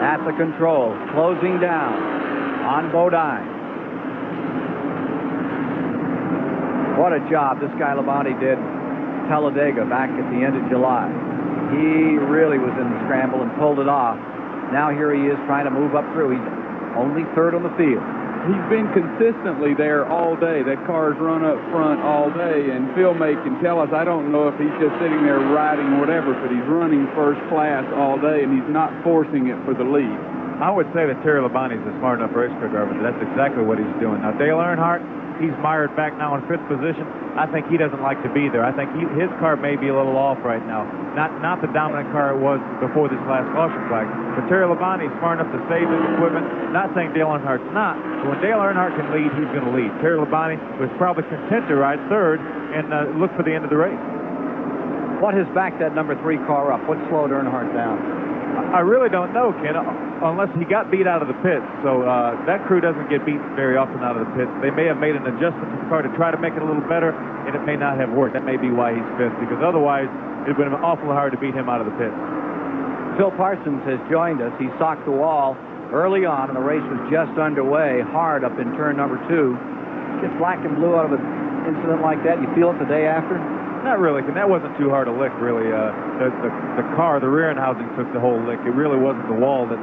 S1: At the control, closing down on Bodine. What a job this guy Labonte did Talladega back at the end of July. He really was in the scramble and pulled it off. Now here he is trying to move up through. He's only 3rd on the field.
S2: He's been consistently there all day. That car's run up front all day, and Phil May can tell us, I don't know if he's just sitting there riding whatever, but he's running first class all day, and he's not forcing it for the lead.
S19: I would say that Terry Labonte is a smart enough race car driver. That's exactly what he's doing. Now, Dale Earnhardt, he's mired back now in 5th position. I think he doesn't like to be there. I think his car may be a little off right now. Not the dominant car it was before this last caution flag. But Terry Labonte is smart enough to save his equipment. Not saying Dale Earnhardt's not. But when Dale Earnhardt can lead, he's going to lead. Terry Labonte was probably content to ride 3rd and look for the end of the race.
S1: What has backed that number 3 car up? What slowed Earnhardt down?
S19: I really don't know, Ken, unless he got beat out of the pits. So that crew doesn't get beat very often out of the pits. They may have made an adjustment to the car to try to make it a little better, and it may not have worked. That may be why he's 5th, because otherwise it would have been awful hard to beat him out of the pits.
S1: Phil Parsons has joined us. He socked the wall early on, and the race was just underway, hard up in turn number 2. Get black and blue out of an incident like that, you feel it the day after?
S19: Not really, and that wasn't too hard a lick, really. The car, the rear end housing took the whole lick. It really wasn't the wall that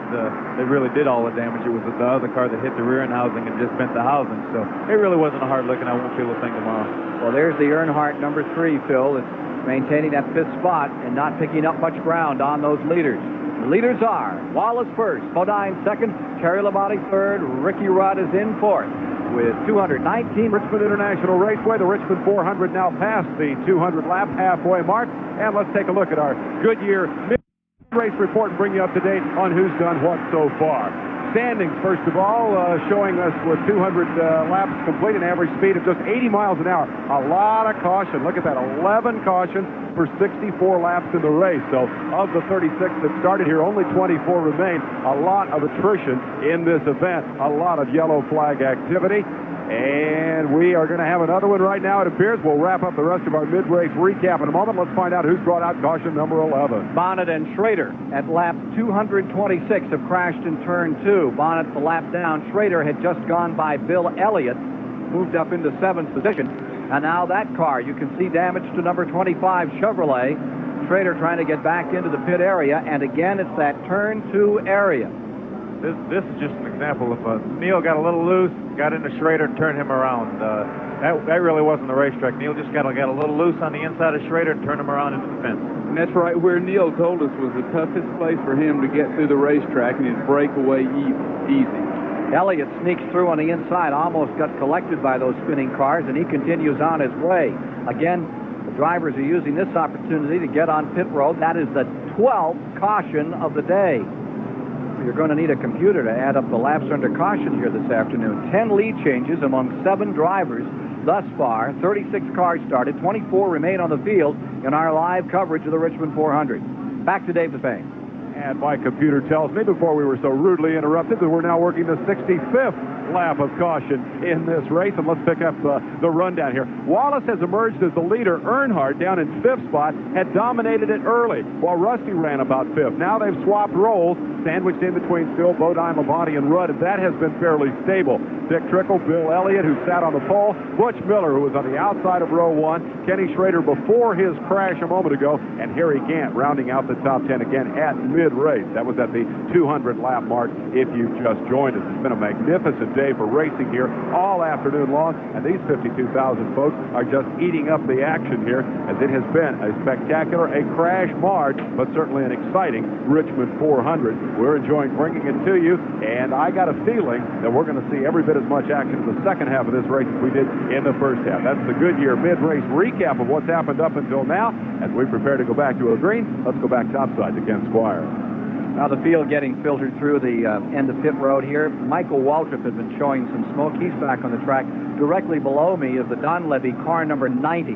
S19: really did all the damage. It was the other car that hit the rear end housing and just bent the housing. So it really wasn't a hard lick, and I won't feel a thing tomorrow.
S1: Well, there's the Earnhardt number 3, Phil. It's maintaining that 5th spot and not picking up much ground on those leaders. The leaders are Wallace first, Bodine second, Terry Labonte third, Ricky Rudd is in 4th. With 219.
S3: Richmond International Raceway, the Richmond 400 now past the 200 lap halfway mark. And let's take a look at our Goodyear mid-race report and bring you up to date on who's done what so far. Standings, first of all, showing us with 200 laps complete, an average speed of just 80 miles an hour. A lot of caution. Look at that, 11 cautions for 64 laps in the race. So of the 36 that started here, only 24 remain. A lot of attrition in this event. A lot of yellow flag activity. And we are going to have another one right now, it appears. We'll wrap up the rest of our mid-race recap in a moment. Let's find out who's brought out caution number 11.
S1: Bonnet and Schrader at lap 226 have crashed in turn 2. Bonnet the lap down. Schrader had just gone by Bill Elliott, moved up into 7th position. And now that car, you can see damage to number 25 Chevrolet. Schrader trying to get back into the pit area, and again, it's that turn 2 area.
S19: This is just an example of Neil got a little loose, got into Schrader, and turned him around. That really wasn't the racetrack. Neil just got a little loose on the inside of Schrader and turned him around into the fence.
S2: And that's right where Neil told us was the toughest place for him to get through the racetrack, and his breakaway easy.
S1: Elliott sneaks through on the inside, almost got collected by those spinning cars, and he continues on his way. Again, the drivers are using this opportunity to get on pit road. That is the 12th caution of the day. You're going to need a computer to add up the laps under caution here this afternoon. 10 lead changes among 7 drivers thus far. 36 cars started. 24 remain on the field in our live coverage of the Richmond 400. Back to Dave DePayne.
S3: And my computer tells me, before we were so rudely interrupted, that we're now working the 65th lap of caution in this race. And let's pick up the rundown here. Wallace has emerged as the leader. Earnhardt, down in 5th spot, had dominated it early, while Rusty ran about 5th. Now they've swapped roles, sandwiched in between Phil, Bodine, Labonte, and Rudd, and that has been fairly stable. Dick Trickle, Bill Elliott, who sat on the pole, Butch Miller, who was on the outside of row 1, Kenny Schrader before his crash a moment ago, and Harry Gant rounding out the top 10 again at mid-race. That was at the 200 lap mark if you've just joined us. It's been a magnificent day for racing here all afternoon long, and these 52,000 folks are just eating up the action here, as it has been a spectacular, a crash-marred, but certainly an exciting Richmond 400. We're enjoying bringing it to you, and I got a feeling that we're going to see every bit as much action in the second half of this race as we did in the first half. That's the Goodyear mid-race recap of what's happened up until now. As we prepare to go back to a green, let's go back topside to Ken Squire.
S1: Now the field getting filtered through the end of pit road here. Michael Waltrip has been showing some smoke. He's back on the track. Directly below me is the Donlevy car number 90.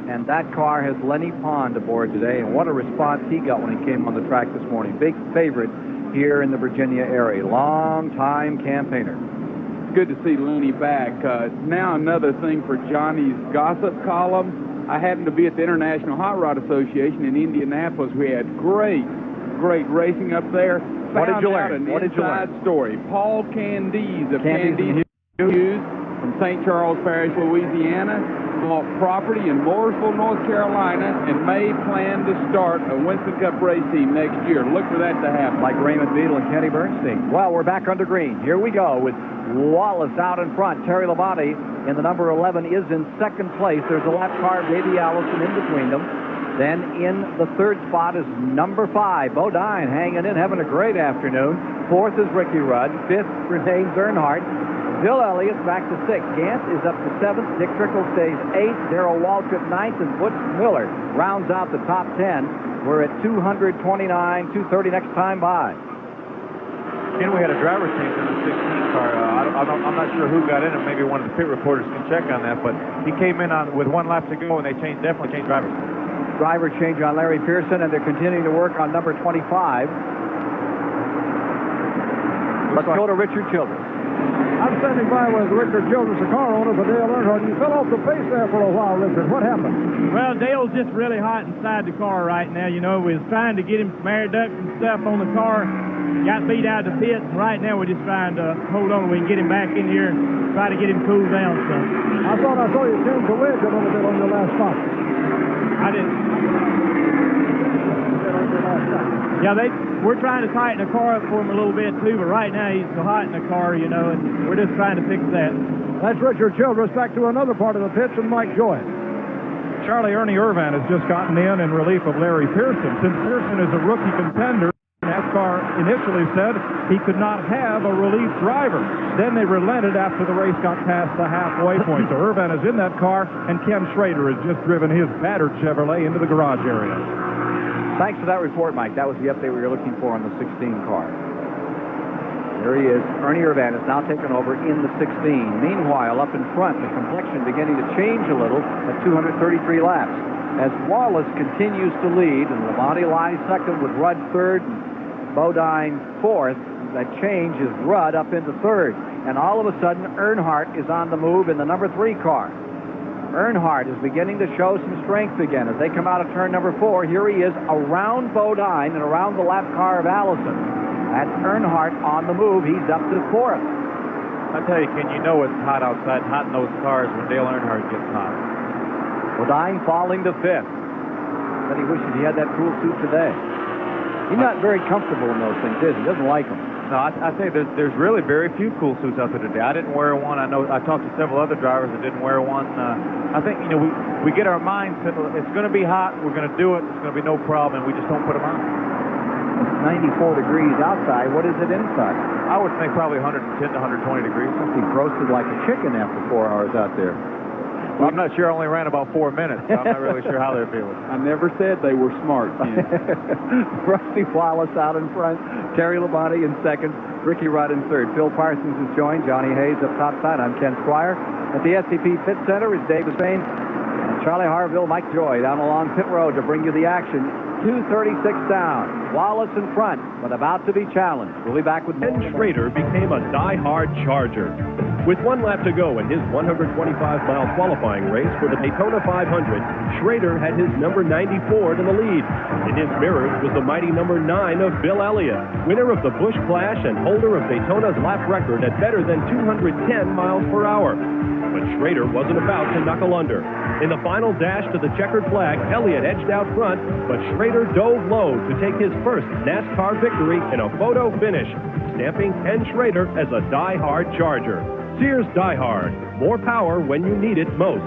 S1: And that car has Lenny Pond aboard today. And what a response he got when he came on the track this morning. Big favorite here in the Virginia area. Long-time campaigner.
S2: Good to see Lenny back. Now another thing for Johnny's gossip column. I happened to be at the International Hot Rod Association in Indianapolis. We had great racing up there.
S1: What did you learn?
S2: An inside story. Paul Candies of Candies Hughes from St. Charles Parish, Louisiana, bought property in Mooresville, North Carolina, and may plan to start a Winston Cup race team next year. Look for that to happen.
S1: Like Raymond Beadle and Kenny Bernstein. Well, we're back under green. Here we go with Wallace out in front. Terry Labonte in the number 11 is in second place. There's a lap car, Davey Allison, in between them. Then in the 3rd spot is number 5, Bodine, hanging in, having a great afternoon. 4th is Ricky Rudd. 5th remains Earnhardt. Bill Elliott's back to 6th. Gant is up to 7th. Dick Trickle stays 8th. Darrell Waltrip 9th. And Butch Miller rounds out the top 10. We're at 229, 230 next time by.
S19: Again, we had a driver change in the 16 car. I'm not sure who got in it. Maybe one of the pit reporters can check on that. But he came in with 1 lap to go, and they definitely changed drivers.
S1: Driver change on Larry Pearson, and they're continuing to work on number 25. Let's go to Richard Childress.
S4: I'm standing by with Richard Childress, the car owner for Dale Earnhardt. You fell off the pace there for a while, Richard. What happened?
S8: Well, Dale's just really hot inside the car right now. You know, we was trying to get him some air ducts and stuff on the car. Got beat out of the pits, and right now we're just trying to hold on. We can get him back in here and try to get him cooled down some.
S4: I thought I saw you change the wedge a little bit on your last spot.
S8: I didn't. Yeah, we're trying to tighten the car up for him a little bit, too, but right now he's so hot in the car, you know, and we're just trying to fix that.
S4: That's Richard Childress. Back to another part of the pitch and Mike Joy.
S6: Charlie Ernie Irvan has just gotten in relief of Larry Pearson. Since Pearson is a rookie contender, NASCAR initially said he could not have a relief driver. Then they relented after the race got past the halfway point. So Irvan is in that car, and Ken Schrader has just driven his battered Chevrolet into the garage area.
S1: Thanks for that report, Mike. That was the update we were looking for on the 16 car. There he is. Ernie Irvan is now taken over in the 16. Meanwhile, up in front, the complexion beginning to change a little at 233 laps. As Wallace continues to lead, and Labonte lies second with Rudd third, and Bodine fourth. That change is Rudd up into third. And all of a sudden, Earnhardt is on the move in the number 3 car. Earnhardt is beginning to show some strength again as they come out of turn number 4. Here he is around Bodine and around the lap car of Allison. That's Earnhardt on the move. He's up to 4th.
S19: I tell you, Ken, you know it's hot outside, hot in those cars when Dale Earnhardt gets hot.
S1: Bodine falling to 5th. But he wishes he had that cool suit today. He's not very comfortable in those things, is he? He doesn't like them.
S19: No, I think there's really very few cool suits out there today. I didn't wear one. I know I talked to several other drivers that didn't wear one. I think, you know, we get our minds set. It's going to be hot. We're going to do it. It's going to be no problem, and we just don't put them on.
S1: It's 94 degrees outside. What is it inside?
S19: I would think probably 110 to 120 degrees.
S1: He roasted like a chicken after 4 hours out there.
S19: Well, I'm not sure. I only ran about 4 minutes, so I'm not really sure how they're feeling.
S2: I never said they were smart, Ken.
S1: Rusty Wallace out in front. Terry Labonte in second. Ricky Rudd in third. Phil Parsons is joined. Johnny Hayes up top side. I'm Ken Squire. At the SCP Pit Center is Dave Spain. And Charlie Harville, Mike Joy down along pit road to bring you the action. 2:36 down. Wallace in front, but about to be challenged. We'll be back with
S11: Ken Schrader became a die-hard Charger. With 1 lap to go in his 125-mile qualifying race for the Daytona 500, Schrader had his number 94 in the lead. In his mirrors was the mighty number 9 of Bill Elliott, winner of the Busch Clash and holder of Daytona's lap record at better than 210 miles per hour. But Schrader wasn't about to knuckle under. In the final dash to the checkered flag, Elliott edged out front, but Schrader dove low to take his first NASCAR victory in a photo finish, stamping Ken Schrader as a die-hard Charger. Sears Die Hard. More power when you need it most.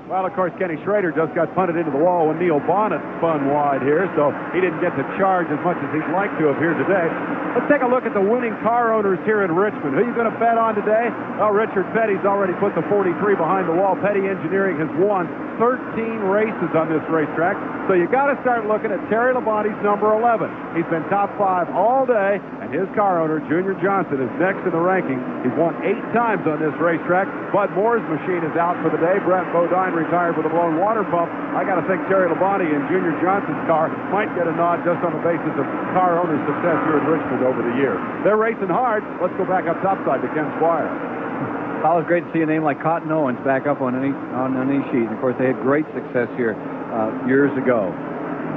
S3: Well, of course, Kenny Schrader just got punted into the wall when Neil Bonnet spun wide here, so he didn't get to charge as much as he'd like to have here today. Let's take a look at the winning car owners here in Richmond. Who are you going to bet on today? Well, Richard Petty's already put the 43 behind the wall. Petty Engineering has won 13 races on this racetrack, so you got to start looking at Terry Labonte's number 11. He's been top 5 all day, and his car owner, Junior Johnson, is next in the ranking. He's won 8 times on this racetrack. Bud Moore's machine is out for the day. Brent Bodine retired with a blown water pump. I got to think Terry Labonte and Junior Johnson's car might get a nod just on the basis of car owner success here in Richmond over the years. They're racing hard. Let's go back up topside to Ken Squire.
S1: It's always great to see a name like Cotton Owens back up on any sheet. And of course, they had great success here years ago.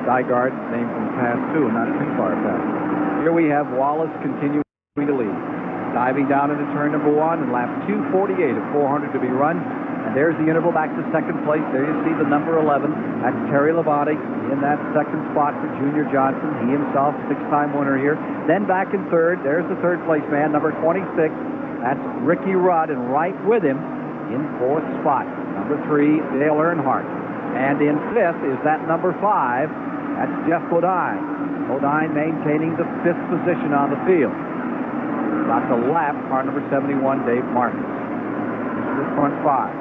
S1: Dygard, name from the past too, not too far past. Here we have Wallace continuing to lead. Diving down into turn number 1 and lap 2:48 at 400 to be run. And there's the interval back to second place. There you see the number 11. That's Terry Labonte in that second spot for Junior Johnson. He himself, 6-time winner here. Then back in third, there's the third place man, number 26. That's Ricky Rudd, and right with him in 4th spot, number 3, Dale Earnhardt. And in 5th is that number 5. That's Jeff Bodine. Bodine maintaining the 5th position on the field. About to lap car number 71, Dave Martin. This is the front 5.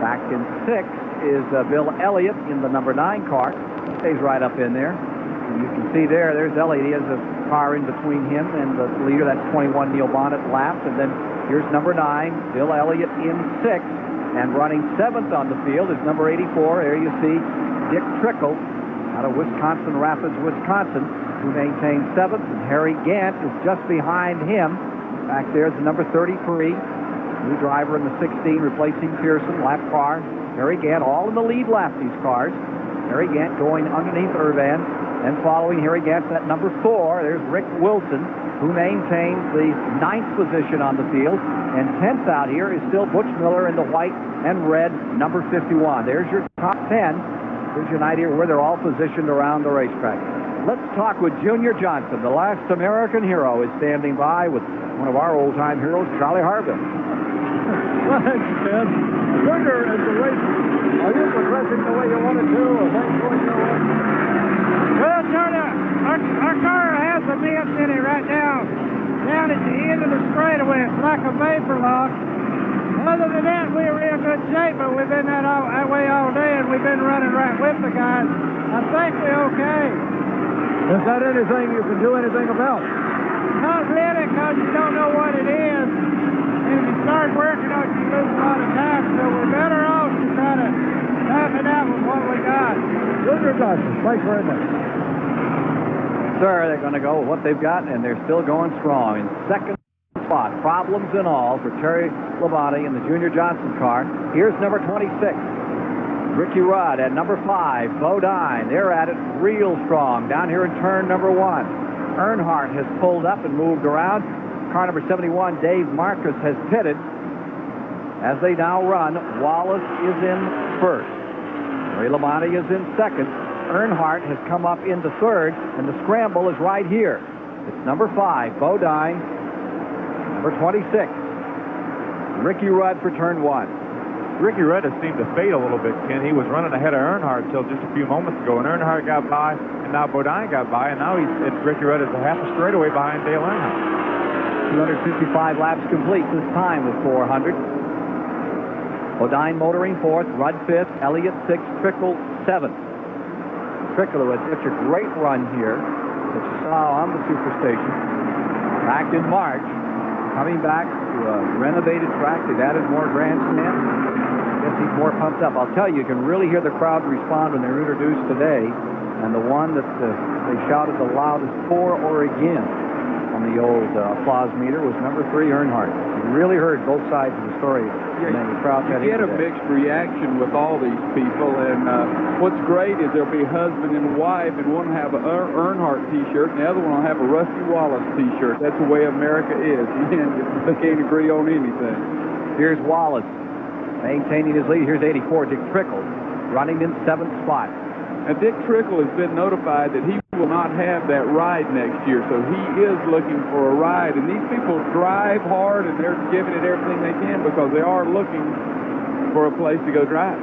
S1: Back in 6th is Bill Elliott in the number 9 car. Stays right up in there. And you can see there's Elliott. He has a car in between him and the leader. That's 21, Neil Bonnet, lapped. And then here's number 9, Bill Elliott in 6th. And running 7th on the field is number 84. There you see Dick Trickle out of Wisconsin Rapids, Wisconsin, who maintains 7th. And Harry Gant is just behind him. Back there is the number 33. New driver in the 16, replacing Pearson, lap car. Harry Gant, all in the lead lap, these cars. Harry Gant going underneath Irvan. And following here against that number 4, there's Rick Wilson, who maintains the 9th position on the field. And 10th out here is still Butch Miller in the white and red, number 51. There's your top 10. Gives you an idea where they're all positioned around the racetrack. Let's talk with Junior Johnson, the last American hero, is standing by with one of our old-time heroes, Charlie Harville.
S4: Thanks, Ted. Junior, as the race, are you progressing the way you wanted to, or things going your way?
S16: Well, Charlie, our car has a mess in it right now. Down at the end of the straightaway, it's like a vapor lock. Other than that, we're in good shape, but we've been that way all day, and we've been running right with the guys. I think we're okay.
S4: Is that anything you can do anything about?
S16: Not really, because you don't know what it is. And if you start working on it, you lose a lot of time, so we're better off to try to tough it out with what we got.
S4: Junior Johnson, thanks very much.
S1: Sir, they're going to go with what they've got, and they're still going strong. In second spot, problems and all, for Terry Labonte in the Junior Johnson car. Here's number 26, Ricky Rudd. At number 5, Bodine. They're at it real strong down here in turn number 1. Earnhardt has pulled up and moved around. Car number 71, Dave Marcus, has pitted. As they now run, Wallace is in first. Terry Labonte is in second. Earnhardt has come up into third, and the scramble is right here. It's number 5, Bodine. Number 26, Ricky Rudd for turn 1.
S19: Ricky Rudd has seemed to fade a little bit, Ken. He was running ahead of Earnhardt until just a few moments ago, and Earnhardt got by, and now Bodine got by, and now Ricky Rudd is a half a straightaway behind Dale Earnhardt.
S1: 255 laps complete this time with 400. Bodine motoring 4th, Rudd 5th, Elliott 6th, Trickle 7th. Trickle had such a great run here that you saw on the Superstation back in March. Coming back to a renovated track, they've added more grandstands. I guess he's more pumped up. I'll tell you, you can really hear the crowd respond when they're introduced today. And the one that they shouted the loudest for or against on the old applause meter was number 3, Earnhardt. You really heard both sides of the story.
S2: Yeah, you get a mixed reaction with all these people, and what's great is there'll be husband and wife, and one will have an Earnhardt T-shirt, and the other one will have a Rusty Wallace T-shirt. That's the way America is. They can't agree on anything.
S1: Here's Wallace maintaining his lead. Here's 84, Dick Trickle, running in 7th spot.
S2: Now, Dick Trickle has been notified that he will not have that ride next year, so he is looking for a ride. And these people drive hard, and they're giving it everything they can because they are looking for a place to go drive.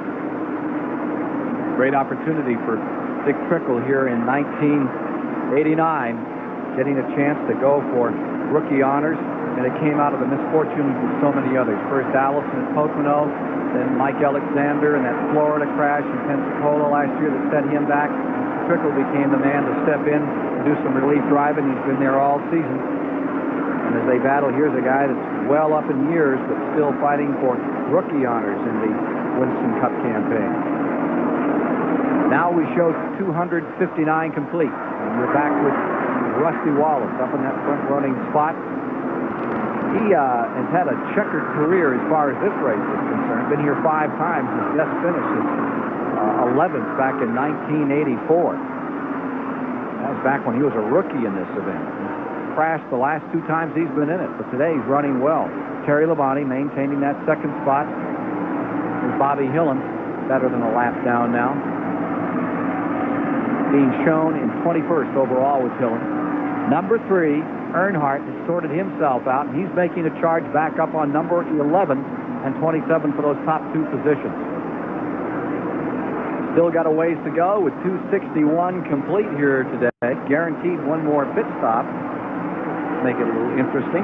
S1: Great opportunity for Dick Trickle here in 1989, getting a chance to go for rookie honors, and it came out of the misfortunes of so many others. First Allison at Pocono, then Mike Alexander in that Florida crash in Pensacola last year that set him back. Trickle became the man to step in and do some relief driving. He's been there all season. And as they battle, here's a guy that's well up in years but still fighting for rookie honors in the Winston Cup campaign. Now we show 259 complete. And we're back with Rusty Wallace up in that front-running spot. He has had a checkered career as far as this race is concerned. Been here 5 times. His best finish is 11th back in 1984. That was back when he was a rookie in this event. He crashed the last 2 times he's been in it, but today he's running well. Terry Labonte maintaining that 2nd spot. There's Bobby Hillen, better than a lap down now. Being shown in 21st overall with Hillen. Number 3, Earnhardt has sorted himself out, and he's making a charge back up on number 11 and 27 for those top 2 positions. Still got a ways to go with 261 complete here today. Guaranteed one more pit stop. Make it a little interesting.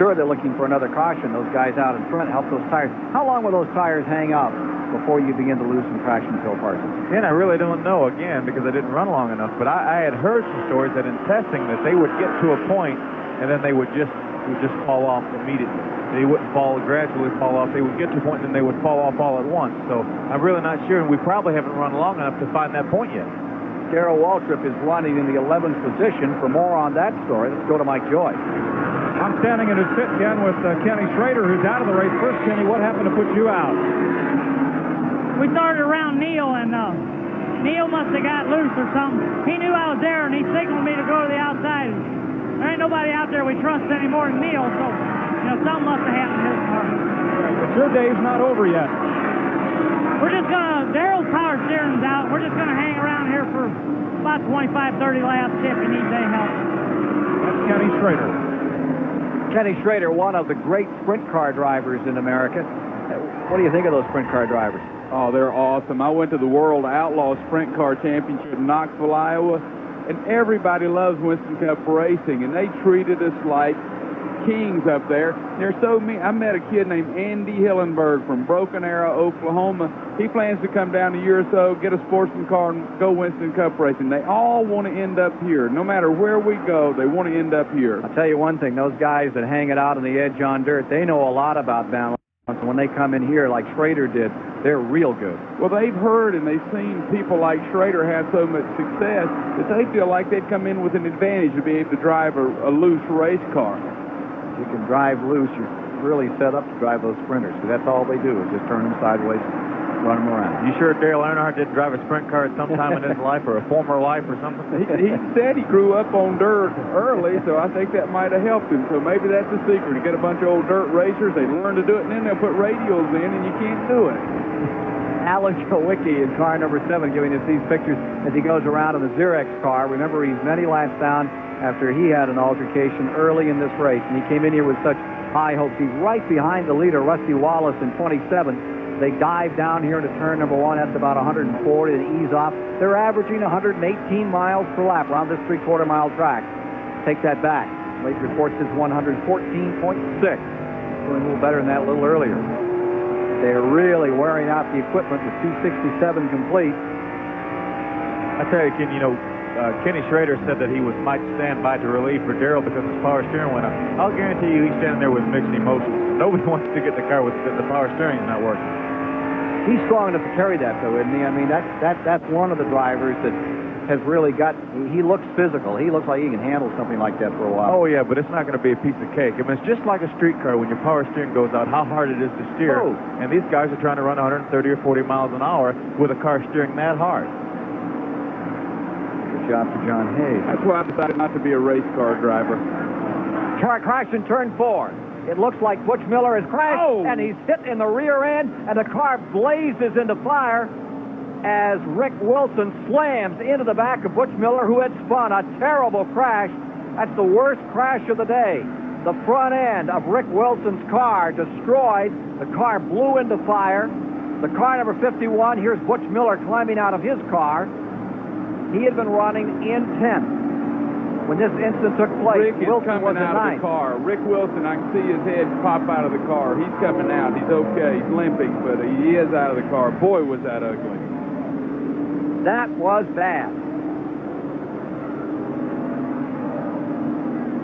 S1: Sure, they're looking for another caution. Those guys out in front help those tires. How long will those tires hang out before you begin to lose some traction, Phil Parsons?
S19: And I really don't know, again, because I didn't run long enough. But I had heard some stories that in testing that they would get to a point and then they would just fall off immediately. They wouldn't gradually fall off. They would get to a point and then they would fall off all at once. So I'm really not sure, and we probably haven't run long enough to find that point yet.
S1: Darrell Waltrip is running in the 11th position. For more on that story, let's go to Mike Joy.
S6: I'm standing in his pit, Ken, with Kenny Schrader, who's out of the race. First, Kenny, what happened to put you out?
S16: We started around Neal, and Neil must have got loose or something. He knew I was there, and he signaled me to go to the outside. There ain't nobody out there we trust any more than Neil, so, something must have happened to his car.
S6: But your day's not over yet.
S16: We're just gonna, Daryl's power steering's out. We're just gonna hang around here for about 25, 30 laps if he needs any help.
S6: That's Kenny Schrader.
S1: Kenny Schrader, one of the great sprint car drivers in America. What do you think of those sprint car drivers?
S2: Oh, they're awesome. I went to the World Outlaw Sprint Car Championship in Knoxville, Iowa, and everybody loves Winston Cup racing, and they treated us like kings up there. There's so many. I met a kid named Andy Hillenberg from Broken Arrow, Oklahoma. He plans to come down a year or so, get a sportsman car, and go Winston Cup racing. They all want to end up here. No matter where we go, they want to end up here.
S1: I'll tell you one thing, those guys that hang it out on the edge on dirt, they know a lot about balance. When they come in here like Schrader did, they're real good.
S2: Well, they've heard and they've seen people like Schrader have so much success that they feel like they'd come in with an advantage to be able to drive a loose race car.
S1: You can drive loose, you're really set up to drive those sprinters, because that's all they do is just turn them sideways, run them around.
S19: You sure Dale Earnhardt didn't drive a sprint car at some time in his life, or a former life or something?
S2: He said he grew up on dirt early, so I think that might have helped him. So maybe that's the secret. To get a bunch of old dirt racers, they learn to do it, and then they'll put radials in, and you can't do it.
S1: Alan Kowicki in car number 7 giving us these pictures as he goes around in the Xerox car. Remember, he's many laps down after he had an altercation early in this race, and he came in here with such high hopes. He's right behind the leader, Rusty Wallace, in 27. They dive down here into turn number 1. That's about 140 and ease off. They're averaging 118 miles per lap around this 3/4 mile track. Take that back. Late report says 114.6. Doing a little better than that a little earlier. They're really wearing out the equipment with 267 complete.
S19: I tell you, Ken, Kenny Schrader said that he might stand by to relieve for Darrell because his power steering went up. I'll guarantee you he's standing there with mixed emotions. Nobody wants to get the car with the power steering not working.
S1: He's strong enough to carry that, though, isn't he? I mean, that's one of the drivers that has really he looks physical. He looks like he can handle something like that for a while.
S19: Oh, yeah, but it's not going to be a piece of cake. I mean, it's just like a street car when your power steering goes out, how hard it is to steer.
S1: Oh.
S19: And these guys are trying to run 130 or 40 miles an hour with a car steering that hard.
S1: Good job for John Hayes.
S2: That's why I decided not to be a race car driver.
S1: Car crashed in turn 4. It looks like Butch Miller has crashed, and he's hit in the rear end, and the car blazes into fire as Rick Wilson slams into the back of Butch Miller, who had spun. A terrible crash. That's the worst crash of the day. The front end of Rick Wilson's car destroyed. The car blew into fire. The car number 51, here's Butch Miller climbing out of his car. He had been running in 10th. When this incident took place,
S2: Rick is
S1: Wilson
S2: coming
S1: was in
S2: out of
S1: 9th.
S2: the car. Rick Wilson, I can see his head pop out of the car. He's coming out. He's okay. He's limping, but he is out of the car. Boy, was that ugly.
S1: That was bad.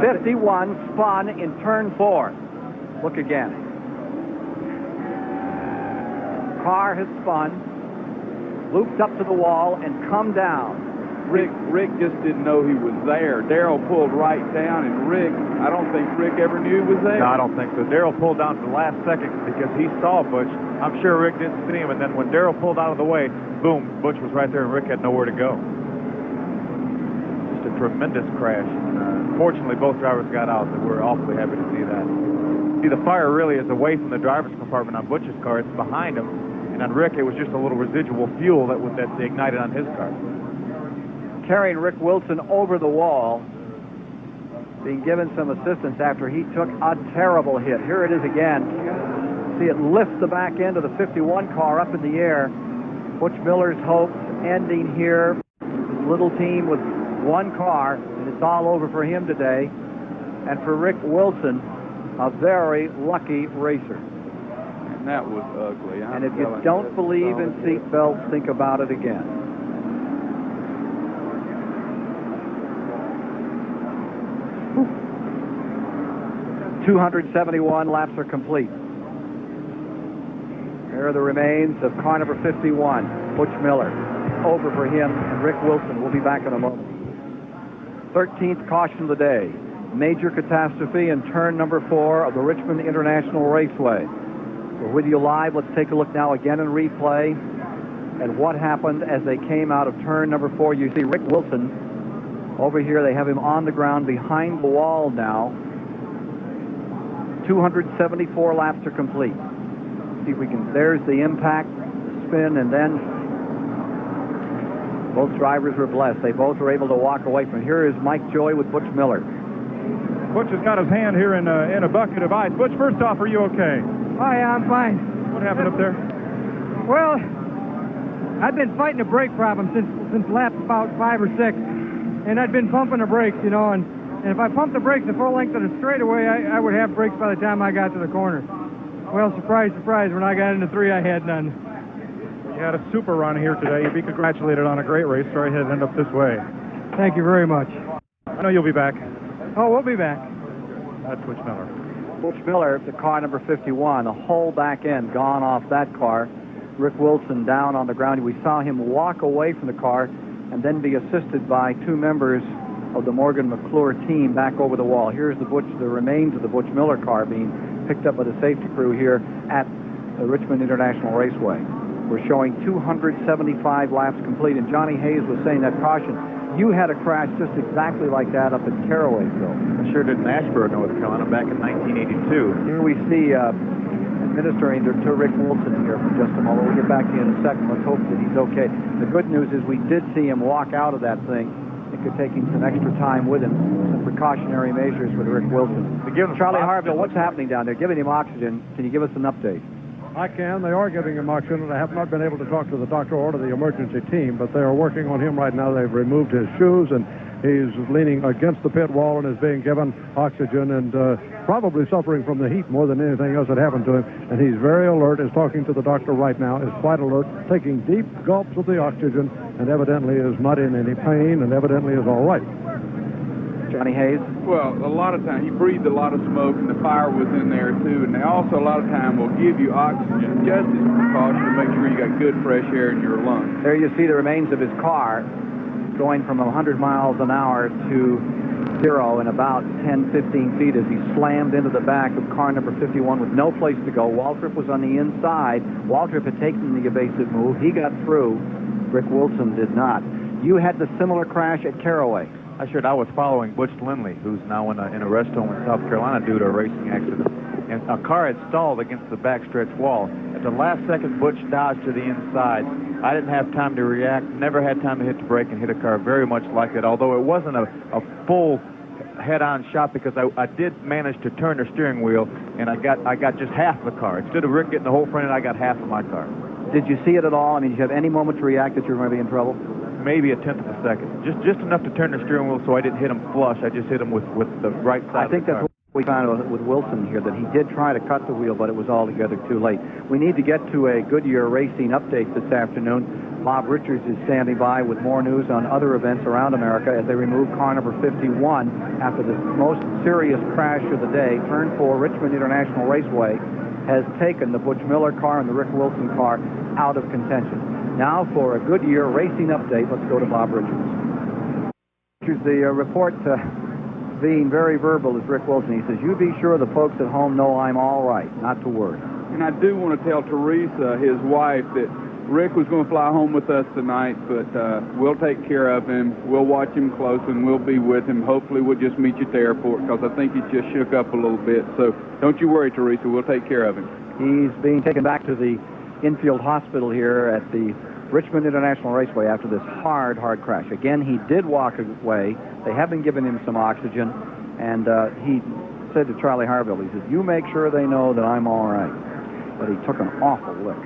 S1: 51 spun in turn 4. Look again. Car has spun, looped up to the wall, and come down.
S2: Rick just didn't know he was there. Darrell pulled right down, and I don't think Rick ever knew he was there.
S19: No, I don't think so. Darrell pulled down to the last second because he saw Butch. I'm sure Rick didn't see him, and then when Darrell pulled out of the way, boom, Butch was right there, and Rick had nowhere to go. Just a tremendous crash. Fortunately, both drivers got out. We're awfully happy to see that. See, the fire really is away from the driver's compartment on Butch's car. It's behind him, and on Rick, it was just a little residual fuel that ignited on his car.
S1: Carrying Rick Wilson over the wall, being given some assistance after he took a terrible hit. Here it is again. See, it lifts the back end of the 51 car up in the air. Butch Miller's hopes ending here. His little team with one car, and it's all over for him today. And for Rick Wilson, a very lucky racer.
S2: And that was ugly.
S1: And if you don't believe in seat belts, think about it again. 271 laps are complete. There are the remains of car number 51, Butch Miller. Over for him and Rick Wilson. We'll be back in a moment. 13th caution of the day. Major catastrophe in turn number 4 of the Richmond International Raceway. We're with you live. Let's take a look now again in replay at what happened as they came out of turn number 4. You see Rick Wilson over here. They have him on the ground behind the wall now. 274 laps are complete. See if we can, there's the impact, the spin, and then both drivers were blessed. They both were able to walk away from it. Here is Mike Joy with Butch Miller.
S6: Butch has got his hand here in a bucket of ice. Butch, first off, are you okay?
S5: Oh, yeah, I'm fine.
S6: What happened up there?
S5: Well, I've been fighting a brake problem since lap about 5 or 6, and I'd been pumping the brakes, you know, and if I pumped the brakes the full length of the straightaway, I would have brakes by the time I got to the corner. Well, surprise, surprise, when I got into 3, I had none.
S6: You had a super run here today. You'd be congratulated on a great race. Sorry it had to end up this way.
S5: Thank you very much.
S6: I know you'll be back.
S5: Oh, we'll be back.
S6: That's Butch Miller.
S1: Butch Miller, the car number 51, the whole back end gone off that car. Rick Wilson down on the ground. We saw him walk away from the car and then be assisted by 2 members of the Morgan McClure team back over the wall. Here's the remains of the Butch Miller car being picked up by the safety crew here at the Richmond International Raceway. We're showing 275 laps complete, and Johnny Hayes was saying that caution. You had a crash just exactly like that up in Caraway, Phil.
S19: I sure did in Asheboro, North Carolina, back in 1982.
S1: Here we see administering to Rick Wilson here for just a moment. We'll get back to you in a second. Let's hope that he's okay. The good news is we did see him walk out of that thing. It could take him some extra time with him, some precautionary measures with Rick Wilson. Charlie Harville, what's happening down there? Giving him oxygen. Can you give us an update?
S4: I can. They are giving him oxygen, and I have not been able to talk to the doctor or to the emergency team, but they are working on him right now. They've removed his shoes, and he's leaning against the pit wall and is being given oxygen and probably suffering from the heat more than anything else that happened to him. And he's very alert, is talking to the doctor right now, is quite alert, taking deep gulps of the oxygen, and evidently is not in any pain, and evidently is all right.
S1: Johnny Hayes?
S2: Well, a lot of time, he breathed a lot of smoke, and the fire was in there, too. And they also, a lot of time, will give you oxygen just as a precaution to make sure you got good fresh air in your lungs.
S1: There you see the remains of his car going from 100 miles an hour to 0 in about 10, 15 feet as he slammed into the back of car number 51 with no place to go. Waltrip was on the inside. Waltrip had taken the evasive move. He got through. Rick Wilson did not. You had the similar crash at Caraway.
S19: I was following Butch Lindley, who's now in a rest home in South Carolina due to a racing accident. And a car had stalled against the backstretch wall. At the last second, Butch dodged to the inside. I didn't have time to react, never had time to hit the brake and hit a car very much like it, although it wasn't a full head-on shot because I did manage to turn the steering wheel, and I got just half of the car. Instead of Rick getting the whole front end, I got half of my car.
S1: Did you see it at all? I mean, did you have any moment to react that you were going to be in trouble?
S19: Maybe a tenth of a second. Just enough to turn the steering wheel so I didn't hit him flush. I just hit him with the right side of the car.
S1: I think that's what we found with Wilson here, that he did try to cut the wheel, but it was altogether too late. We need to get to a Goodyear Racing update this afternoon. Bob Richards is standing by with more news on other events around America as they remove car number 51 after the most serious crash of the day. Turn 4, Richmond International Raceway, has taken the Butch Miller car and the Rick Wilson car out of contention. Now for a Goodyear Racing update, let's go to Bob Richards. The report being very verbal is Rick Wilson. He says, you be sure the folks at home know I'm all right, not to worry.
S2: And I do want to tell Teresa, his wife, that Rick was going to fly home with us tonight, but we'll take care of him. We'll watch him close, and we'll be with him. Hopefully we'll just meet you at the airport because I think he's just shook up a little bit. So don't you worry, Teresa. We'll take care of him.
S1: He's being taken back to the infield hospital here at the Richmond International Raceway after this hard crash. Again, he did walk away. They have been giving him some oxygen, and he said to Charlie Harville, he said, you make sure they know that I'm all right. But he took an awful lick.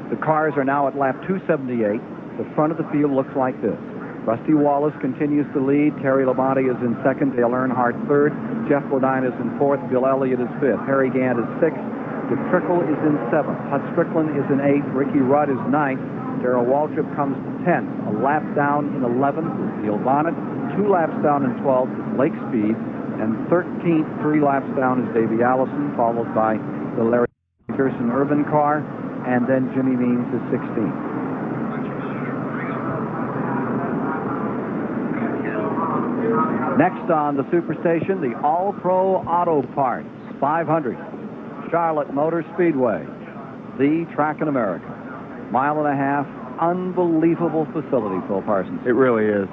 S1: The cars are now at lap 278. The front of the field looks like this. Rusty Wallace continues to lead. Terry Labonte is in second. Dale Earnhardt third. Jeff Bodine is in fourth. Bill Elliott is fifth. Harry Gant is sixth. Dick Trickle is in seventh. Hut Strickland is in eighth. Ricky Rudd is ninth. Darrell Waltrip comes to 10th. A lap down in 11th is Neil Bonnet. 2 laps down in 12th is Lake Speed. And 13th, 3 laps down, is Davey Allison, followed by the Larry Pearson Urban car. And then Jimmy Means is 16th. Next on the Superstation, the All-Pro Auto Parts 500. Charlotte Motor Speedway, the track in America. Mile and a half. Unbelievable facility, Phil Parsons.
S19: It really is.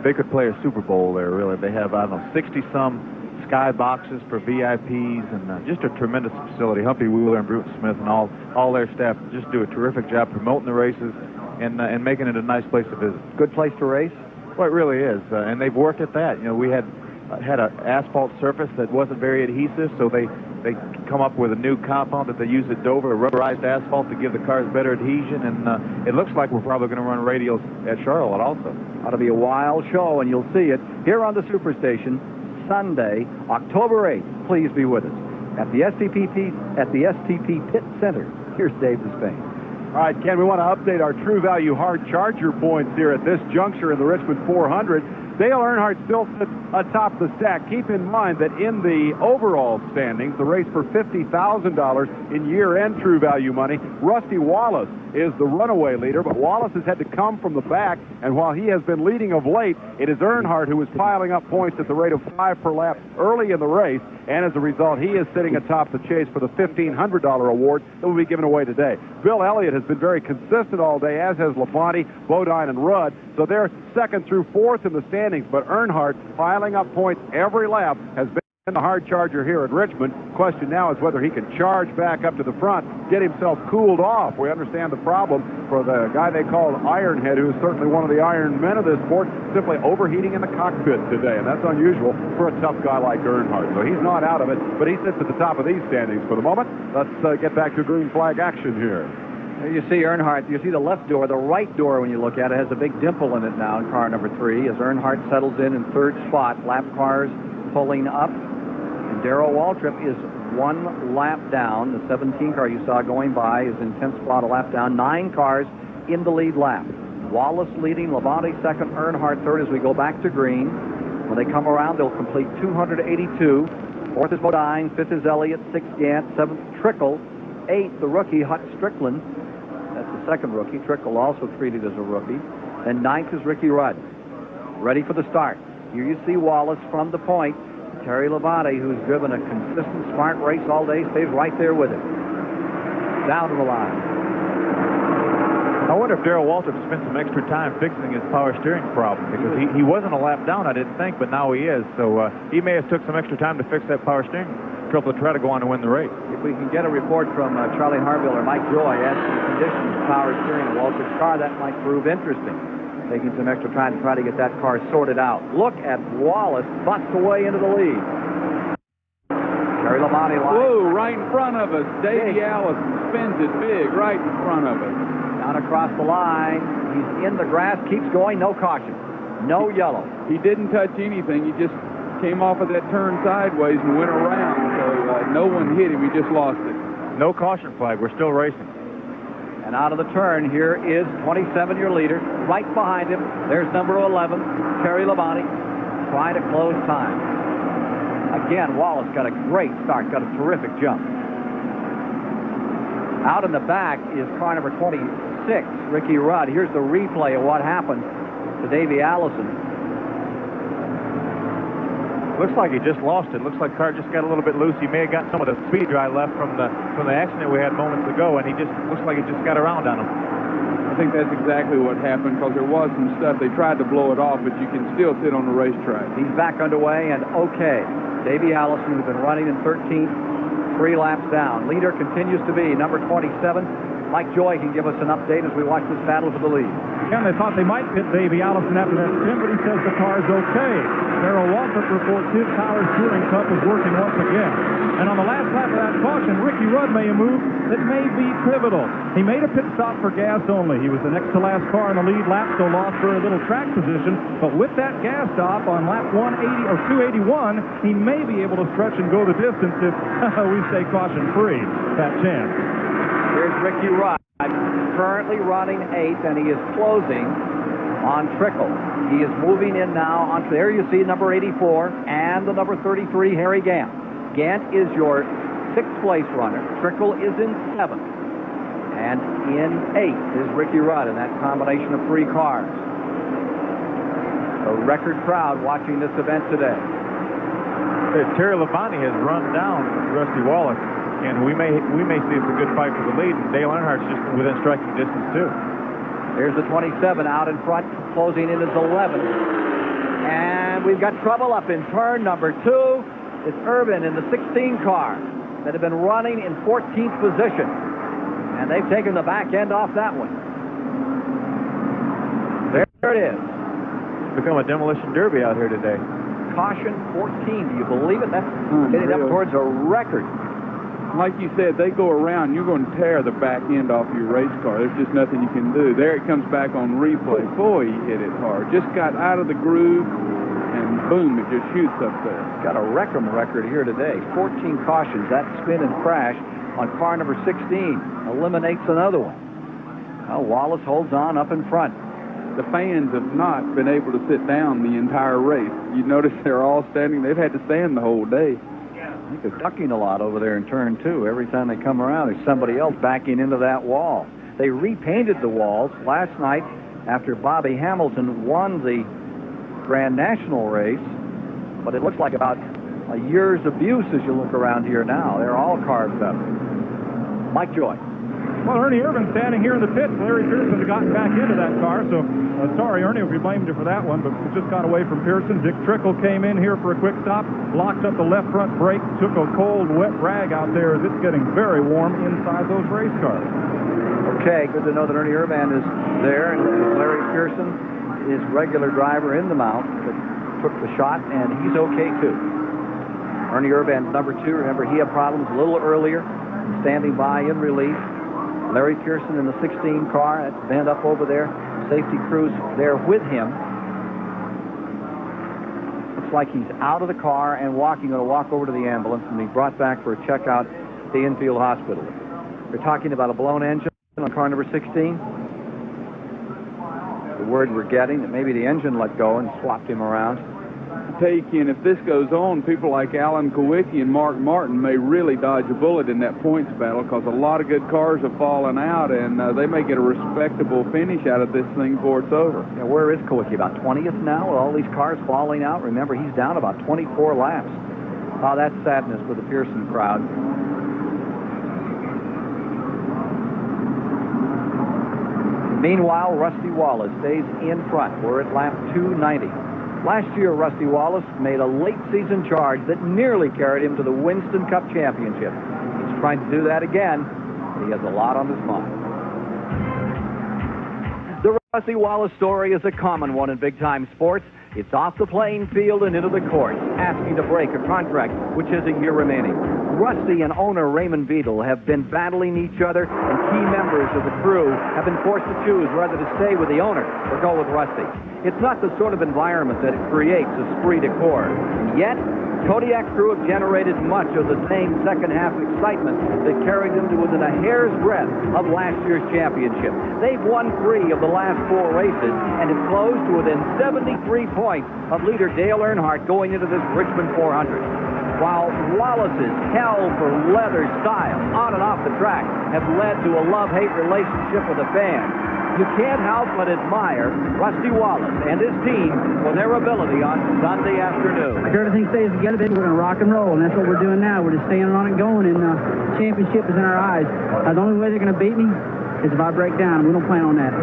S19: They could play a Super Bowl there, really. They have, I don't know, 60-some sky boxes for VIPs, and just a tremendous facility. Humpy Wheeler and Bruton Smith and all their staff just do a terrific job promoting the races and making it a nice place to visit.
S1: Good place to race?
S19: Well, it really is, and they've worked at that. You know, we had an asphalt surface that wasn't very adhesive, so they come up with a new compound that they use at Dover, rubberized asphalt, to give the cars better adhesion, and it looks like we're probably going to run radials at Charlotte also.
S1: Ought to be a wild show, and you'll see it here on the Superstation Sunday, October 8th. Please be with us at the STP Pit Center. Here's Dave Despain.
S3: All right, Ken, we want to update our True Value Hard Charger points here at this juncture in the Richmond 400. Dale Earnhardt still sits atop the stack. Keep in mind that in the overall standings, the race for $50,000 in year-end True Value money, Rusty Wallace is the runaway leader, but Wallace has had to come from the back, and while he has been leading of late, it is Earnhardt who is piling up points at the rate of 5 per lap early in the race, and as a result, he is sitting atop the chase for the $1,500 award that will be given away today. Bill Elliott has been very consistent all day, as has Labonte, Bodine, and Rudd, so they're second through fourth in the standings, but Earnhardt piling up points every lap has been the hard charger here at Richmond. Question now is whether he can charge back up to the front, get himself cooled off. We understand the problem for the guy they call Ironhead, who is certainly one of the iron men of this sport, simply overheating in the cockpit today, and that's unusual for a tough guy like Earnhardt. So he's not out of it, but he sits at the top of these standings for the moment. Let's get back to green flag action here.
S1: There you see Earnhardt. You see the left door. The right door, when you look at it, has a big dimple in it now in car number 3 as Earnhardt settles in third spot. Lap cars pulling up. And Darrell Waltrip is 1 lap down. The 17 car you saw going by is in 10th spot, a lap down. 9 cars in the lead lap. Wallace leading, Labonte second, Earnhardt third as we go back to green. When they come around, they'll complete 282. Fourth is Bodine, fifth is Elliott, sixth Gant, seventh Trickle, eighth the rookie Hut Strickland. That's the second rookie. Trickle also treated as a rookie. And ninth is Ricky Rudd. Ready for the start. Here you see Wallace from the point. Terry Labonte, who's driven a consistent, smart race all day, stays right there with it. Down to the line.
S19: I wonder if Darrell Waltrip spent some extra time fixing his power steering problem, because he wasn't a lap down, I didn't think, but now he is. So he may have took some extra time to fix that power steering trouble to try to go on to win the race.
S1: If we can get a report from Charlie Harville or Mike Joy as to the conditions of power steering of Waltrip's car, that might prove interesting. Taking some extra time to try to get that car sorted out. Look at Wallace bust away into the lead. Terry Labonte line.
S2: Whoa, right in front of us. Davey Allison spins it big right in front of us.
S1: Down across the line. He's in the grass, keeps going, no caution. No yellow.
S2: He didn't touch anything. He just came off of that turn sideways and went around. So no one hit him. He just lost it.
S19: No caution flag. We're still racing.
S1: And out of the turn, here is 27-year leader. Right behind him, there's number 11, Terry Labonte, trying to close time. Again, Wallace got a great start, got a terrific jump. Out in the back is car number 26, Ricky Rudd. Here's the replay of what happened to Davey Allison.
S19: Looks like he just lost it. Looks like the car just got a little bit loose. He may have got some of the speed dry left from the accident we had moments ago, and he just looks like it just got around on him.
S2: I think that's exactly what happened, because there was some stuff. They tried to blow it off, but you can still sit on the racetrack.
S1: He's back underway and okay. Davey Allison, who's been running in 13th, 3 laps down. Leader continues to be number 27. Mike Joy can give us an update as we watch this battle for the lead.
S6: Again, they thought they might pit Davey Allison after that spin, but he says the car's okay. Darrell Waltrip reports his power steering cup is working once again. And on the last lap of that caution, Ricky Rudd made a move that may be pivotal. He made a pit stop for gas only. He was the next to last car in the lead lap, so lost very little track position. But with that gas stop on lap 180 or 281, he may be able to stretch and go the distance if we stay caution-free. That chance.
S1: Here's Ricky Rudd, currently running 8th, and he is closing on Trickle. He is moving in now. There you see number 84 and the number 33, Harry Gant. Gant is your 6th place runner. Trickle is in 7th. And in 8th is Ricky Rudd in that combination of 3 cars. A record crowd watching this event today.
S19: Terry Labonte has run down Rusty Wallace. And we may see it's a good fight for the lead, and Dale Earnhardt's just within striking distance, too.
S1: Here's the 27 out in front, closing in is 11. And we've got trouble up in turn number 2. It's Urban in the 16 car that had been running in 14th position. And they've taken the back end off that one. There it is.
S19: It's become a demolition derby out here today.
S1: Caution 14. Do you believe it? That's getting up towards a record.
S2: Like you said, they go around, you're going to tear the back end off your race car. There's just nothing you can do. There it comes back on replay. Boy, he hit it hard. Just got out of the groove, and boom, it just shoots up there.
S1: Got a Reckham record here today. 14 cautions. That spin and crash on car number 16 eliminates another one. Well, Wallace holds on up in front.
S2: The fans have not been able to sit down the entire race. You notice they're all standing. They've had to stand the whole day.
S1: I think they're ducking a lot over there in turn 2. Every time they come around, there's somebody else backing into that wall. They repainted the walls last night after Bobby Hamilton won the Grand National race, but it looks like about a year's abuse as you look around here now. They're all carved up. Mike Joy.
S6: Well, Ernie Irvin standing here in the pits. Larry Pearson had gotten back into that car, so sorry, Ernie, if we blamed you for that one, but we just got away from Pearson. Dick Trickle came in here for a quick stop, locked up the left front brake, took a cold, wet rag out there as it's getting very warm inside those race cars.
S1: Okay, good to know that Ernie Irvin is there, and Larry Pearson, his regular driver in the mount, that took the shot, and he's okay too. Ernie Irvin, number 2. Remember, he had problems a little earlier, standing by in relief. Larry Pearson in the 16 car, that's bent up over there. Safety crews there with him. Looks like he's out of the car and going to walk over to the ambulance and be brought back for a checkout at the infield hospital. They're talking about a blown engine on car number 16. The word we're getting that maybe the engine let go and swapped him around.
S2: Ken, if this goes on, people like Alan Kowicki and Mark Martin may really dodge a bullet in that points battle, because a lot of good cars have fallen out, and they may get a respectable finish out of this thing before it's over.
S1: Yeah, where is Kowicki? About 20th now with all these cars falling out? Remember, he's down about 24 laps. Oh, that's sadness for the Pearson crowd. Meanwhile, Rusty Wallace stays in front. We're at lap 290. Last year, Rusty Wallace made a late-season charge that nearly carried him to the Winston Cup Championship. He's trying to do that again. He has a lot on his mind. The Rusty Wallace story is a common one in big-time sports. It's off the playing field and into the courts, asking to break a contract which has a year remaining. Rusty and owner Raymond Beadle have been battling each other, and key members of the crew have been forced to choose whether to stay with the owner or go with Rusty. It's not the sort of environment that it creates esprit de corps. Yet, Kodiak crew have generated much of the same second-half excitement that carried them to within a hair's breadth of last year's championship. They've won 3 of the last 4 races and have closed to within 73 points of leader Dale Earnhardt going into this Richmond 400. While Wallace's hell for leather style on and off the track have led to a love-hate relationship with the fans, you can't help but admire Rusty Wallace and his team for their ability on Sunday afternoon.
S18: If everything stays together, then we're going to rock and roll, and that's what we're doing now. We're just staying on it and going, and the championship is in our eyes. The only way they're going to beat me is if I break down, and we don't plan on that.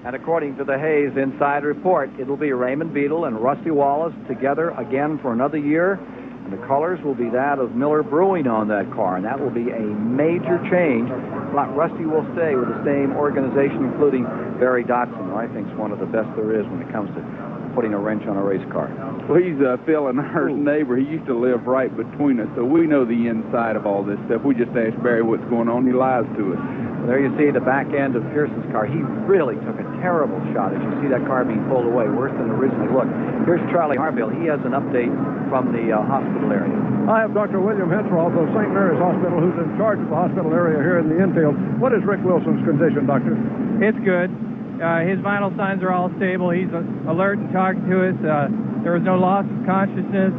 S1: And according to the Hayes Inside Report, it'll be Raymond Beadle and Rusty Wallace together again for another year. And the colors will be that of Miller Brewing on that car, and that will be a major change. But Rusty will stay with the same organization, including Barry Dotson, who I think is one of the best there is when it comes to putting a wrench on a race car.
S2: Well, he's Phil and our neighbor. He used to live right between us, so we know the inside of all this stuff. We just ask Barry what's going on. He lies to us.
S1: Well, there you see the back end of Pearson's car. He really took a terrible shot as you see that car being pulled away, worse than originally looked. Here's Charlie Harville. He has an update from the hospital area.
S4: I have Dr. William Hensroth of St. Mary's Hospital, who's in charge of the hospital area here in the infield. What is Rick Wilson's condition, Doctor?
S5: It's good. His vital signs are all stable. He's alert and talking to us. There was no loss of consciousness.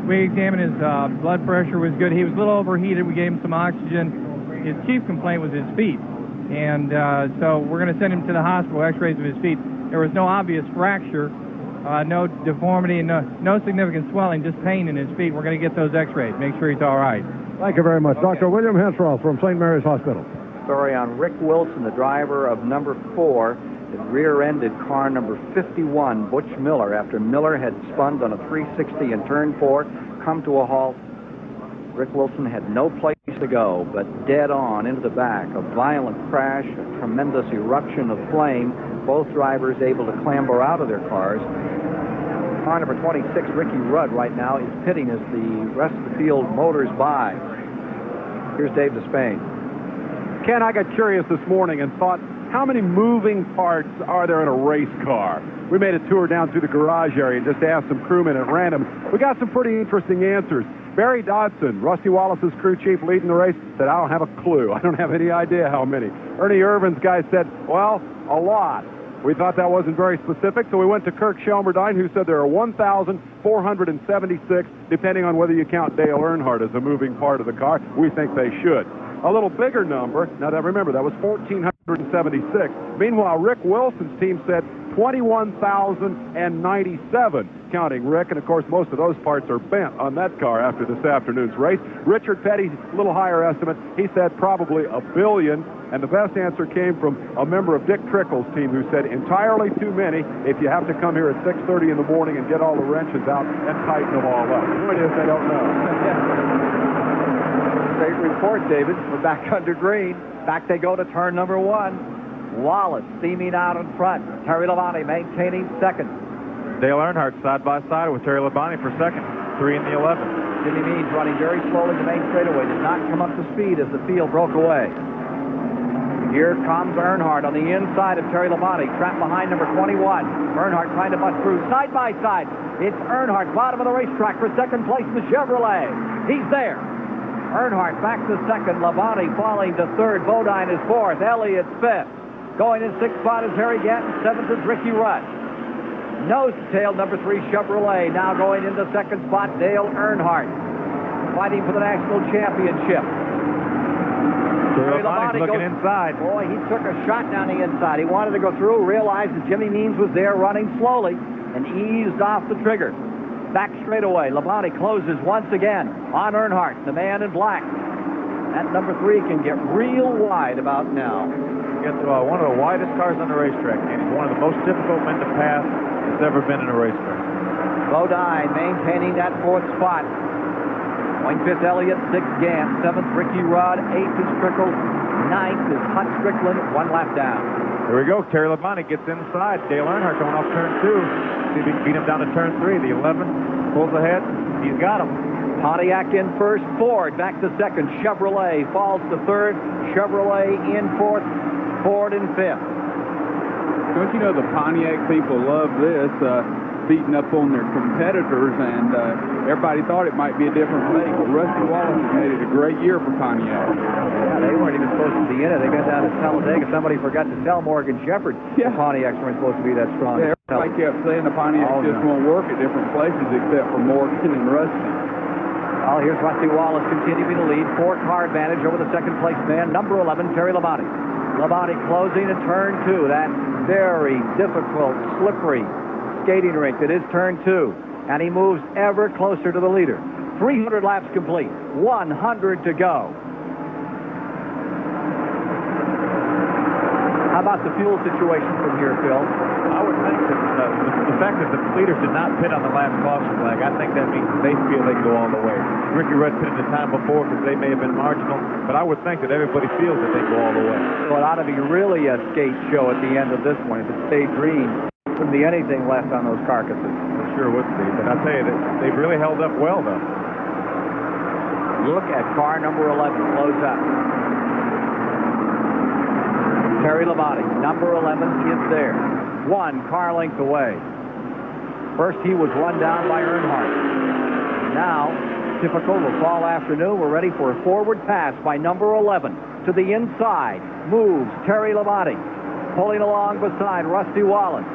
S5: We examined his blood pressure was good. He was a little overheated. We gave him some oxygen. His chief complaint was his feet. And so we're going to send him to the hospital, x-rays of his feet. There was no obvious fracture, no deformity, no significant swelling, just pain in his feet. We're going to get those x-rays, make sure he's all right.
S4: Thank you very much. Dr. William Hensroth from St. Mary's Hospital.
S7: Story on Rick Wilson, the driver of number 4, that rear-ended car number 51, Butch Miller, after Miller had spun on a 360 in turn 4, come to a halt. Rick Wilson had no place to go, but dead on into the back. A violent crash, a tremendous eruption of flame. Both drivers able to clamber out of their cars. Car number 26, Ricky Rudd, right now is pitting as the rest of the field motors by. Here's Dave Despain.
S3: Ken, I got curious this morning and thought, how many moving parts are there in a race car? We made a tour down through the garage area and just asked some crewmen at random. We got some pretty interesting answers. Barry Dodson, Rusty Wallace's crew chief leading the race, said, I don't have a clue. I don't have any idea how many. Ernie Irvin's guy said, well, a lot. We thought that wasn't very specific, so we went to Kirk Shelmerdine, who said there are 1,476, depending on whether you count Dale Earnhardt as a moving part of the car. We think they should. A little bigger number, now that remember, that was 1,476. Meanwhile, Rick Wilson's team said 21,097, counting Rick, and of course most of those parts are bent on that car after this afternoon's race. Richard Petty's a little higher estimate, he said probably 1 billion, and the best answer came from a member of Dick Trickle's team who said entirely too many if you have to come here at 6:30 in the morning and get all the wrenches out and tighten them all up. The point is they don't know.
S7: Great report, David. We're back under green. Back they go to turn number 1. Wallace steaming out in front. Terry Labonte maintaining second.
S10: Dale Earnhardt side by side with Terry Labonte for second. 3 in the 11.
S7: Jimmy Means running very slowly the main straightaway. Did not come up to speed as the field broke away. Here comes Earnhardt on the inside of Terry Labonte, trapped behind number 21. Earnhardt trying to bust through side by side. It's Earnhardt, bottom of the racetrack for second place in the Chevrolet. He's there. Earnhardt back to second. Labonte falling to third. Bodine is fourth. Elliott's fifth. Going in sixth spot is Harry Gatton. Seventh is Ricky Rudd. Nose to tail number 3 Chevrolet. Now going into second spot, Dale Earnhardt, fighting for the national championship.
S10: Terry Labonte looking inside.
S7: Boy, he took a shot down the inside. He wanted to go through, realized that Jimmy Means was there running slowly, and eased off the trigger. Back straightaway. Labonte closes once again on Earnhardt, the man in black. That number 3 can get real wide about now.
S10: Gets one of the widest cars on the racetrack, and he's one of the most difficult men to pass that's ever been in a racetrack.
S7: Bodine maintaining that 4th spot. Going 5th, Elliott. 6th, Gant. 7th, Ricky Rudd. 8th is Trickle. 9th is Hunt Strickland. 1 lap down.
S10: Here we go. Terry Labonte gets inside. Dale Earnhardt going off turn 2. See if he can beat him down to turn 3. The 11 pulls ahead. He's got him.
S7: Pontiac in first. Ford back to second. Chevrolet falls to third. Chevrolet in fourth. Ford in fifth.
S2: Don't you know the Pontiac people love this, beating up on their competitors, and everybody thought it might be a different make. But Rusty Wallace has made it a great year for Pontiac.
S7: Yeah, they weren't even supposed to be in it. They got down to Talladega. Somebody forgot to tell Morgan Shepherd the Pontiacs weren't supposed to be that strong.
S2: Yeah, everybody kept saying the Pontiacs just won't work at different places except for Morgan and Rusty.
S7: Well, here's Rusty Wallace continuing to lead. 4-car advantage over the second place man, number 11, Terry Labonte. Labonte closing in turn 2. That very difficult, slippery skating rink that is turn 2. And he moves ever closer to the leader. 300 laps complete. 100 to go. How about the fuel situation from here, Phil?
S10: I would think that the fact that the leaders did not pit on the last caution flag, I think that means they feel they can go all the way. Ricky Rudd pitted the time before because they may have been marginal, but I would think that everybody feels that they go all the way.
S7: So it ought to be really a skate show at the end of this one. If it stayed green, there wouldn't be anything left on those carcasses.
S10: It sure would be, but I'll tell you that they've really held up well, though.
S7: Look at car number 11 close up. Terry Labonte, number 11, is there. 1 car length away. First, he was run down by Earnhardt. Now, typical of fall afternoon, we're ready for a forward pass by number 11. To the inside, moves Terry Labonte. Pulling along beside Rusty Wallace.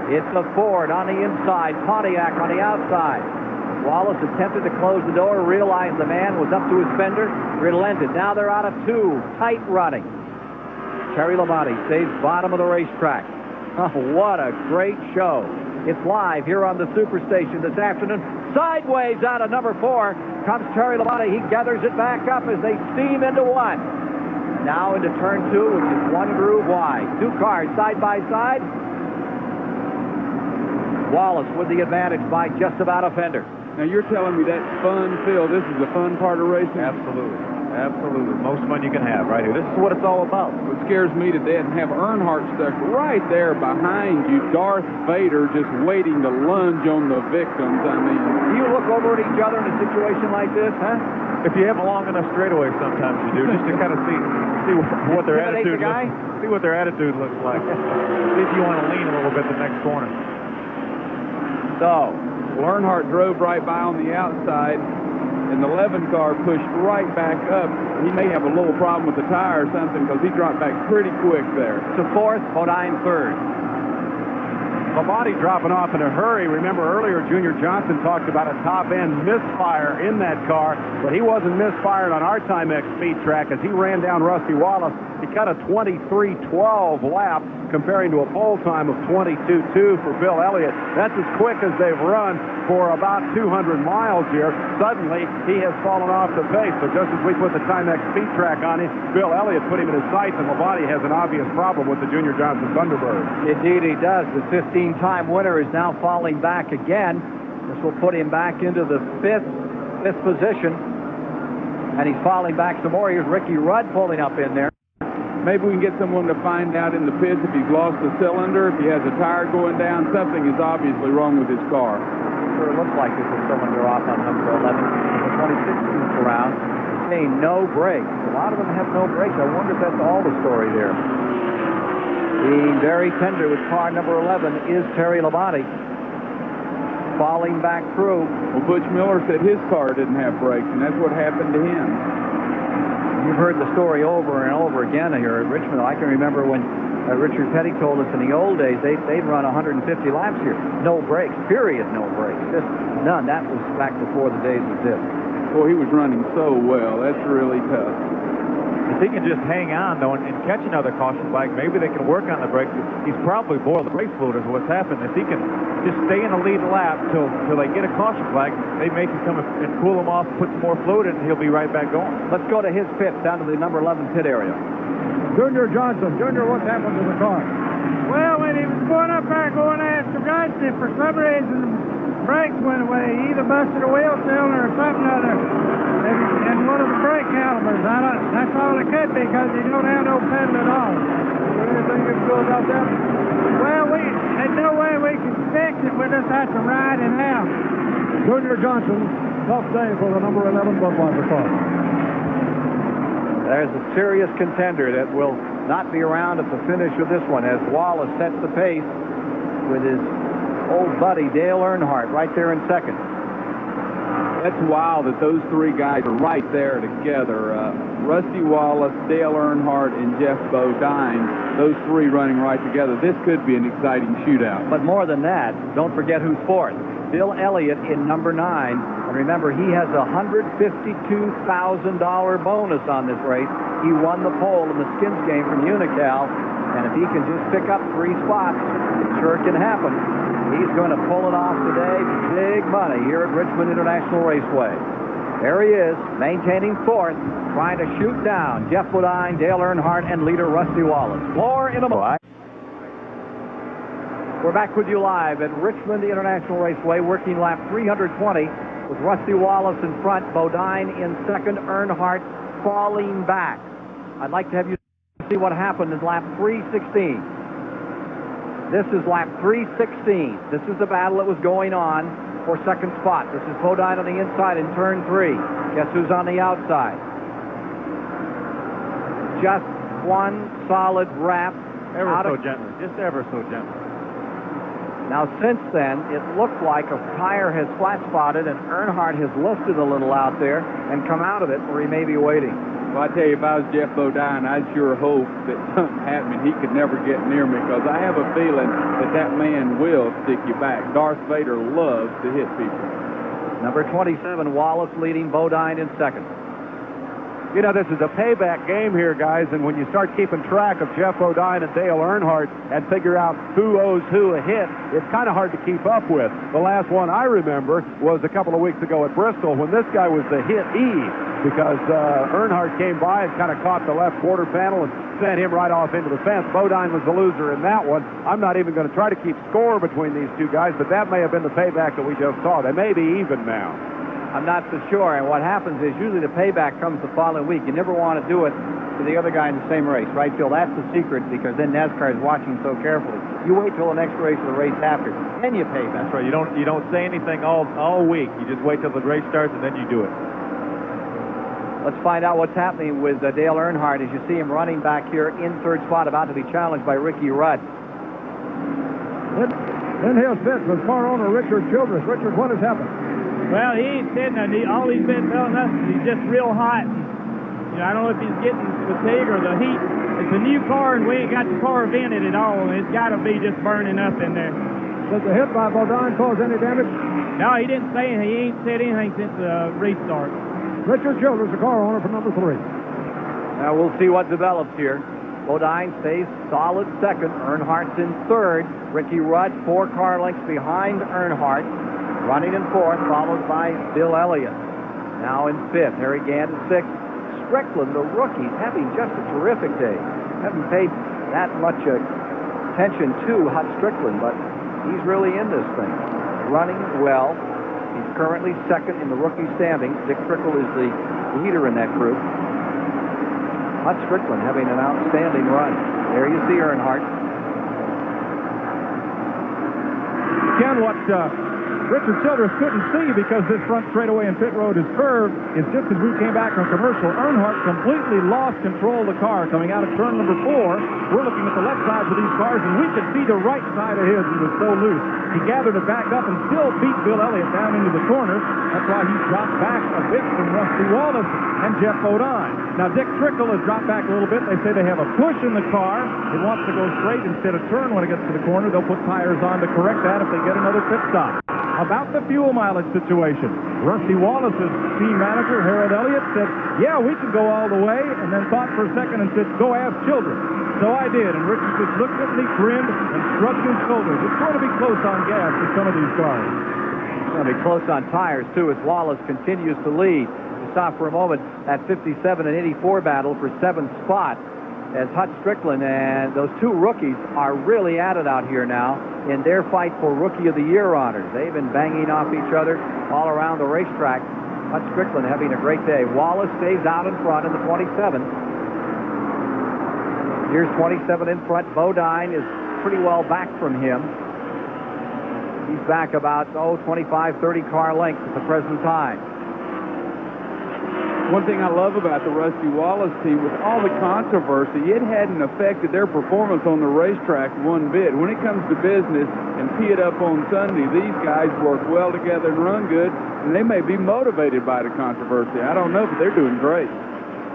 S7: It's a Ford on the inside, Pontiac on the outside. Wallace attempted to close the door, realized the man was up to his fender, relented. Now they're out of 2, tight running. Terry Labonte stays bottom of the racetrack. Oh, what a great show. It's live here on the Superstation this afternoon. Sideways out of number 4. comes Terry Labonte. He gathers it back up as they steam into one. Now into turn 2, which is one groove wide. 2 cars side by side. Wallace with the advantage by just about a fender.
S2: Now you're telling me that's fun, Phil. This is the fun part of racing?
S19: Absolutely. Absolutely. Most fun you can have right here. This is what it's all about.
S2: What scares me to death, and have Earnhardt stuck right there behind you, Darth Vader just waiting to lunge on the victims. I mean,
S7: do you look over at each other in a situation like this, huh?
S19: If you have a long enough straightaway, sometimes you do, just to kind of see what their attitude looks like. See if you want to lean a little bit the next corner.
S2: So, Earnhardt drove right by on the outside, and the 11 car pushed right back up. He may have a little problem with the tire or something because he dropped back pretty quick there.
S7: To 4th, Bodine 3rd.
S3: Labonte dropping off in a hurry. Remember earlier, Junior Johnson talked about a top-end misfire in that car, but he wasn't misfired on our Timex speed track as he ran down Rusty Wallace. He cut a 23:12 lap, comparing to a pole time of 22:2 for Bill Elliott. That's as quick as they've run for about 200 miles here. Suddenly, he has fallen off the pace. So just as we put the Timex speed track on him, Bill Elliott put him in his sights, and Labonte has an obvious problem with the Junior Johnson Thunderbird.
S7: Indeed, he does. The 15-time winner is now falling back again. This will put him back into the fifth position, and he's falling back some more. Here's Ricky Rudd pulling up in there.
S2: Maybe we can get someone to find out in the pits if he's lost a cylinder, if he has a tire going down. Something is obviously wrong with his car.
S7: Sure looks like there's a cylinder off on number 11. The 26th round, saying no brakes. A lot of them have no brakes. I wonder if that's all the story there. Being very tender with car number 11 is Terry Labonte. Falling back through.
S2: Well, Butch Miller said his car didn't have brakes, and that's what happened to him.
S7: You've heard the story over and over again here at Richmond. I can remember when Richard Petty told us in the old days they'd run 150 laps here. No brakes, period, no brakes. Just none. That was back before the days of disc.
S2: Boy, he was running so well. That's really tough.
S19: If he can just hang on, though, and catch another caution flag, maybe they can work on the brakes. He's probably boiled the brake fluid is what's happened. If he can just stay in the lead lap till they get a caution flag, they may come and cool him off, put some more fluid in, and he'll be right back going.
S7: Let's go to his pit, down to the number 11 pit area.
S4: Junior Johnson. Junior, what's happened to the car?
S16: Well, when he was going up there going after Winston, for some reason the brakes went away. He either busted a wheel cylinder or something other. And one of the brake calipers. That's all it could be because he don't have no pedal at all. Is there anything you can do about that? Well, there's no way we can fix it. We just have to ride it out.
S4: Junior Johnson, tough day for the number 11 Budweiser car.
S7: There's a serious contender that will not be around at the finish of this one as Wallace sets the pace with his old buddy Dale Earnhardt right there in second.
S2: That's wild that those three guys are right there together. Rusty Wallace, Dale Earnhardt, and Jeff Bodine, those three running right together. This could be an exciting shootout.
S7: But more than that, don't forget who's fourth. Bill Elliott in number 9. And remember, he has a $152,000 bonus on this race. He won the pole in the skins game from Unocal. And if he can just pick up 3 spots, it sure can happen. He's going to pull it off today. Big money here at Richmond International Raceway. There he is, maintaining 4th, trying to shoot down Jeff Bodine, Dale Earnhardt, and leader Rusty Wallace. 4 in a minute. We're back with you live at Richmond International Raceway, working lap 320 with Rusty Wallace in front, Bodine in second, Earnhardt falling back. I'd like to have you see what happened in lap 316. This is lap 316. This is the battle that was going on for second spot. This is Bodine on the inside in turn 3. Guess who's on the outside? Just one solid wrap.
S19: Just ever so gently.
S7: Now, since then, it looked like a tire has flat-spotted and Earnhardt has lifted a little out there and come out of it where he may be waiting.
S2: Well, I tell you, if I was Jeff Bodine, I'd sure hope that something happened. He could never get near me because I have a feeling that man will stick you back. Darth Vader loves to hit people.
S7: Number 27, Wallace leading, Bodine in second.
S3: You know, this is a payback game here, guys, and when you start keeping track of Jeff Bodine and Dale Earnhardt and figure out who owes who a hit, it's kind of hard to keep up with. The last one I remember was a couple of weeks ago at Bristol when this guy was the hit E because Earnhardt came by and kind of caught the left quarter panel and sent him right off into the fence. Bodine was the loser in that one. I'm not even going to try to keep score between these two guys, but that may have been the payback that we just saw. They may be even now.
S7: I'm not so sure, and what happens is usually the payback comes the following week. You never want to do it to the other guy in the same race, right, Phil? That's the secret, because then NASCAR is watching so carefully. You wait till the next race or the race after, then you pay back.
S19: That's right. You don't say anything all week. You just wait till the race starts, and then you do it.
S7: Let's find out what's happening with Dale Earnhardt as you see him running back here in third spot, about to be challenged by Ricky Rudd.
S4: In his pit was car owner Richard Childress. Richard, what has happened?
S8: Well, he ain't sitting there. All he's been telling us is he's just real hot. And, I don't know if he's getting fatigue or the heat. It's a new car, and we ain't got the car vented at all. And it's got to be just burning up in there.
S4: Does the hit by Bodine cause any damage?
S8: No, he didn't say anything. He ain't said anything since the restart.
S4: Richard Childress, the car owner for number 3.
S7: Now we'll see what develops here. Bodine stays solid second. Earnhardt's in third. Ricky Rudd 4 car lengths behind Earnhardt. Running in fourth, followed by Bill Elliott. Now in fifth, Harry Gant in sixth. Strickland, the rookie, having just a terrific day. Haven't paid that much attention to Hut Strickland, but he's really in this thing. Running well. He's currently second in the rookie standings. Dick Trickle is the leader in that group. Hut Strickland having an outstanding run. There you see Earnhardt.
S6: Ken, what Richard Childress couldn't see, because this front straightaway in pit road is curved, is just as we came back from commercial, Earnhardt completely lost control of the car coming out of turn number 4. We're looking at the left sides of these cars, and we could see the right side of his. He was so loose. He gathered it back up and still beat Bill Elliott down into the corner. That's why he dropped back a bit from Rusty Wallace and Jeff Bodine. Now, Dick Trickle has dropped back a little bit. They say they have a push in the car. It wants to go straight instead of turn when it gets to the corner. They'll put tires on to correct that if they get another pit stop. About the fuel mileage situation, Rusty Wallace's team manager, Harold Elliott, said, yeah, we can go all the way, and then thought for a second and said, go ask Childress. So I did, and Richard just looked at me, grinned, and shrugged his shoulders. It's going to be close on gas for some of these cars.
S7: It's going to be close on tires, too, as Wallace continues to lead. We stop for a moment that 57 and 84 battle for 7th spot, as Hut Strickland and those 2 rookies are really at it out here now in their fight for Rookie of the Year honors. They've been banging off each other all around the racetrack. Hut Strickland having a great day. Wallace stays out in front in the 27. Here's 27 in front. Bodine is pretty well back from him. He's back about, 25, 30 car lengths at the present time.
S2: One thing I love about the Rusty Wallace team, with all the controversy, it hadn't affected their performance on the racetrack one bit. When it comes to business and tee it up on Sunday, these guys work well together and run good, and they may be motivated by the controversy. I don't know, but they're doing great.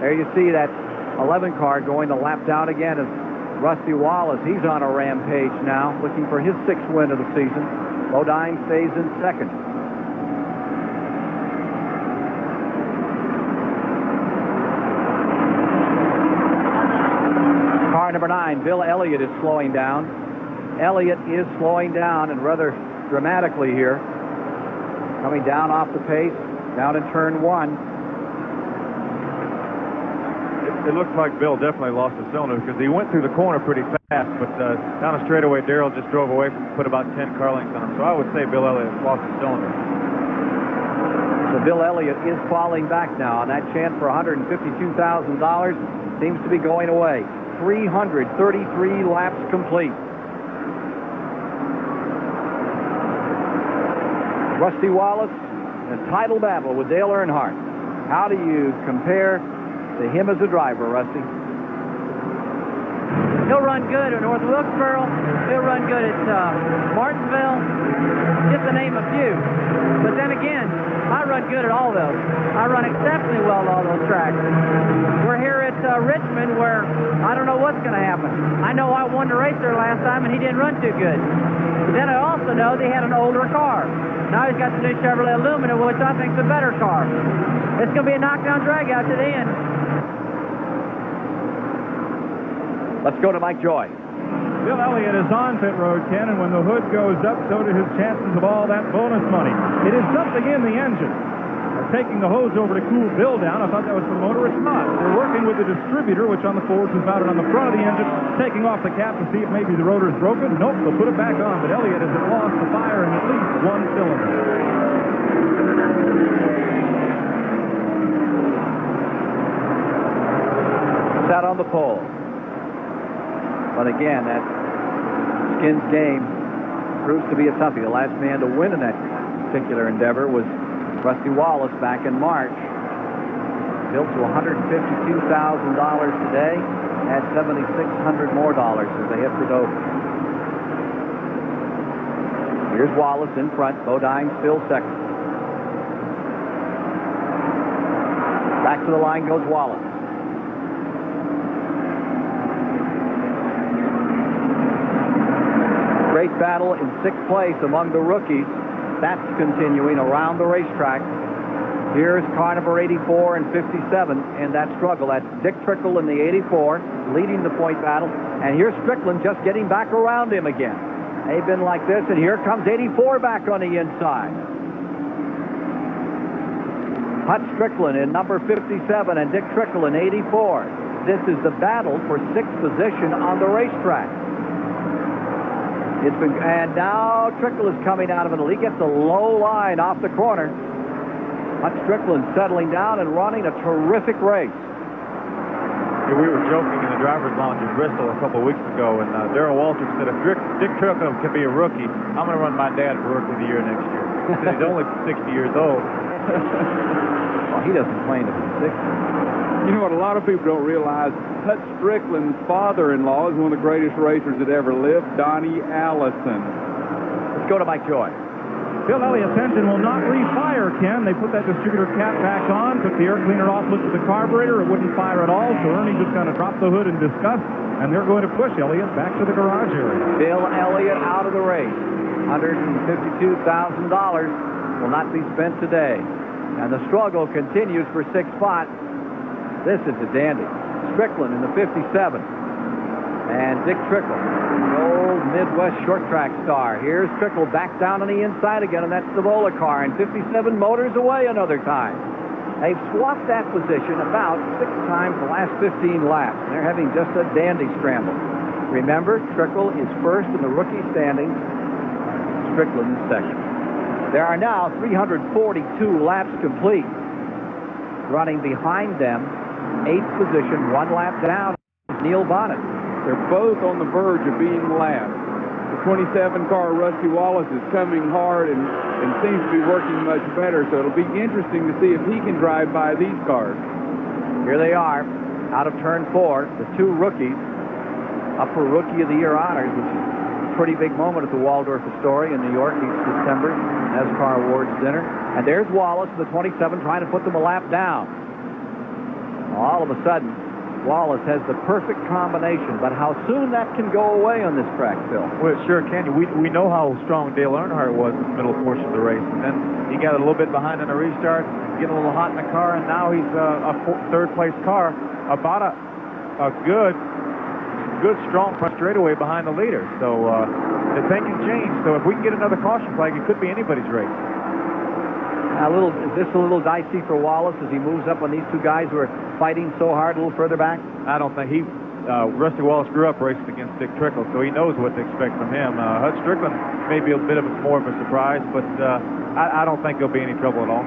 S7: There you see that 11 car going to lap down again as Rusty Wallace. He's on a rampage now, looking for his 6th win of the season. Bodine stays in second. Car number 9, Bill Elliott, is slowing down. Elliott is slowing down, and rather dramatically here. Coming down off the pace, down in turn 1.
S19: It looks like Bill definitely lost the cylinder, because he went through the corner pretty fast, but down the straightaway, Darrell just drove away from him, put about 10 car lengths on him. So I would say Bill Elliott lost the cylinder.
S7: So Bill Elliott is falling back now, and that chance for $152,000 seems to be going away. 333 laps complete. Rusty Wallace in a title battle with Dale Earnhardt. How do you compare to him as a driver, Rusty?
S18: He'll run good at North Wilkesboro. He'll run good at Martinsville, just to name a few. But then again, I run good at all those. I run exceptionally well at all those tracks. We're here at Richmond, where I don't know what's going to happen. I know I won the race there last time, and he didn't run too good. But then I also know they had an older car. Now he's got the new Chevrolet Illumina, which I think is a better car. It's going to be a knockdown drag out to the end.
S7: Let's go to Mike Joy.
S6: Bill Elliott is on pit road, Ken, and when the hood goes up, so do his chances of all that bonus money. It is something in the engine. They're taking the hose over to cool Bill down. I thought that was for the motor. It's not. They're working with the distributor, which on the Fords is mounted on the front of the engine, taking off the cap to see if maybe the rotor is broken. Nope, they'll put it back on, but Elliott has lost the fire in at least one cylinder.
S7: Out on the pole. But again, that skins game proves to be a toughie. The last man to win in that particular endeavor was Rusty Wallace back in March. Built to $152,000 today. Add $7,600 more as they hit for Dover. Here's Wallace in front. Bodine still second. Back to the line goes Wallace. Great battle in sixth place among the rookies. That's continuing around the racetrack. Here's car number 84 and 57 in that struggle. That's Dick Trickle in the 84 leading the point battle. And here's Strickland just getting back around him again. They've been like this, and here comes 84 back on the inside. Hut Strickland in number 57 and Dick Trickle in 84. This is the battle for sixth position on the racetrack. And now Trickle is coming out of it. He gets a low line off the corner. Hut Strickland settling down and running a terrific race.
S10: Yeah, we were joking in the driver's lounge in Bristol a couple of weeks ago, and Darrell Waltrip said, if Dick Trickle can be a rookie, I'm going to run my dad for Rookie of the Year next year. He said he's only 60 years old.
S7: Well, he doesn't claim to be 60.
S2: You know what a lot of people don't realize? Hut Strickland's father-in-law is one of the greatest racers that ever lived, Donnie Allison.
S7: Let's go to Mike Joy.
S6: Bill Elliott's engine will not refire, Ken. They put that distributor cap back on, took the air cleaner off, looked at the carburetor. It wouldn't fire at all, so Ernie just kind of dropped the hood in disgust, and they're going to push Elliott back to the garage area.
S7: Bill Elliott out of the race. $152,000 will not be spent today. And the struggle continues for sixth spot. This is a dandy. Strickland in the 57. And Dick Trickle, the old Midwest short track star. Here's Trickle back down on the inside again, and that's the Vola car, and 57 motors away another time. They've swapped that position about 6 times the last 15 laps. They're having just a dandy scramble. Remember, Trickle is first in the rookie standings. Strickland is second. There are now 342 laps complete. Running behind them, 8th position, 1 lap down, Neil Bonnet.
S2: They're both on the verge of being lapped. The 27 car, Rusty Wallace, is coming hard and seems to be working much better, so it'll be interesting to see if he can drive by these cars.
S7: Here they are, out of turn 4, the 2 rookies up for Rookie of the Year honors, which is a pretty big moment at the Waldorf Astoria in New York each December, NASCAR Awards dinner. And there's Wallace, the 27, trying to put them a lap down. All of a sudden, Wallace has the perfect combination, but how soon that can go away on this track, Phil?
S10: Well, it sure can. We know how strong Dale Earnhardt was in the middle portion of the race, and then he got a little bit behind on the restart, getting a little hot in the car, and now he's a third-place car, about a good, strong front straightaway behind the leader. So the thing can change. So if we can get another caution flag, it could be anybody's race.
S7: Is this a little dicey for Wallace as he moves up on these 2 guys who are fighting so hard a little further back?
S10: I don't think Rusty Wallace grew up racing against Dick Trickle, so he knows what to expect from him. Hut Strickland may be a bit more of a surprise, but I don't think there'll be any trouble at all.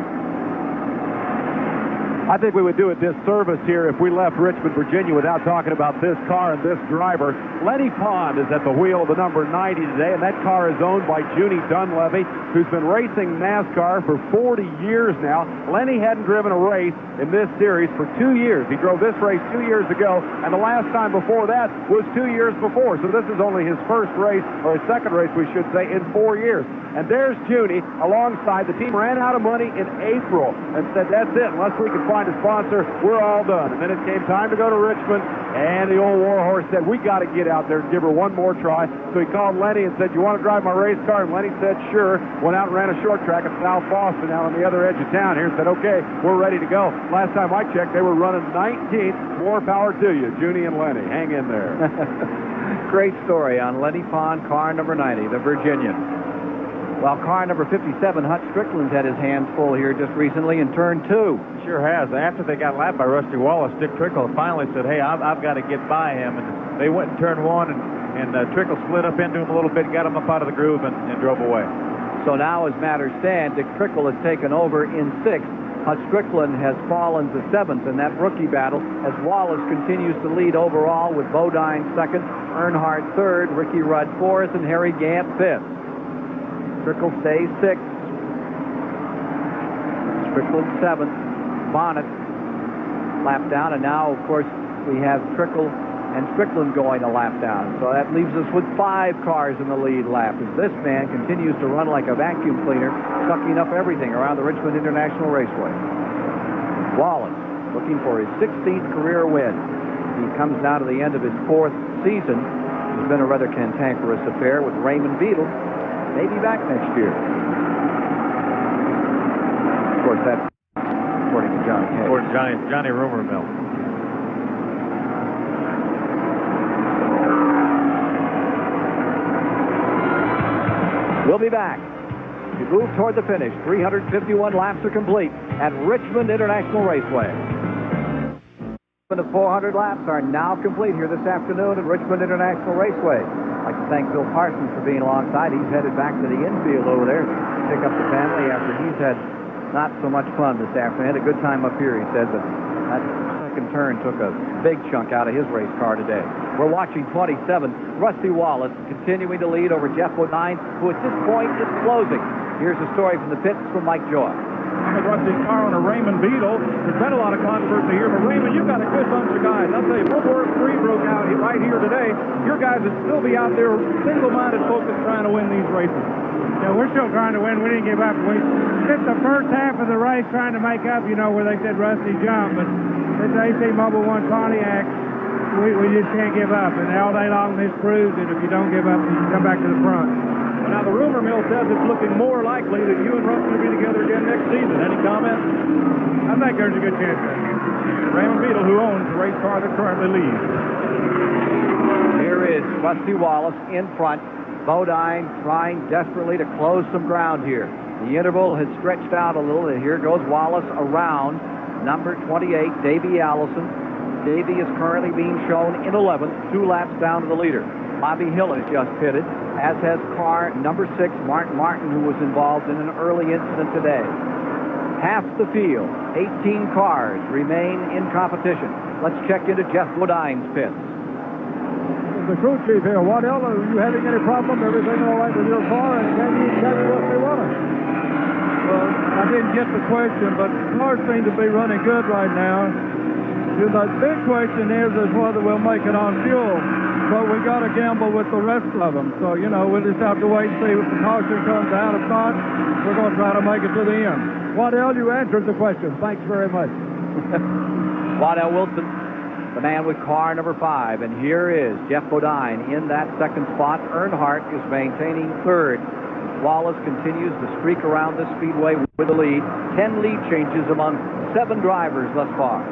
S3: I think we would do a disservice here if we left Richmond, Virginia without talking about this car and this driver. Lenny Pond is at the wheel of the number 90 today, and that car is owned by Junie Dunleavy, who's been racing NASCAR for 40 years now. Lenny hadn't driven a race in this series for 2 years. He drove this race 2 years ago, and the last time before that was 2 years before. So this is only his first race, or his second race, we should say, in 4 years. And there's Junie alongside. The team ran out of money in April and said, that's it, unless we can find find a sponsor, we're all done. And then it came time to go to Richmond, and the old Warhorse said, we got to get out there and give her one more try. So he called Lenny and said, you want to drive my race car? And Lenny said, sure. Went out and ran a short track at South Boston out on the other edge of town here and said, okay, we're ready to go. Last time I checked, they were running 19th. More power to you, Junie and Lenny. Hang in there.
S7: Great story on Lenny Pond, car number 90, the Virginian. Well, car number 57, Hut Strickland's had his hands full here just recently in turn 2.
S19: Sure has. After they got lapped by Rusty Wallace, Dick Trickle finally said, hey, I've got to get by him. And they went in turn 1, and Trickle slid up into him a little bit, got him up out of the groove, and drove away.
S7: So now, as matters stand, Dick Trickle has taken over in 6th. Hut Strickland has fallen to 7th in that rookie battle as Wallace continues to lead overall with Bodine 2nd, Earnhardt 3rd, Ricky Rudd 4th, and Harry Gant 5th. Trickle stays 6th. Strickland 7th. Bonnet lap down, and now, of course, we have Trickle and Strickland going a lap down. So that leaves us with 5 cars in the lead lap as this man continues to run like a vacuum cleaner, sucking up everything around the Richmond International Raceway. Wallace looking for his 16th career win. He comes now to the end of his 4th season. It's been a rather cantankerous affair with Raymond Beadle. Maybe back next year. Of course, that's according to John Hay.
S19: Or Johnny Rumor Mill.
S7: We'll be back. We move toward the finish. 351 laps are complete at Richmond International Raceway. The 400 laps are now complete here this afternoon at Richmond International Raceway. I'd like to thank Bill Parsons for being alongside. He's headed back to the infield over there to pick up the family after he's had not so much fun this afternoon. Had a good time up here, he said, but that second turn took a big chunk out of his race car today. We're watching 27, Rusty Wallace continuing to lead over Jeff Bodine, who at this point is closing. Here's a story from the pits from Mike Joy.
S6: I'm a Rusty car on a Raymond Beadle. There's been a lot of controversy here, but Raymond, you've got a good bunch of guys. I'll tell you, World War III broke out right here today. Your guys would still be out there single-minded focused trying to win these races.
S16: Yeah, we're still trying to win. We didn't give up. We spent the first half of the race trying to make up, where they said Rusty jumped, but this AC Mobile 1 Pontiac, we just can't give up. And all day long, this proves that if you don't give up, you can come back to the front.
S6: Well, now, the rumor mill says it's looking more likely that you and Rusty will be together again next season. Any comment?
S16: I think there's a good chance of that.
S6: Raymond Beadle, who owns the race car that currently leads.
S7: Here is Rusty Wallace in front. Bodine trying desperately to close some ground here. The interval has stretched out a little, and here goes Wallace around number 28, Davey Allison. Davey is currently being shown in 11th, 2 laps down to the leader. Bobby Hill has just pitted, as has car number 6, Martin Martin, who was involved in an early incident today. Half the field, 18 cars, remain in competition. Let's check into Jeff Bodine's pits.
S4: The crew chief here. Waddell, are you having any problem? Everything all right with your car? And can you tell me what they want?
S12: Well, I didn't get the question, but the cars seem to be running good right now. The big question is whether we'll make it on fuel. But we got to gamble with the rest of them. So, we'll just have to wait and see if the caution comes out. If not, we're going to try to make it to the end.
S4: Waddell, you answered the question. Thanks very much.
S7: Waddell Wilson, the man with car number 5. And here is Jeff Bodine in that second spot. Earnhardt is maintaining 3rd. Wallace continues to streak around this speedway with the lead. 10 lead changes among 7 drivers thus far.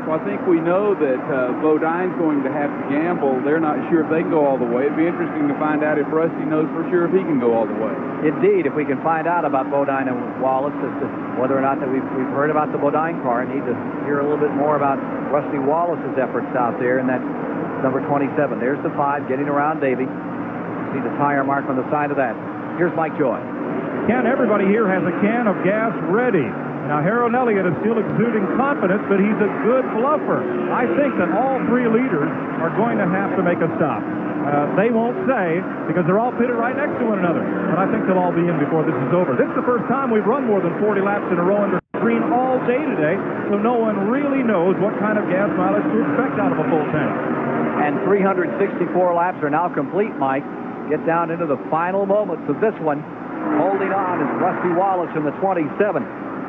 S2: Well, I think we know that Bodine's going to have to gamble. They're not sure if they can go all the way. It'd be interesting to find out if Rusty knows for sure if he can go all the way.
S7: Indeed, if we can find out about Bodine and Wallace as to whether or not that we've heard about the Bodine car and need to hear a little bit more about Rusty Wallace's efforts out there in that number 27. There's the 5 getting around Davey. See the tire mark on the side of that. Here's Mike Joy.
S6: Ken, everybody here has a can of gas ready. Now, Harold Elliott is still exuding confidence, but he's a good bluffer. I think that all 3 leaders are going to have to make a stop. They won't say, because they're all pitted right next to one another. But I think they'll all be in before this is over. This is the first time we've run more than 40 laps in a row under green all day today, so no one really knows what kind of gas mileage to expect out of a full tank.
S7: And 364 laps are now complete, Mike. Get down into the final moments of this one. Holding on is Rusty Wallace in the 27.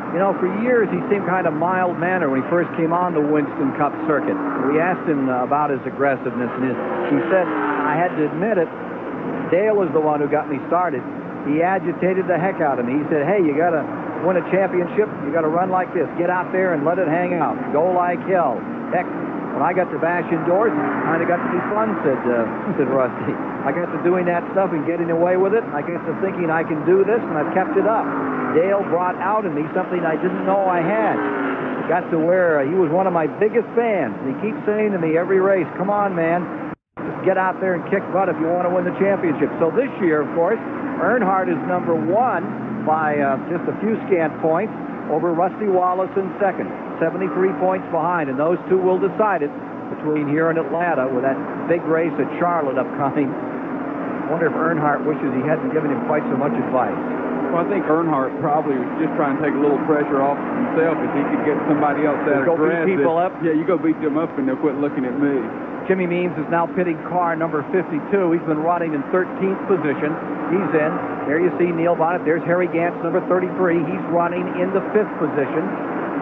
S7: You know, for years he seemed kind of mild-mannered when he first came on the Winston Cup circuit. We asked him about his aggressiveness, and he said, I had to admit it, Dale was the one who got me started. He agitated the heck out of me. He said, hey, you got to win a championship, you got to run like this. Get out there and let it hang out. Go like hell. Heck, when I got to bash indoors, it kind of got to be fun, said Rusty. I got to doing that stuff and getting away with it, and I got to thinking I can do this, and I've kept it up. Dale brought out in me something I didn't know I had. It got to where he was one of my biggest fans. And he keeps saying to me every race, come on, man, just get out there and kick butt if you want to win the championship. So this year, of course, Earnhardt is number 1 by just a few scant points over Rusty Wallace in second, 73 points behind, and those two will decide it between here and Atlanta with that big race at Charlotte upcoming. I wonder if Earnhardt wishes he hadn't given him quite so much advice.
S2: Well, I think Earnhardt probably was just trying to take a little pressure off himself if he could get somebody else that aggressive.
S7: Go beat people up?
S2: Yeah, you go beat them up and they'll quit looking at me.
S7: Jimmy Means is now pitting car number 52. He's been running in 13th position. He's in. There you see Neil Bonnet. There's Harry Gantz, number 33. He's running in the 5th position.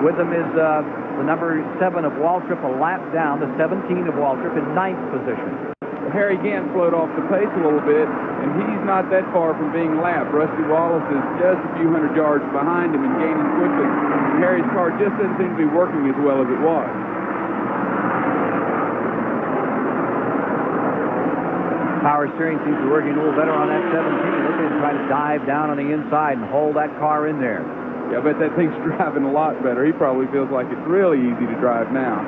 S7: With him is the number 7 of Waltrip, a lap down. The 17 of Waltrip in 9th position.
S2: Harry Gantz slowed off the pace a little bit, and he's not that far from being lapped. Rusty Wallace is just a few hundred yards behind him and gaining quickly. Harry's car just doesn't seem to be working as well as it was.
S7: Power steering seems to be working a little better on that 17. Look at him trying to dive down on the inside and hold that car in there.
S2: Yeah, I bet that thing's driving a lot better. He probably feels like it's really easy to drive now.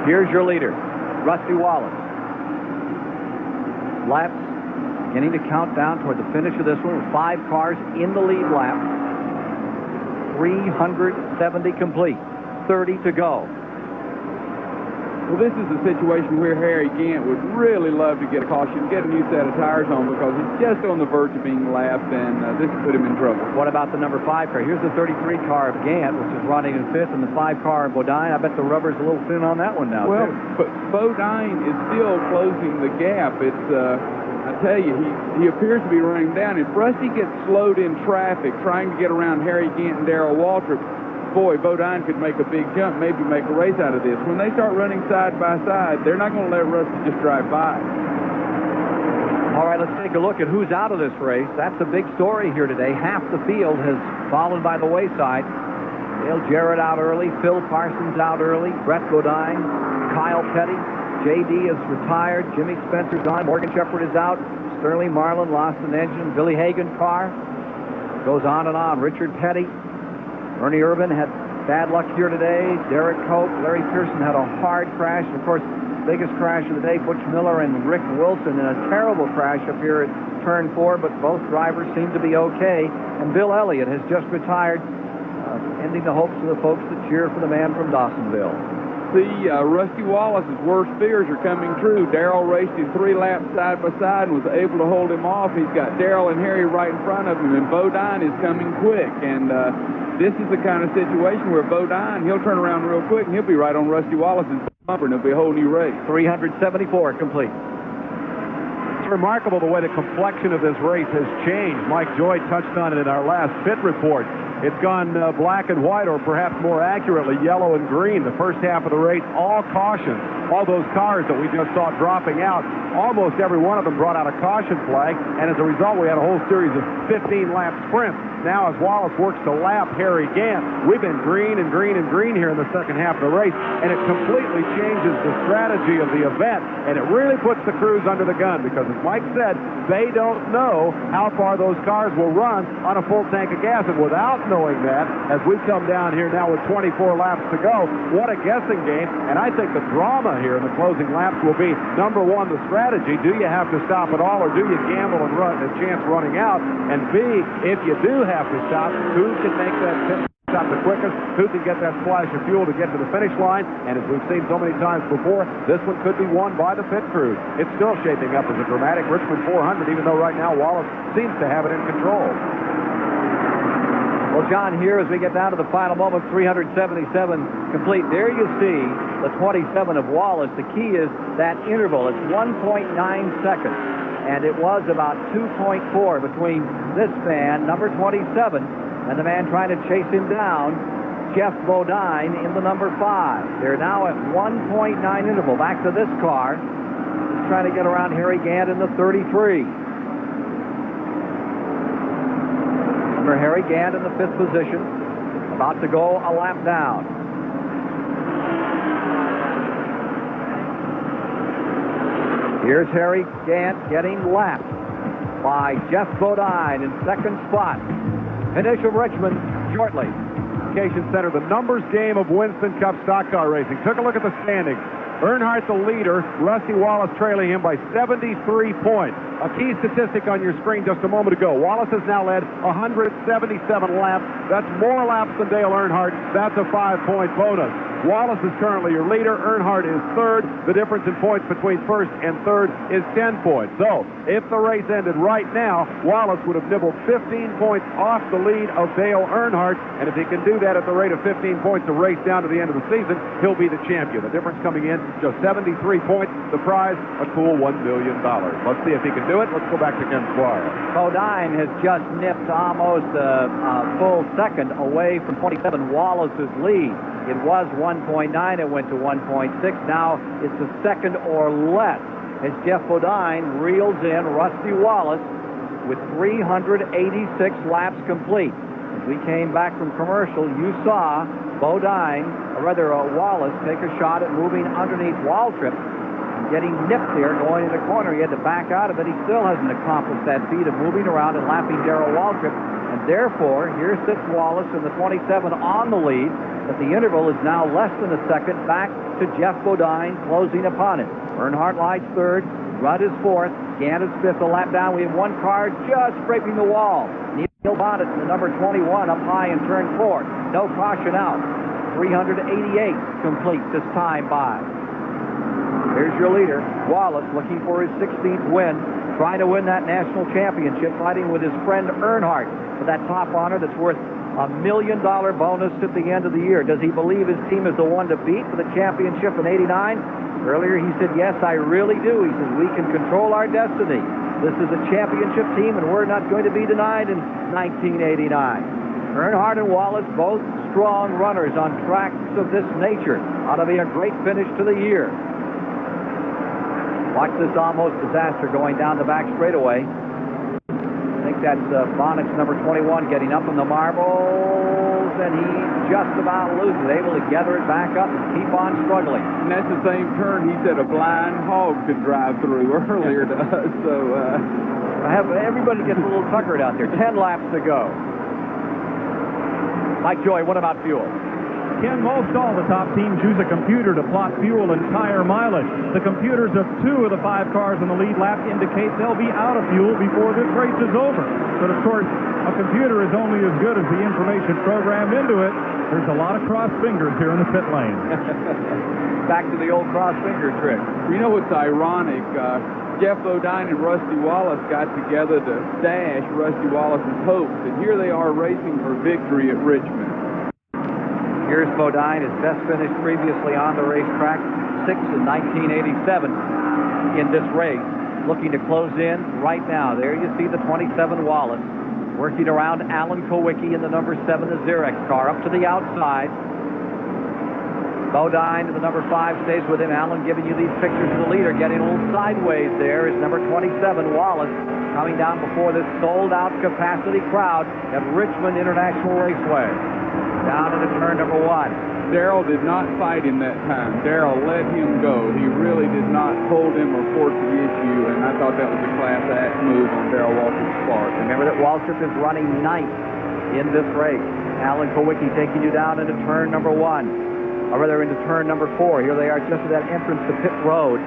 S7: Here's your leader, Rusty Wallace. Laps beginning to count down toward the finish of this one with 5 cars in the lead lap. 370 complete, 30 to go.
S2: Well, this is a situation where Harry Gant would really love to get a caution, get a new set of tires on, because he's just on the verge of being lapped, and this could put him in trouble.
S7: What about the number 5 car? Here's the 33 car of Gant, which is running in 5th, and the 5 car of Bodine. I bet the rubber's a little thin on that one now,
S2: well,
S7: too.
S2: But Bodine is still closing the gap. It's, I tell you, he appears to be running down. If Rusty gets slowed in traffic trying to get around Harry Gant and Darrell Waltrip, boy, Bodine could make a big jump, maybe make a race out of this. When they start running side by side, they're not going to let Rusty just drive by.
S7: All right, let's take a look at who's out of this race. That's a big story here today. Half the field has fallen by the wayside. Dale Jarrett out early, Phil Parsons out early, Brett Bodine, Kyle Petty, J.D. is retired, Jimmy Spencer's gone, Morgan Shepherd is out, Sterling Marlin lost an engine, Billy Hagan car. Goes on and on. Richard Petty, Ernie Irvin had bad luck here today. Derek Cope, Larry Pearson had a hard crash. And of course, biggest crash of the day, Butch Miller and Rick Wilson in a terrible crash up here at turn 4, but both drivers seem to be okay. And Bill Elliott has just retired, ending the hopes of the folks that cheer for the man from Dawsonville.
S2: See, Rusty Wallace's worst fears are coming true. Darrell raced in 3 laps side by side and was able to hold him off. He's got Darrell and Harry right in front of him, and Bodine is coming quick. And this is the kind of situation where Bodine, he'll turn around real quick, and he'll be right on Rusty Wallace's bumper, and it'll be a whole new race.
S7: 374 complete.
S3: It's remarkable the way the complexion of this race has changed. Mike Joy touched on it in our last pit report. It's gone black and white, or perhaps more accurately, yellow and green. The first half of the race, all cautions. All those cars that we just saw dropping out, almost every one of them brought out a caution flag, and as a result, we had a whole series of 15-lap sprints. Now, as Wallace works to lap Harry Gant, we've been green and green and green here in the second half of the race, and it completely changes the strategy of the event, and it really puts the crews under the gun, because as Mike said, they don't know how far those cars will run on a full tank of gas, and without knowing that, as we come down here now with 24 laps to go, what a guessing game. And I think the drama here in the closing laps will be, number 1, the strategy. Do you have to stop at all, or do you gamble and run a chance running out? And B, if you do have to stop, who can make that pit stop the quickest? Who can get that splash of fuel to get to the finish line? And as we've seen so many times before, this one could be won by the pit crew. It's still shaping up as a dramatic Richmond 400, even though right now Wallace seems to have it in control.
S7: Well, John, here as we get down to the final moment, 377 complete. There you see the 27 of Wallace. The key is that interval. It's 1.9 seconds, and it was about 2.4 between this man, number 27, And the man trying to chase him down, Jeff Bodine in the number 5. They're now at 1.9 interval. Back to this car. He's trying to get around Harry Gant in the 33. Remember, Harry Gant in the 5th position, about to go a lap down. Here's Harry Gant getting lapped by Jeff Bodine in 2nd spot. Finish of Richmond shortly.
S3: Communication Center, the numbers game of Winston Cup stock car racing. Took a look at the standings. Earnhardt the leader, Rusty Wallace trailing him by 73 points. A key statistic on your screen just a moment ago. Wallace has now led 177 laps. That's more laps than Dale Earnhardt. That's a 5-point bonus. Wallace is currently your leader. Earnhardt is 3rd. The difference in points between 1st and 3rd is 10 points. So, if the race ended right now, Wallace would have nibbled 15 points off the lead of Dale Earnhardt. And if he can do that at the rate of 15 points a race down to the end of the season, he'll be the champion. The difference coming in, just 73 points. The prize, a cool $1 million. Let's see if he can do it. Let's go back to Ken Squire.
S7: Bodine has just nipped almost a full second away from 27 Wallace's lead. It was 1.9. It went to 1.6. Now it's a second or less as Jeff Bodine reels in Rusty Wallace with 386 laps complete. As we came back from commercial, you saw Bodine, or rather Wallace, take a shot at moving underneath Waltrip and getting nipped there going in the corner. He had to back out of it. He still hasn't accomplished that feat of moving around and lapping Darrell Waltrip. And therefore, here sits Wallace in the 27 on the lead, but the interval is now less than a second back to Jeff Bodine closing upon it. Earnhardt lies 3rd, Rudd is 4th, Gant is 5th, a lap down. We have one car just scraping the wall. Neil Bonnet in the number 21 up high in turn 4. No caution out. 388 complete this time by. Here's your leader, Wallace, looking for his 16th win, trying to win that national championship, fighting with his friend Earnhardt for that top honor that's worth $1 million bonus at the end of the year. Does he believe his team is the one to beat for the championship in '89? Earlier he said, yes, I really do. He says, we can control our destiny. This is a championship team, and we're not going to be denied in 1989. Earnhardt and Wallace, both strong runners on tracks of this nature. Ought to be a great finish to the year. Watch this almost disaster going down the back straightaway. I think that's Bonnet's number 21 getting up in the marbles, and he just about loses, able to gather it back up and keep on struggling.
S2: And that's the same turn he said a blind hog could drive through earlier to us. So
S7: everybody gets a little tuckered out there. 10 laps to go. Mike Joy, what about fuel?
S6: Ken, most all the top teams use a computer to plot fuel and tire mileage. The computers of 2 of the 5 cars in the lead lap indicate they'll be out of fuel before this race is over. But of course, a computer is only as good as the information programmed into it. There's a lot of cross fingers here in the pit lane.
S7: Back to the old cross finger trick.
S2: You know what's ironic? Jeff Bodine and Rusty Wallace got together to dash Rusty Wallace's hopes, and here they are racing for victory at Richmond.
S7: Here's Bodine, his best finish previously on the racetrack, 6th in 1987 in this race. Looking to close in right now. There you see the 27 Wallace working around Alan Kowicki in the number 7, the Xerox car, up to the outside. Bodine in the number 5 stays with him. Alan giving you these pictures of the leader, getting a little sideways there is number 27, Wallace, coming down before this sold-out capacity crowd at Richmond International Raceway. Down into turn number 1.
S2: Darrell did not fight him that time. Darrell let him go. He really did not hold him or force the issue, and I thought that was a class act move on Darrell Waltrip's part.
S7: Remember that Waltrip is running 9th in this race. Alan Kowicki taking you down into turn number 1, or rather into turn number 4. Here they are just at that entrance to pit road.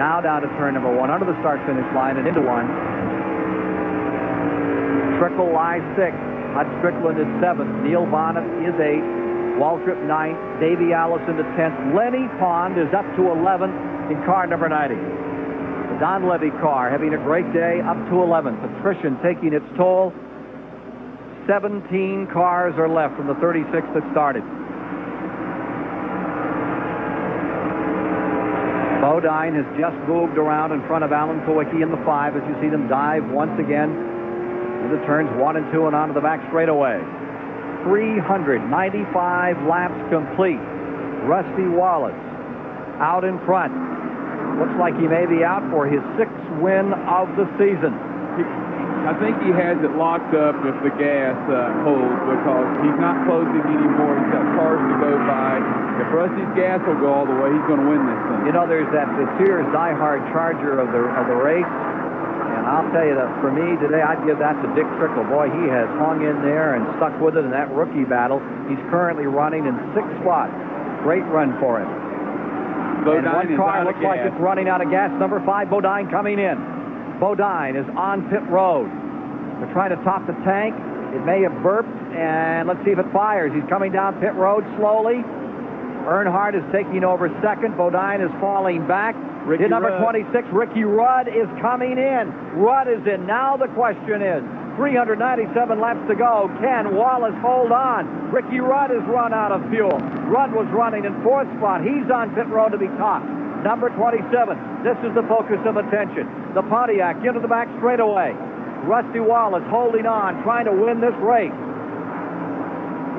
S7: Now down to turn number 1, under the start-finish line and into 1. Trickle lies 6th. Hud Strickland is 7th. Neil Bonnet is 8th. Waltrip 9th. Davey Allison to 10th. Lenny Pond is up to 11th in car number 90. The Don Levy car having a great day, up to 11th. Attrition taking its toll. 17 cars are left from the 36 that started. Bodine has just moved around in front of Alan Kowicki in the 5 as you see them dive once again into turns 1 and 2 and onto the back straightaway. 395 laps complete. Rusty Wallace out in front. Looks like he may be out for his 6th win of the season.
S2: I think he has it locked up if the gas holds, because he's not closing anymore. He's got cars to go by. If Rusty's gas will go all the way, he's going to win this thing.
S7: You know, there's that Sears diehard charger of the race, and I'll tell you that for me today, I'd give that to Dick Trickle. Boy, he has hung in there and stuck with it in that rookie battle. He's currently running in 6th spot. Great run for him. And one car looks like it's running out of gas. Number 5, Bodine, coming in. Bodine is on pit road. They're trying to top the tank. It may have burped, and let's see if it fires. He's coming down pit road slowly. Earnhardt is taking over 2nd. Bodine is falling back. Hit number 26, Ricky Rudd, is coming in. Rudd is in. Now the question is, 397 laps to go. Can Wallace hold on? Ricky Rudd has run out of fuel. Rudd was running in 4th spot. He's on pit road to be topped. Number 27, this is the focus of attention. The Pontiac into the back straightaway. Rusty Wallace holding on, trying to win this race.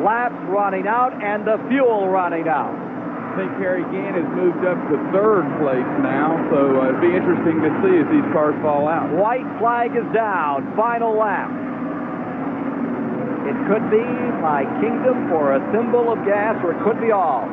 S7: Laps running out and the fuel running out.
S2: I think Harry Gant has moved up to 3rd place now, so it'd be interesting to see as these cars fall out.
S7: White flag is down, final lap. It could be my kingdom for a thimble of gas, or it could be all.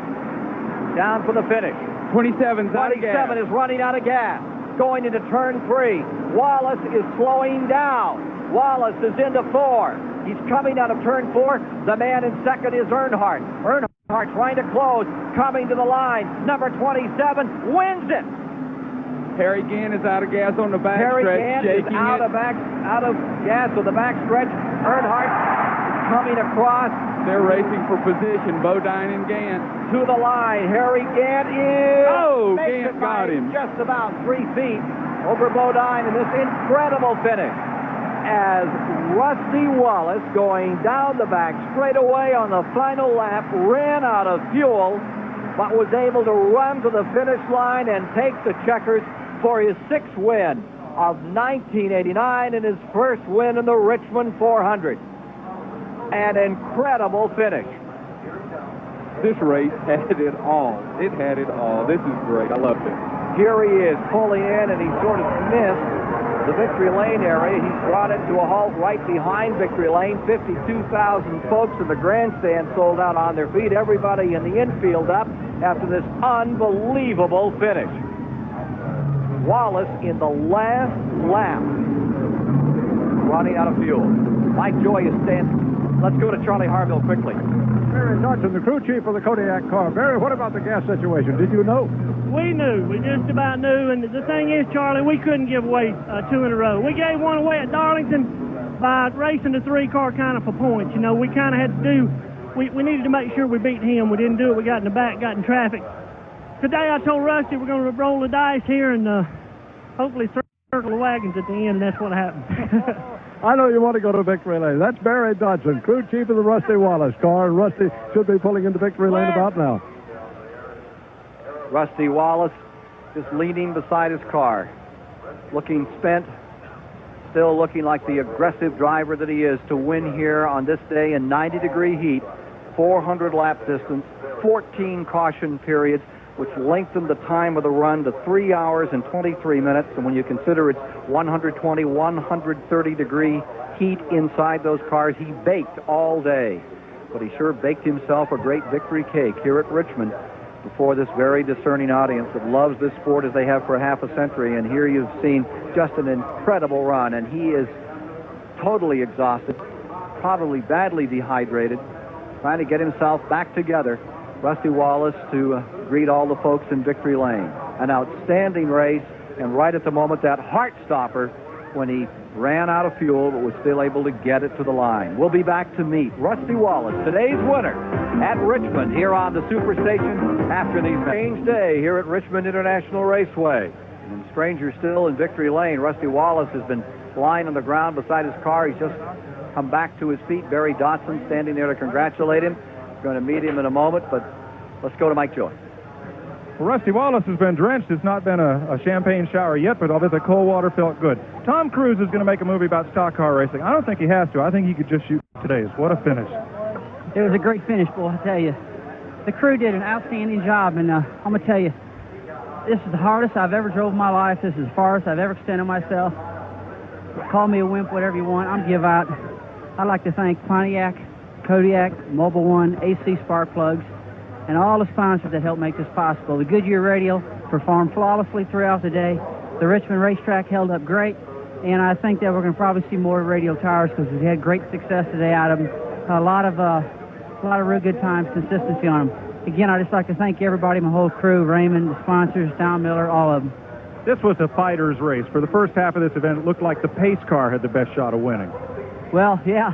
S7: Down for the finish.
S2: 27's out of gas.
S7: 27 is running out of gas. Going into turn 3. Wallace is slowing down. Wallace is into 4. He's coming out of turn 4. The man in 2nd is Earnhardt. Earnhardt trying to close, coming to the line. Number 27 wins it.
S2: Harry Gant is out of gas on the back
S7: Harry
S2: stretch.
S7: Gant is out of gas on the back stretch. Earnhardt coming across.
S2: They're racing for position, Bodine and Gant.
S7: To the line, Harry Gant is...
S2: Oh, Gant got him.
S7: Just about 3 feet over Bodine in this incredible finish. As Rusty Wallace, going down the back straightaway on the final lap, ran out of fuel, but was able to run to the finish line and take the checkers for his 6th win of 1989 and his 1st win in the Richmond 400. An incredible finish.
S2: This race had it all. It had it all. This is great. I loved it.
S7: Here he is pulling in, and he sort of missed the Victory Lane area. He's brought it to a halt right behind Victory Lane. 52,000 folks in the grandstand sold out on their feet. Everybody in the infield up after this unbelievable finish. Wallace in the last lap, running out of fuel. Mike Joy is standing. Let's go to Charlie Harville quickly.
S4: Barry Dodson, the crew chief of the Kodiak car. Barry, what about the gas situation? Did you know?
S16: We knew. We just about knew. And the thing is, Charlie, we couldn't give away 2 in a row. We gave one away at Darlington by racing the 3-car kind of for points. You know, we kind of had to do, we needed to make sure we beat him. We didn't do it. We got in the back, got in traffic. Today I told Rusty we're going to roll the dice here and hopefully circle the wagons at the end, and that's what happened.
S4: I know you want to go to Victory Lane. That's Barry Dodson, crew chief of the Rusty Wallace car, and Rusty should be pulling into Victory Lane about now.
S7: Rusty Wallace just leaning beside his car, looking spent, still looking like the aggressive driver that he is to win here on this day in 90-degree heat, 400 lap distance, 14 caution periods, which lengthened the time of the run to 3 hours and 23 minutes. And when you consider it's 120, 130-degree heat inside those cars, he baked all day. But he sure baked himself a great victory cake here at Richmond before this very discerning audience that loves this sport as they have for half a century. And here you've seen just an incredible run, and he is totally exhausted, probably badly dehydrated, trying to get himself back together. Rusty Wallace to greet all the folks in Victory Lane. An outstanding race, and right at the moment, that heart stopper when he ran out of fuel but was still able to get it to the line. We'll be back to meet Rusty Wallace, today's winner at Richmond here on the Superstation after the strange day here at Richmond International Raceway. And stranger still in Victory Lane, Rusty Wallace has been lying on the ground beside his car. He's just come back to his feet. Barry Dodson standing there to congratulate him. Going to meet him in a moment, but let's go to Mike Joy.
S6: Well, Rusty Wallace has been drenched. It's not been a champagne shower yet, but I'll bet the cold water felt good. Tom Cruise is going to make a movie about stock car racing. I don't think he has to. I think he could just shoot today's. What a finish.
S18: It was a great finish, boy, I tell you. The crew did an outstanding job, and I'm going to tell you, this is the hardest I've ever drove in my life. This is the farthest I've ever extended myself. Call me a wimp, whatever you want. I'm give out. I'd like to thank Pontiac, Kodiak, Mobile One, AC Spark Plugs, and all the sponsors that helped make this possible. The Goodyear Radio performed flawlessly throughout the day. The Richmond racetrack held up great, and I think that we're going to probably see more radio tires because we had great success today out of them. A lot of real good times, consistency on them. Again, I'd just like to thank everybody, my whole crew, Raymond, the sponsors, Don Miller, all of them.
S6: This was a fighter's race. For the first half of this event, it looked like the pace car had the best shot of winning.
S18: Well, yeah.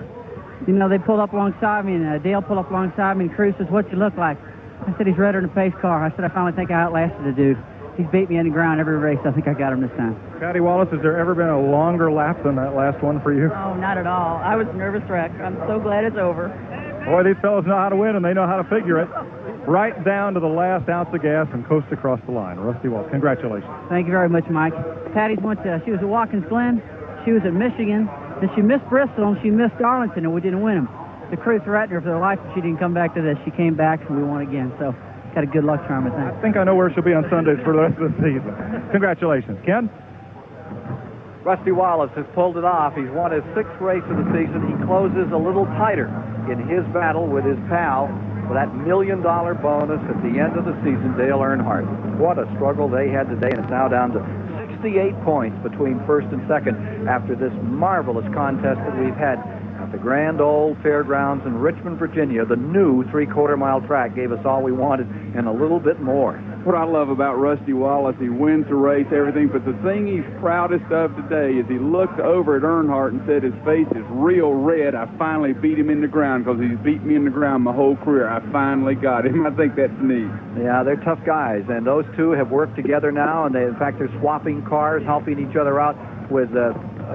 S18: You know, they pulled up alongside me, and Dale pulled up alongside me, and Cruz says, "What's you look like?" I said, "He's redder than a pace car." I said, "I finally think I outlasted the dude. He's beat me in the ground every race. I think I got him this time."
S6: Patty Wallace, has there ever been a longer lap than that last one for you?
S13: Oh, not at all. I was a nervous wreck. I'm so glad it's over.
S6: Boy, these fellows know how to win, and they know how to figure it. Right down to the last ounce of gas and coast across the line. Rusty Wallace, congratulations.
S18: Thank you very much, Mike. Patty's she was at Watkins Glen, she was at Michigan, and she missed Bristol, and she missed Darlington, and we didn't win them. The crew threatened her for their life, and she didn't come back to this. She came back, and we won again, so got a good luck charm, I think.
S6: I think I know where she'll be on Sundays for the rest of the season. Congratulations. Ken?
S7: Rusty Wallace has pulled it off. He's won his 6th race of the season. He closes a little tighter in his battle with his pal for that $1 million bonus at the end of the season, Dale Earnhardt. What a struggle they had today, and it's now down to 68 points between first and second after this marvelous contest that we've had at the Grand Ole Fairgrounds in Richmond, Virginia. The new 3/4-mile track gave us all we wanted and a little bit more.
S2: What I love about Rusty Wallace, he wins the race, everything, but the thing he's proudest of today is he looked over at Earnhardt and said his face is real red. I finally beat him in the ground because he's beat me in the ground my whole career. I finally got him. I think that's neat.
S7: Yeah, they're tough guys, and those two have worked together now, and in fact, they're swapping cars, helping each other out with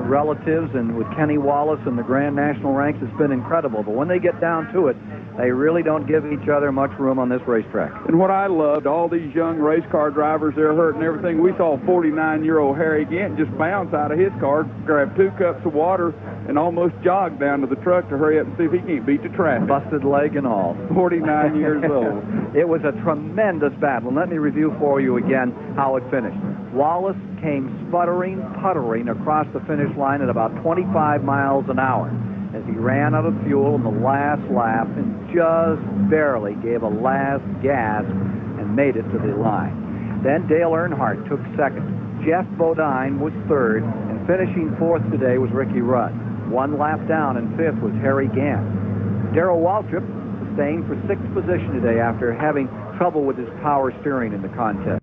S7: relatives and with Kenny Wallace and the Grand National ranks. It's been incredible, but when they get down to it, they really don't give each other much room on this racetrack.
S2: And what I loved, all these young race car drivers, they're hurt and everything. We saw 49-year-old Harry Gant just bounce out of his car, grab 2 cups of water, and almost jog down to the truck to hurry up and see if he can't beat the traffic.
S7: Busted leg and all.
S2: 49 years old.
S7: It was a tremendous battle. And let me review for you again how it finished. Wallace came sputtering, puttering across the finish line at about 25 miles an hour as he ran out of fuel in the last lap and just barely gave a last gasp and made it to the line. Then Dale Earnhardt took second. Jeff Bodine was third, and finishing fourth today was Ricky Rudd. 1 lap down, and fifth was Harry Gant. Darrell Waltrip sustained for 6th position today after having trouble with his power steering in the contest.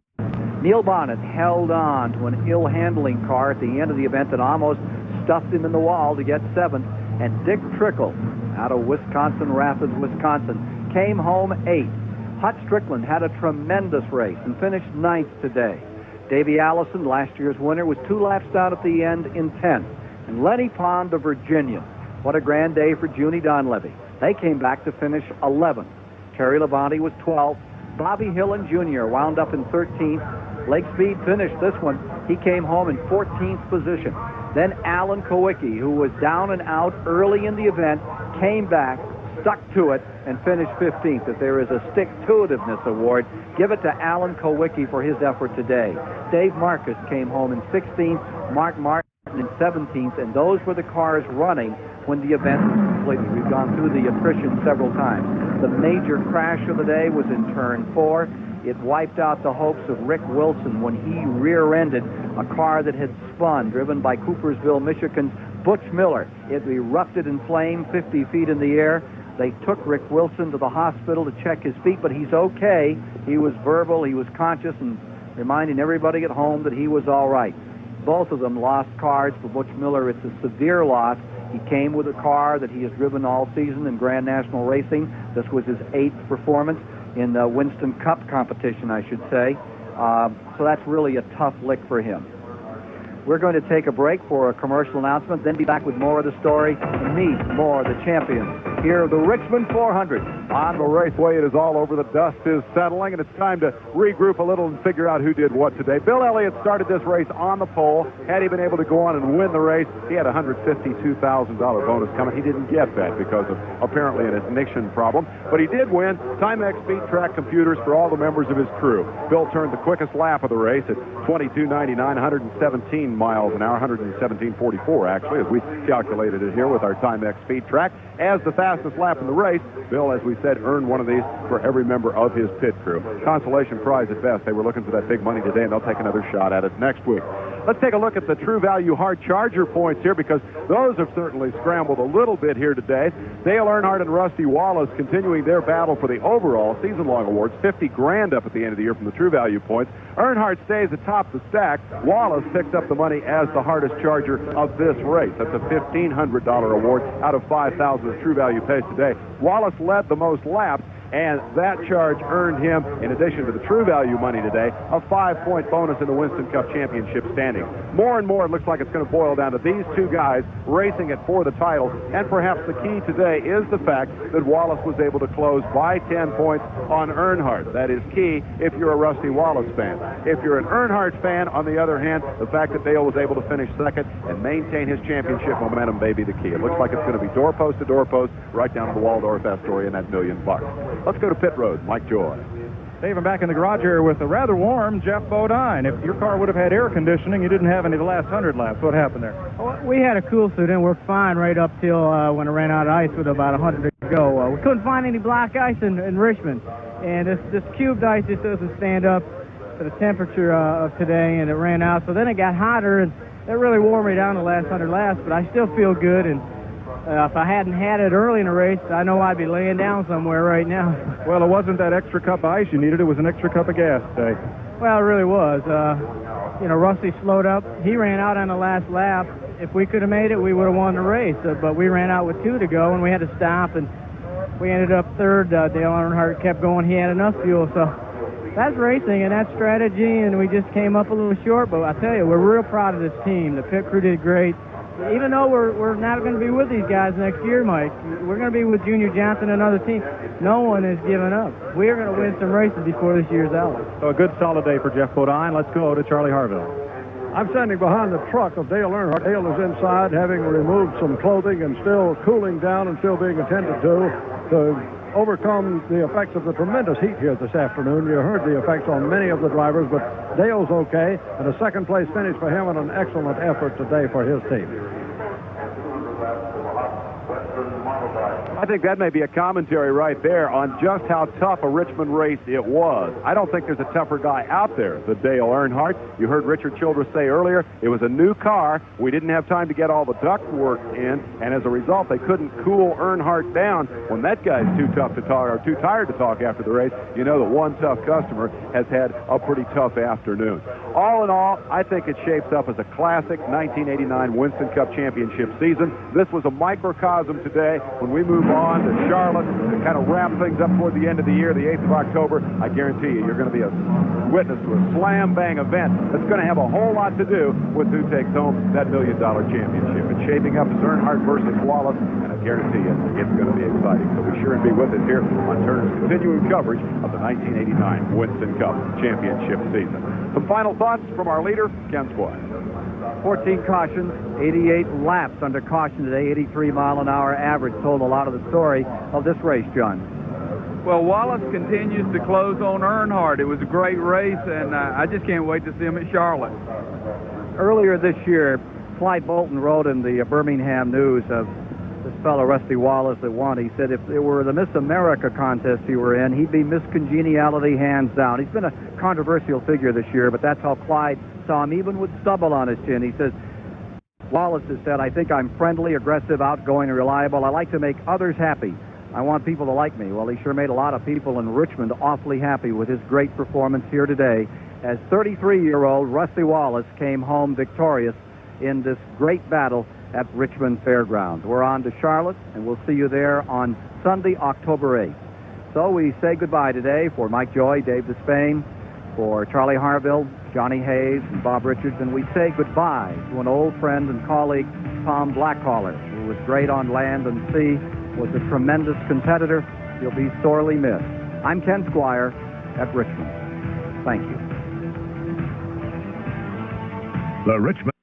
S7: Neil Bonnet held on to an ill-handling car at the end of the event that almost stuffed him in the wall to get 7th. And Dick Trickle, out of Wisconsin Rapids, Wisconsin, came home 8th. Hut Strickland had a tremendous race and finished 9th today. Davey Allison, last year's winner, was 2 laps down at the end in 10th. And Lenny Pond, the Virginian. What a grand day for Junie Donlevy. They came back to finish 11th. Terry Labonte was 12th. Bobby Hillen Jr. wound up in 13th. Lake Speed finished this one. He came home in 14th position. Then Alan Kowicki, who was down and out early in the event, came back, stuck to it, and finished 15th. If there is a stick-to-itiveness award, give it to Alan Kowicki for his effort today. Dave Marcus came home in 16th, Mark Martin in 17th, and those were the cars running when the event was completed. We've gone through the attrition several times. The major crash of the day was in turn 4. It wiped out the hopes of Rick Wilson when he rear-ended a car that had spun, driven by Coopersville, Michigan's Butch Miller. It erupted in flame 50 feet in the air. They took Rick Wilson to the hospital to check his feet, but he's okay. He was verbal, he was conscious, and reminding everybody at home that he was all right. Both of them lost cars. For Butch Miller, it's a severe loss. He came with a car that he has driven all season in Grand National Racing. This was his 8th performance in the Winston Cup competition, I should say. So that's really a tough lick for him. We're going to take a break for a commercial announcement, then be back with more of the story and meet more of the champions. here of the Richmond 400.
S3: On the Raceway, it is all over. The dust is settling, and it's time to regroup a little and figure out who did what today. Bill Elliott started this race on the pole. Had he been able to go on and win the race, he had a $152,000 bonus coming. He didn't get that because of apparently an ignition problem, but he did win Timex Speed Track computers for all the members of his crew. Bill turned the quickest lap of the race at 22.99, 117 miles an hour, 117.44 actually, as we calculated it here with our Timex Speed Track. As the fastest lap in the race, Bill, as we said, earned one of these for every member of his pit crew. Consolation prize at best. They were looking for that big money today, and they'll take another shot at it next week. Let's take a look at the True Value Hard Charger points here, because those have certainly scrambled a little bit here today. Dale Earnhardt and Rusty Wallace continuing their battle for the overall season-long awards. 50 grand up at the end of the year from the True Value points. Earnhardt stays atop the stack. Wallace picked up the money as the hardest charger of this race. That's a $1,500 award out of 5,000 that True Value pays today. Wallace led the most laps, and that charge earned him, in addition to the True Value money today, a 5-point bonus in the Winston Cup Championship standings. More and more, it looks like it's going to boil down to these two guys racing it for the title, and perhaps the key today is the fact that Wallace was able to close by 10 points on Earnhardt. That is key if you're a Rusty Wallace fan. If you're an Earnhardt fan, on the other hand, the fact that Dale was able to finish second and maintain his championship momentum may be the key. It looks like it's going to be doorpost to doorpost, right down to the Waldorf Astoria and that $1 million. Let's go to pit road. Mike Joy.
S6: Dave, I'm back in the garage here with a rather warm Jeff Bodine. If your car would have had air conditioning, you didn't have any of the last 100 laps. What happened there?
S9: Well, we had a cool suit and worked fine right up till when it ran out of ice with about 100 to go. We couldn't find any black ice in Richmond, and this cubed ice just doesn't stand up to the temperature of today, and it ran out. So then it got hotter, and that really wore me down the last 100 laps, but I still feel good, and if I hadn't had it early in the race, I know I'd be laying down somewhere right now.
S6: Well, it wasn't that extra cup of ice you needed. It was an extra cup of gas today.
S9: Well, it really was. Rusty slowed up. He ran out on the last lap. If we could have made it, we would have won the race. But we ran out with 2 to go, and we had to stop, and we ended up third. Dale Earnhardt kept going. He had enough fuel, so that's racing, and that's strategy, and we just came up a little short. But I tell you, we're real proud of this team. The pit crew did great. Even though we're not going to be with these guys next year, Mike, we're going to be with Junior Johnson and another team. No one has given up. We are going to win some races before this year's out.
S6: So a good solid day for Jeff Bodine. Let's go to Charlie Harville.
S4: I'm standing behind the truck of Dale Earnhardt. Dale is inside, having removed some clothing and still cooling down and still being attended to overcome the effects of the tremendous heat here this afternoon. You heard the effects on many of the drivers, but Dale's okay, and a second-place finish for him and an excellent effort today for his team.
S3: I think that may be a commentary right there on just how tough a Richmond race it was. I don't think there's a tougher guy out there than Dale Earnhardt. You heard Richard Childress say earlier, it was a new car. We didn't have time to get all the duct work in, and as a result, they couldn't cool Earnhardt down. When that guy's too tough to talk or too tired to talk after the race, you know that one tough customer has had a pretty tough afternoon. All in all, I think it shapes up as a classic 1989 Winston Cup Championship season. This was a microcosm today. When we move on to Charlotte to kind of wrap things up toward the end of the year, the 8th of October, I guarantee you're going to be a witness to a slam-bang event that's going to have a whole lot to do with who takes home that $1 million championship. It's shaping up as Earnhardt versus Wallace, and I guarantee you it's going to be exciting. So be sure and be with us here on Turner's continuing coverage of the 1989 Winston Cup Championship season. Some final thoughts from our leader, Ken Spoy.
S1: 14 cautions, 88 laps under caution today, 83-mile-an-hour average. Told a lot of the story of this race, John.
S2: Well, Wallace continues to close on Earnhardt. It was a great race, and I just can't wait to see him at Charlotte.
S1: Earlier this year, Clyde Bolton wrote in the Birmingham News of this fellow Rusty Wallace that won. He said if it were the Miss America contest he were in, he'd be Miss Congeniality hands down. He's been a controversial figure this year, but that's how Clyde saw him, even with stubble on his chin. He says, Wallace has said, I think I'm friendly, aggressive, outgoing, and reliable. I like to make others happy. I want people to like me. Well, he sure made a lot of people in Richmond awfully happy with his great performance here today as 33-year-old Rusty Wallace came home victorious in this great battle at Richmond Fairgrounds. We're on to Charlotte, and we'll see you there on Sunday, October 8th. So we say goodbye today for Mike Joy, Dave Despain, for Charlie Harville, Johnny Hayes, and Bob Richards, and we say goodbye to an old friend and colleague, Tom Blackcaller, who was great on land and sea, was a tremendous competitor. He'll be sorely missed. I'm Ken Squire at Richmond. Thank you.
S15: The Richmond